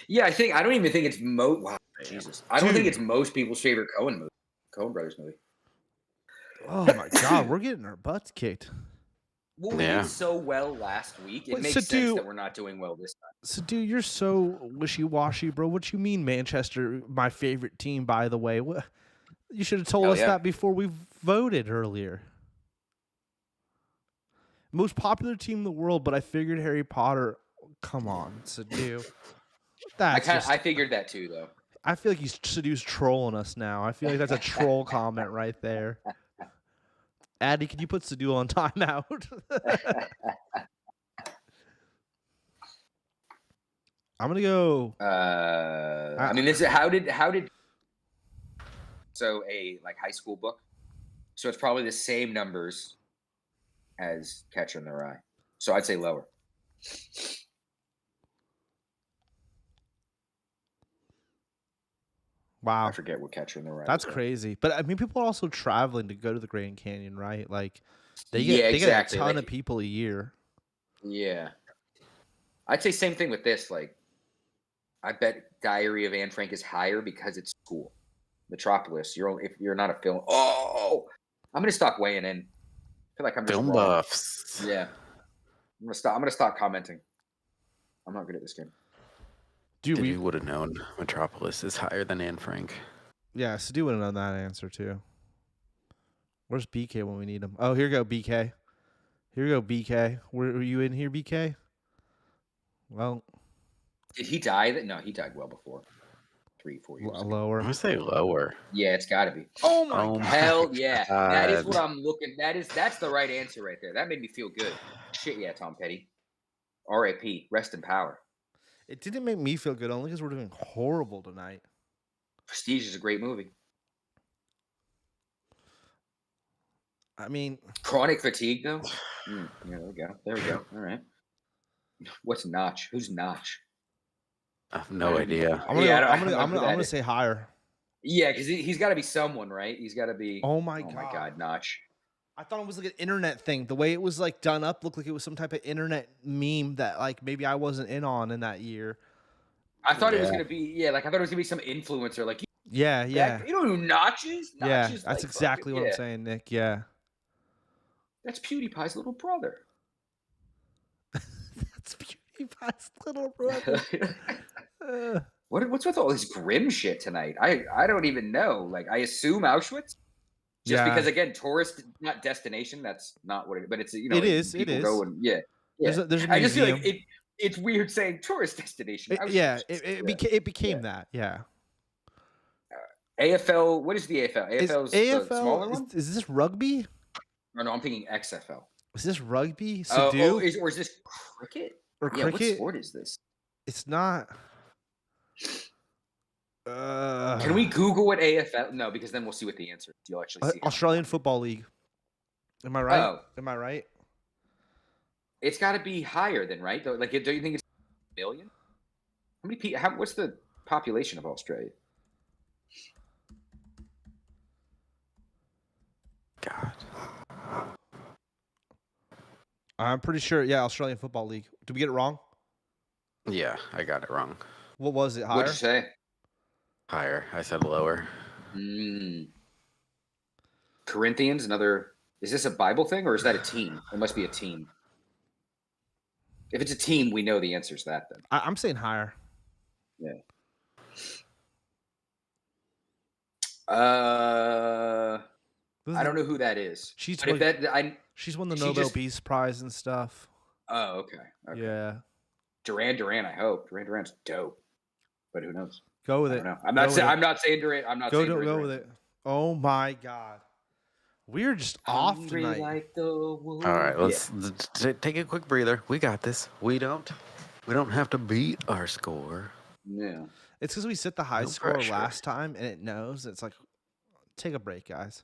Yeah, I don't even think it's Wow, Jesus. I don't think Dude. it's most people's favorite Coen Brothers movie. Oh my god, we're getting our butts kicked. Well, we Yeah. did so well last week. It Wait, makes so sense that we're not doing well this time. So, dude, you're so wishy-washy, bro. What you mean, Manchester, my favorite team, by the way? What? You should have told Hell us yeah. that before we voted earlier. Most popular team in the world, but I figured Harry Potter. Come on, Sadu. I figured that too, though. I feel like Sadu's trolling us now. I feel like that's a troll comment right there. Addy, can you put Sadu on timeout? I'm gonna go. I mean, this is how did so a like high school book, so it's probably the same numbers as Catcher in the Rye. So I'd say lower. Wow, I forget what Catcher in the Rye. that's was. crazy. But I mean, people are also traveling to go to the Grand Canyon, right? Like, they Yeah, get exactly. a ton Like- of people a year. Yeah, I'd say same thing with this. Like, I bet Diary of Anne Frank is higher because it's school. Metropolis. If you're not a film. Oh, I'm gonna stop weighing in. I feel like I'm just Film wrong. buffs. Yeah, I'm gonna stop commenting. I'm not good at this game. Dude, If you would have known, Metropolis is higher than Anne Frank. yeah, Sadu would have known that answer too. Where's BK when we need him? Oh, here you go, BK. Here you go, BK. Were you in here, BK? Well, Did he die? No, he died well before. 3-4 years ago. I'm Lower. gonna say lower. Yeah, it's got to be. Oh my Oh god. my Hell yeah. That is what God. I'm looking. That's the right answer right there. That made me feel good. Shit, yeah, Tom Petty. R.I.P. Rest in power. It didn't make me feel good only because we're doing horrible tonight. Prestige is a great movie. I mean, Chronic Fatigue, though. Yeah, there we go. There we go. All right. What's Notch? Who's Notch? I have no idea. I'm gonna, Yeah, I don't- I'm I don't gonna, know I'm who gonna, I'm that gonna is. say higher. Yeah, because he's got to be someone, right? He's got to be. Oh my my God, Notch. I thought it was like an internet thing. The way it was like done up looked like it was some type of internet meme that like maybe I wasn't in on in that year. I thought it was Yeah. gonna be like I thought it was gonna be some influencer like Yeah, yeah, you know who Notch is? Notch yeah. is That's like exactly fucking- what I'm saying, Nick. Yeah, That's PewDiePie's little brother. that's PewDiePie's little brother. What's with all this grim shit tonight? I don't even know. Like I assume Auschwitz, just Yeah. because again, tourist not destination. That's not what it. But it's It is, People it go is. and yeah. There's a I just feel museum. like it's weird saying tourist destination. Yeah, Auschwitz. it became that. Yeah. AFL. What is the AFL? AFL's the smaller one. Is this rugby? No, I'm thinking XFL. Is this rugby? Oh, Sadoo? or is this cricket? Or Yeah, what cricket? sport is this? It's not. Can we Google what AFL? No, because then we'll see what the answer is. You'll actually see. how Australian many- Football League. Am I right? Oh. Am I right? It's got to be higher than right. Like, do you think it's a million? How many people? What's the population of Australia? God. I'm pretty sure. Yeah, Australian Football League. Did we get it wrong? Yeah, I got it wrong. What was it? Higher? What'd you say? Higher. I said lower. Corinthians, another. Is this a Bible thing or is that a team? It must be a team. If it's a team, we know the answer is that then. I'm saying higher. Yeah. I don't know who that is. She's But if that she's won the she Nobel just- Peace Prize and stuff. Oh, okay. Yeah. Duran, I hope. Duran's dope. But who knows? Go with I it. don't know. I'm not saying Duran. I'm not Go saying to, Duran. go with it. Oh my god. We're just off Hungry tonight. like the wolf. All right, let's take a quick breather. We got this. We don't have to beat our score. Yeah. It's because we set the high No score pressure. last time and it knows. It's like, take a break, guys.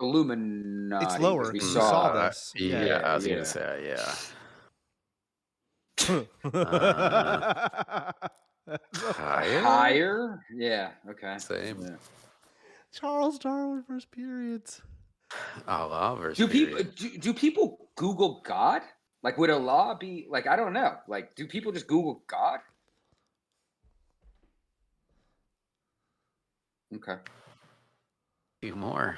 Illuminati. It's lower. We We saw saw that. this. Yeah, I was yeah. gonna say yeah. Higher. Higher? Yeah. Okay. Same. Yeah. Charles Darwin versus periods. Allah versus Do people period. do people Google God? Like, would Allah be like? I don't know. Like, do people just Google God? Okay. Few more.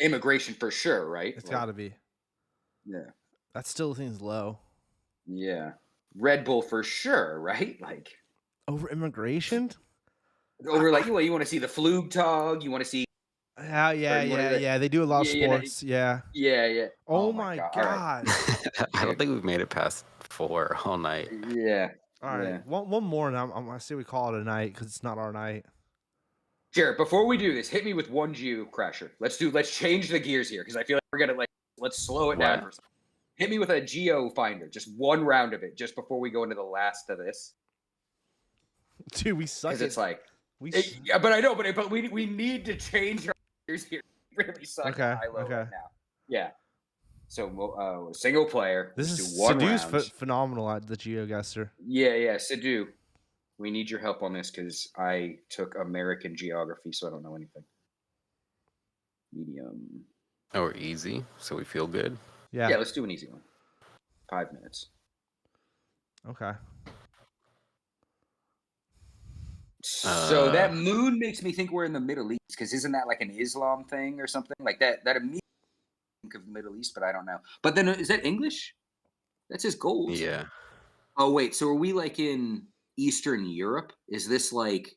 Immigration for sure, right? It's Like, got to be. Yeah. That still seems low. Yeah. Red Bull for sure, right? Like Over immigration? over like you want to see the Flugtag, you want to see Yeah. They do a lot of Yeah, sports. Yeah. yeah. Oh, my All god. right. I don't think we've made it past 4 all night. Yeah. All right. Yeah. One more, and I say we call it a night because it's not our night. Jared, before we do this, hit me with one Geo crasher. Let's change the gears here because I feel like we're gonna let's slow it down What? for a second. Hit me with a Geo finder, just one round of it, just before we go into the last of this. Dude, we suck. Because it's like We yeah, but I know, but we need to change our gears here. We really suck Okay, at high-low okay. right now. Yeah. So single player. This let's is do one Sadoo's round. phenomenal at the GeoGuessr. Yeah, Sadoo. We need your help on this because I took American geography, so I don't know anything. Medium. Or easy, so we feel good. Yeah. Yeah, let's do an easy one. 5 minutes. Okay. So that moon makes me think we're in the Middle East because isn't that like an Islam thing or something like that? That immediately think of Middle East, but I don't know. But then is that English? That says gold. Yeah. Oh wait, so are we like in Eastern Europe? Is this like,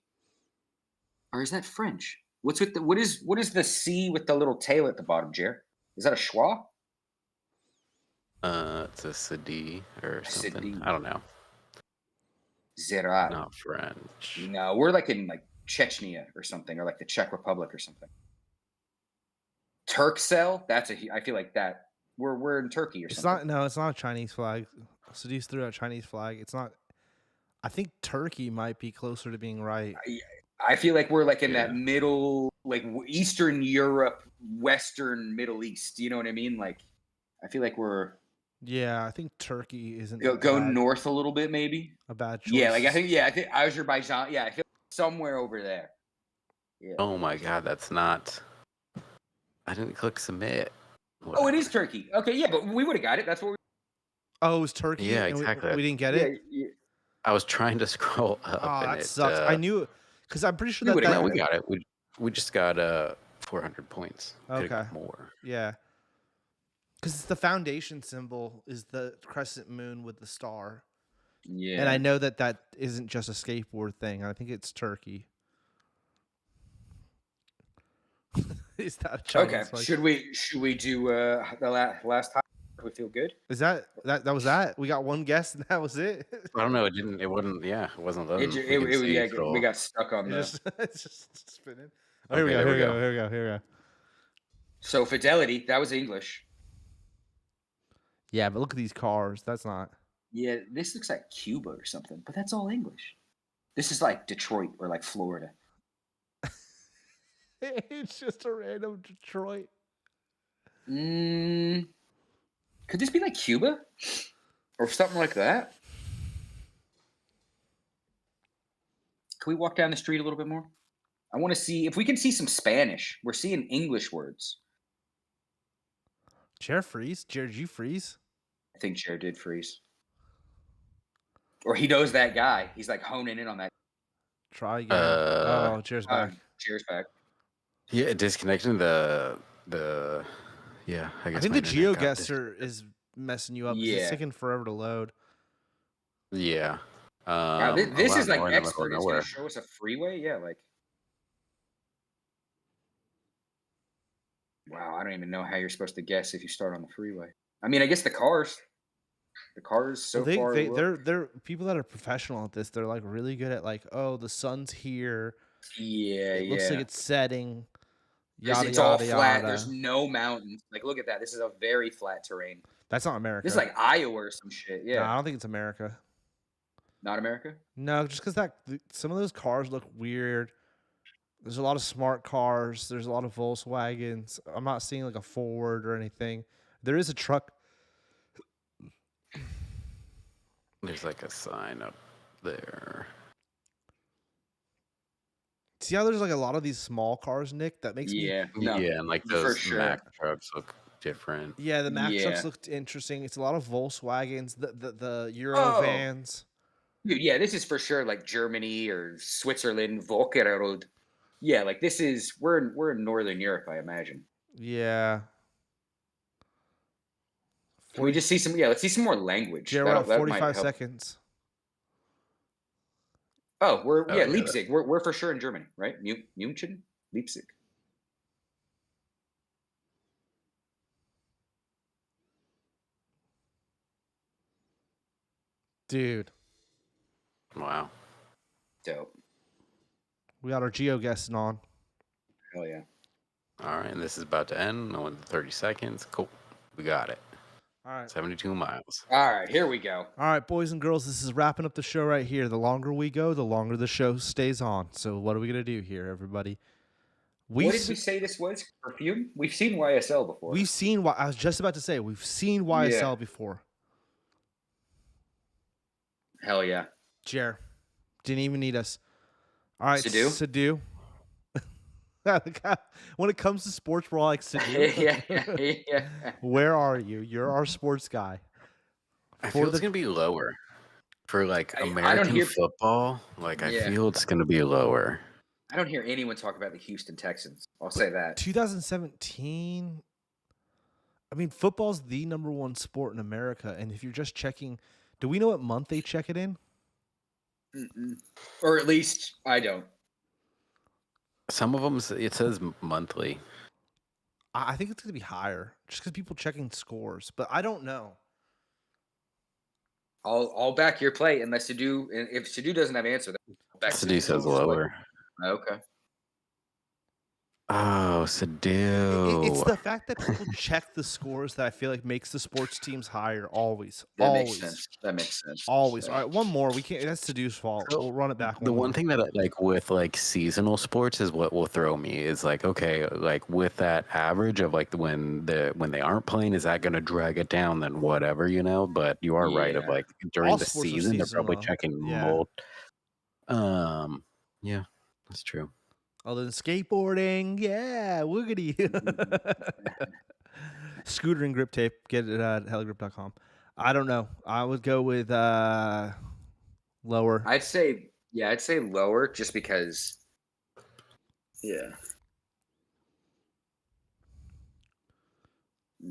or is that French? What's with the what is the C with the little tail at the bottom, Jer? Is that a schwa? It's a Sadi or something. Sadi. I don't know. Zerat. Not French. No, we're like in like Chechnya or something, or like the Czech Republic or something. Turkcell, I feel like that we're in Turkey or It's something. not. No, it's not a Chinese flag. Seduce threw out Chinese flag. It's not. I think Turkey might be closer to being right. I feel like we're like in Yeah. that middle, like Eastern Europe, Western Middle East. You know what I mean? Like, I feel like we're Yeah, I think Turkey isn't go north a little bit, maybe. a bad choice. Yeah, like I think Azerbaijan. Yeah, I feel like somewhere over there. Yeah. Oh my God, that's not. I didn't click submit. Oh, it is Turkey. Okay, yeah, but we would have got it. That's what we. Oh, it was Turkey. Yeah, and exactly. We didn't get Yeah, it. yeah. I was trying to scroll up. Oh, and that it, sucks. I knew, because I'm pretty sure We would've No, got we got it. We just got 400 points. Could've Okay. got more. Yeah, because the foundation symbol is the crescent moon with the star, Yeah. and I know that isn't just a skateboard thing. I think it's Turkey. Is that a Chinese Okay. flag? Should we do the last time? We feel good. Is that was that? We got one guess and that was it. I don't know. It didn't. It wasn't. Yeah, it wasn't loading. We got stuck on the. It's just spinning. Oh, here we go. Here we go. Here we go. Here we go. So Fidelity, that was English. Yeah, but look at these cars. That's not. Yeah, this looks like Cuba or something, but that's all English. This is like Detroit or like Florida. It's just a random Detroit. Could this be like Cuba or something like that? Can we walk down the street a little bit more? I want to see if we can see some Spanish. We're seeing English words. Jared freeze? Jared, did you freeze? I think Jared did freeze. Or he knows that guy. He's like honing in on that. Try again. Oh, Jared's back. Jared's back. Yeah, disconnecting the. Yeah, I guess. I think my the internet got GeoGuessr is messing you up. 'Cause Yeah. It's taking forever to load. Yeah. Wow, this is like we're in the middle expert. of It's nowhere. going to show us a freeway. Yeah, like. Wow, I don't even know how you're supposed to guess if you start on the freeway. I mean, I guess the cars so Well, far. they're people that are professional at this. They're like really good at like, oh, the sun's here. Yeah, It looks like it's setting. Yada it's yada all flat. yada. There's no mountains. Like, look at that. This is a very flat terrain. That's not America. This is like Iowa or some shit. Yeah, No, I don't think it's America. not America. No, just because some of those cars look weird. There's a lot of smart cars. There's a lot of Volkswagens. I'm not seeing like a Ford or anything. There is a truck. There's like a sign up there. See how there's like a lot of these small cars, Nick? That makes me. Yeah, no, Yeah, and like for those sure. Mack trucks look different. Yeah, the Mack trucks Yeah. looked interesting. It's a lot of Volkswagens, the Euro Oh. vans. Dude, yeah, this is for sure like Germany or Switzerland, Volkerroad. Yeah, like this is we're in Northern Europe, I imagine. Yeah. Can we just see some? Yeah, let's see some more language. Yeah, we're at That might 45 help. seconds. Oh, yeah, Leipzig. We're for sure in Germany, right? München, Leipzig. Dude, Wow. Dope. we got our GeoGuessing on. Hell yeah. All right, and this is about to end. No one 30 seconds. Cool. We got it. All right. 72 miles. All right, here we go. All right, boys and girls, this is wrapping up the show right here. The longer we go, the longer the show stays on. So what are we going to do here, everybody? What did we say this was? Perfume? We've seen YSL before. We've seen, I was just about to say, we've seen YSL before. Hell yeah. Jer, didn't even need us. All right, Sadu? Sadu. When it comes to sports, we're all like, Sadu. yeah. Where are you? You're our sports guy. I feel it's going to be lower. For like I don't American hear- football, like I Yeah. feel it's going to be lower. I don't hear anyone talk about the Houston Texans. I'll say that. 2017. I mean, football's the number one sport in America. And if you're just checking, do we know what month they check it in? Mm-mm. Or at least I don't. Some of them, it says monthly. I think it's going to be higher just because people checking scores, but I don't know. I'll back your play unless Sadu. If Sadu doesn't have an answer, then I'll back Sadu says Sadu's way. lower. Okay. Oh, It's Sadoo. the fact that people check the scores that I feel like makes the sports teams higher. Always. That makes sense. That makes sense. Always. Yeah. All right, one more. We can't. That's Sadoo's fault. So, We'll run it back. The One one more. thing that like with like seasonal sports is what will throw me is like, okay, like with that average of like when they aren't playing, is that going to drag it down? Then whatever, you know. But you are right of Yeah. like during All the sports are season, they're probably seasonal. checking Yeah. Yeah, that's true. Other than skateboarding, yeah, woogity. Scooter and grip tape. Get it at heligrip.com. I don't know. I would go with lower. I'd say lower just because. Yeah. I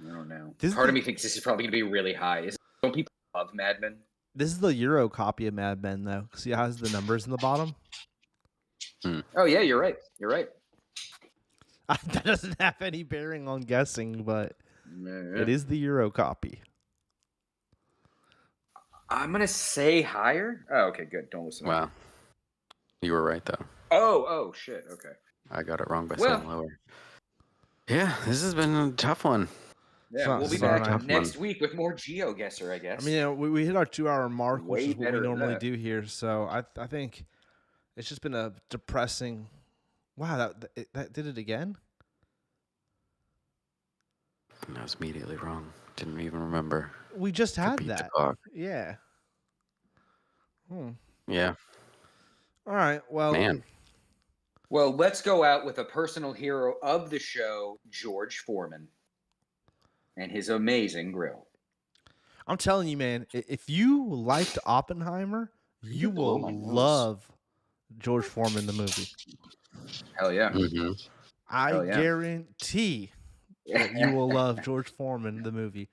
don't know. Part of me thinks this is probably going to be really high. Don't people love Mad Men? This is the Euro copy of Mad Men, though. See how it has the numbers in the bottom? Oh, yeah, you're right. You're right. That doesn't have any bearing on guessing, but Yeah. it is the Euro copy. I'm going to say higher. Oh, okay, good. Don't listen. Wow, you were right though. Oh, shit. Okay. I got it wrong by saying lower. Yeah, this has been a tough one. Yeah, we'll be back next week with more GeoGuessr, I guess. I mean, we hit our 2-hour mark, Way which is what we better than normally that. do here. So I think it's just been a depressing. Wow, that did it again. I was immediately wrong. Didn't even remember. We just had Beat the that. clock. Yeah. Yeah. All right. Well, Man. Well, let's go out with a personal hero of the show, George Foreman, and his amazing grill. I'm telling you, man, if you liked Oppenheimer, you will love George Foreman the movie. Hell yeah. Mm-hmm. I guarantee that you will love George Foreman the movie.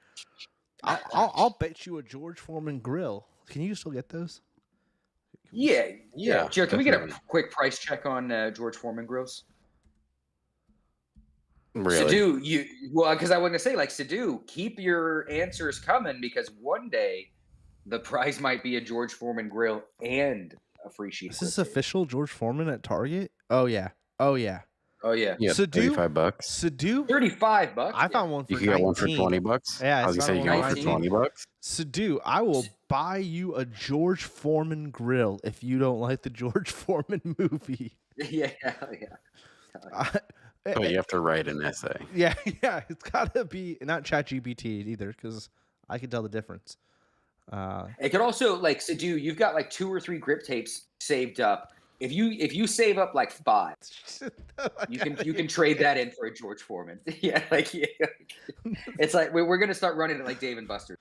I'll bet you a George Foreman grill. Can you still get those? Yeah. Jared, can we get a definitely. quick price check on George Foreman grills? Really? Sadoo, because I want to say, like, Sadoo, keep your answers coming because one day the prize might be a George Foreman grill and a free sheet. Is this official George Foreman at Target? Oh yeah. Oh yeah. Yeah, Sadoo, $35. Sadoo, $35. I found one for You can get one for 19. $20. Yeah, I was gonna say you can get one for 19. $20. Sadoo, I will buy you a George Foreman grill if you don't like the George Foreman movie. Yeah. But you have to write an essay. Yeah, it's gotta be not ChatGPT either, because I can tell the difference. It could also, like, Sadoo, you've got like 2 or 3 grip tapes saved up. If you save up like 5, you can trade that in for a George Foreman. It's like we're gonna start running it like Dave and Buster's.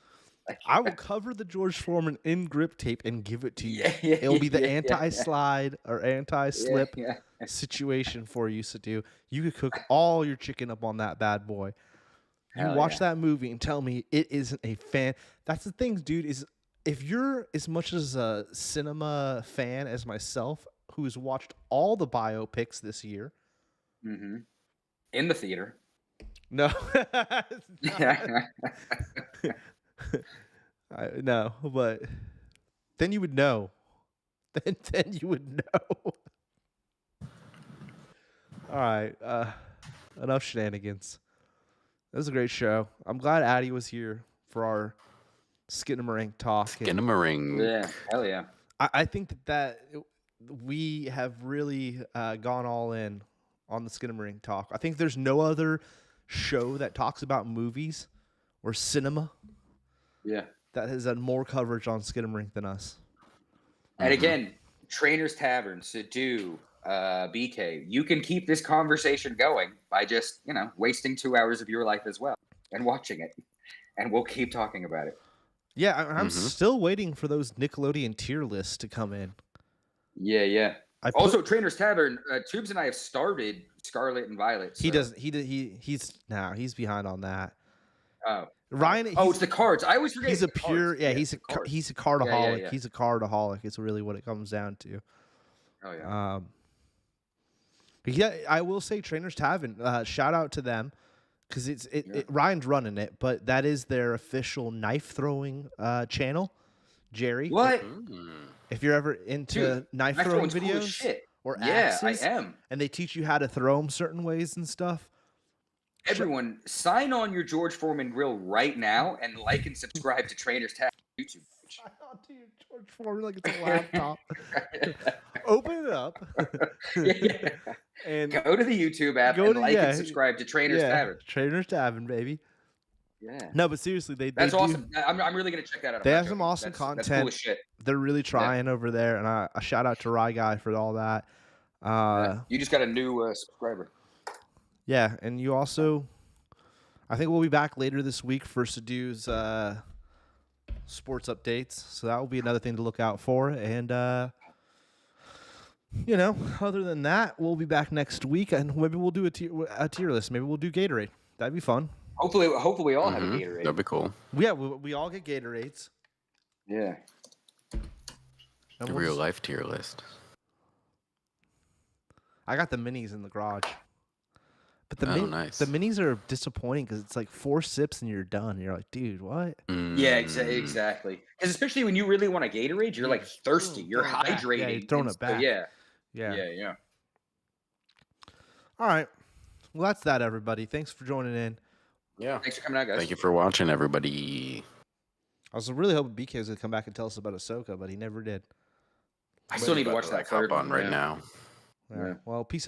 Like, I will cover the George Foreman in grip tape and give it to you. Yeah, It'll be the yeah, anti-slide or anti-slip situation for you, Sadoo. You could cook all your chicken up on that bad boy. You Hell watch yeah. that movie and tell me it isn't a fan. That's the thing, dude, is if you're as much as a cinema fan as myself, who's watched all the biopics this year. Mm-hmm. In the theater. No. No, but then you would know. Then you would know. All right. Enough shenanigans. That was a great show. I'm glad Addie was here for our Skinamarink talk. Skinamarink. Yeah, hell yeah. I think that we have really gone all in on the Skinamarink talk. I think there's no other show that talks about movies or cinema that has had more coverage on Skinamarink than us. And again, Trainer's Tavern, Sadoo, BK, you can keep this conversation going by just, wasting 2 hours of your life as well and watching it. And we'll keep talking about it. Yeah, I'm still waiting for those Nickelodeon tier lists to come in. Yeah. Also, Trainer's Tavern, Tubes and I have started Scarlet and Violet. So. He doesn't. He's behind on that. Oh. Ryan. It's the cards. I always forget. He's a pure. Cards. Yeah, he's a cardaholic. Yeah. He's a cardaholic. It's really what it comes down to. Oh yeah. Yeah, I will say Trainer's Tavern. Shout out to them because Ryan's running it, but that is their official knife throwing channel. Jerry, what? If you're ever into knife throwing videos, cool as shit. or Yeah, axes, I am. and they teach you how to throw them certain ways and stuff. Everyone, sign on your George Foreman grill right now and like and subscribe to Trainer's Tap YouTube page. Onto your George Foreman like it's a laptop. Open it up. Yeah. And go to the YouTube app and like and subscribe to Trainer's Tavern. Trainer's Tavern, baby. Yeah. No, but seriously, that's awesome. I'm really gonna check that out. They have some awesome content. That's cool as shit. They're really trying over there, and a shout out to Rye Guy for all that. You just got a new subscriber. Yeah, and you also, I think we'll be back later this week for Sadu's sports updates, so that will be another thing to look out for. And other than that, we'll be back next week, and maybe we'll do a tier list. Maybe we'll do Gatorade. That'd be fun. Hopefully we all have a Gatorade. That'd be cool. Yeah, we all get Gatorades. Yeah. A real life tier list. I got the minis in the garage. But the minis are disappointing because it's like 4 sips and you're done. You're like, dude, what? Yeah, exactly. Because especially when you really want a Gatorade, you're like thirsty. You're hydrating. Yeah, you're throwing it back. Yeah. All right. Well, that's that, everybody. Thanks for joining in. Yeah. Thanks for coming out, guys. Thank you for watching, everybody. I was really hoping BK was going to come back and tell us about Ahsoka, but he never did. I still need to watch that third one right now. Well, peace out.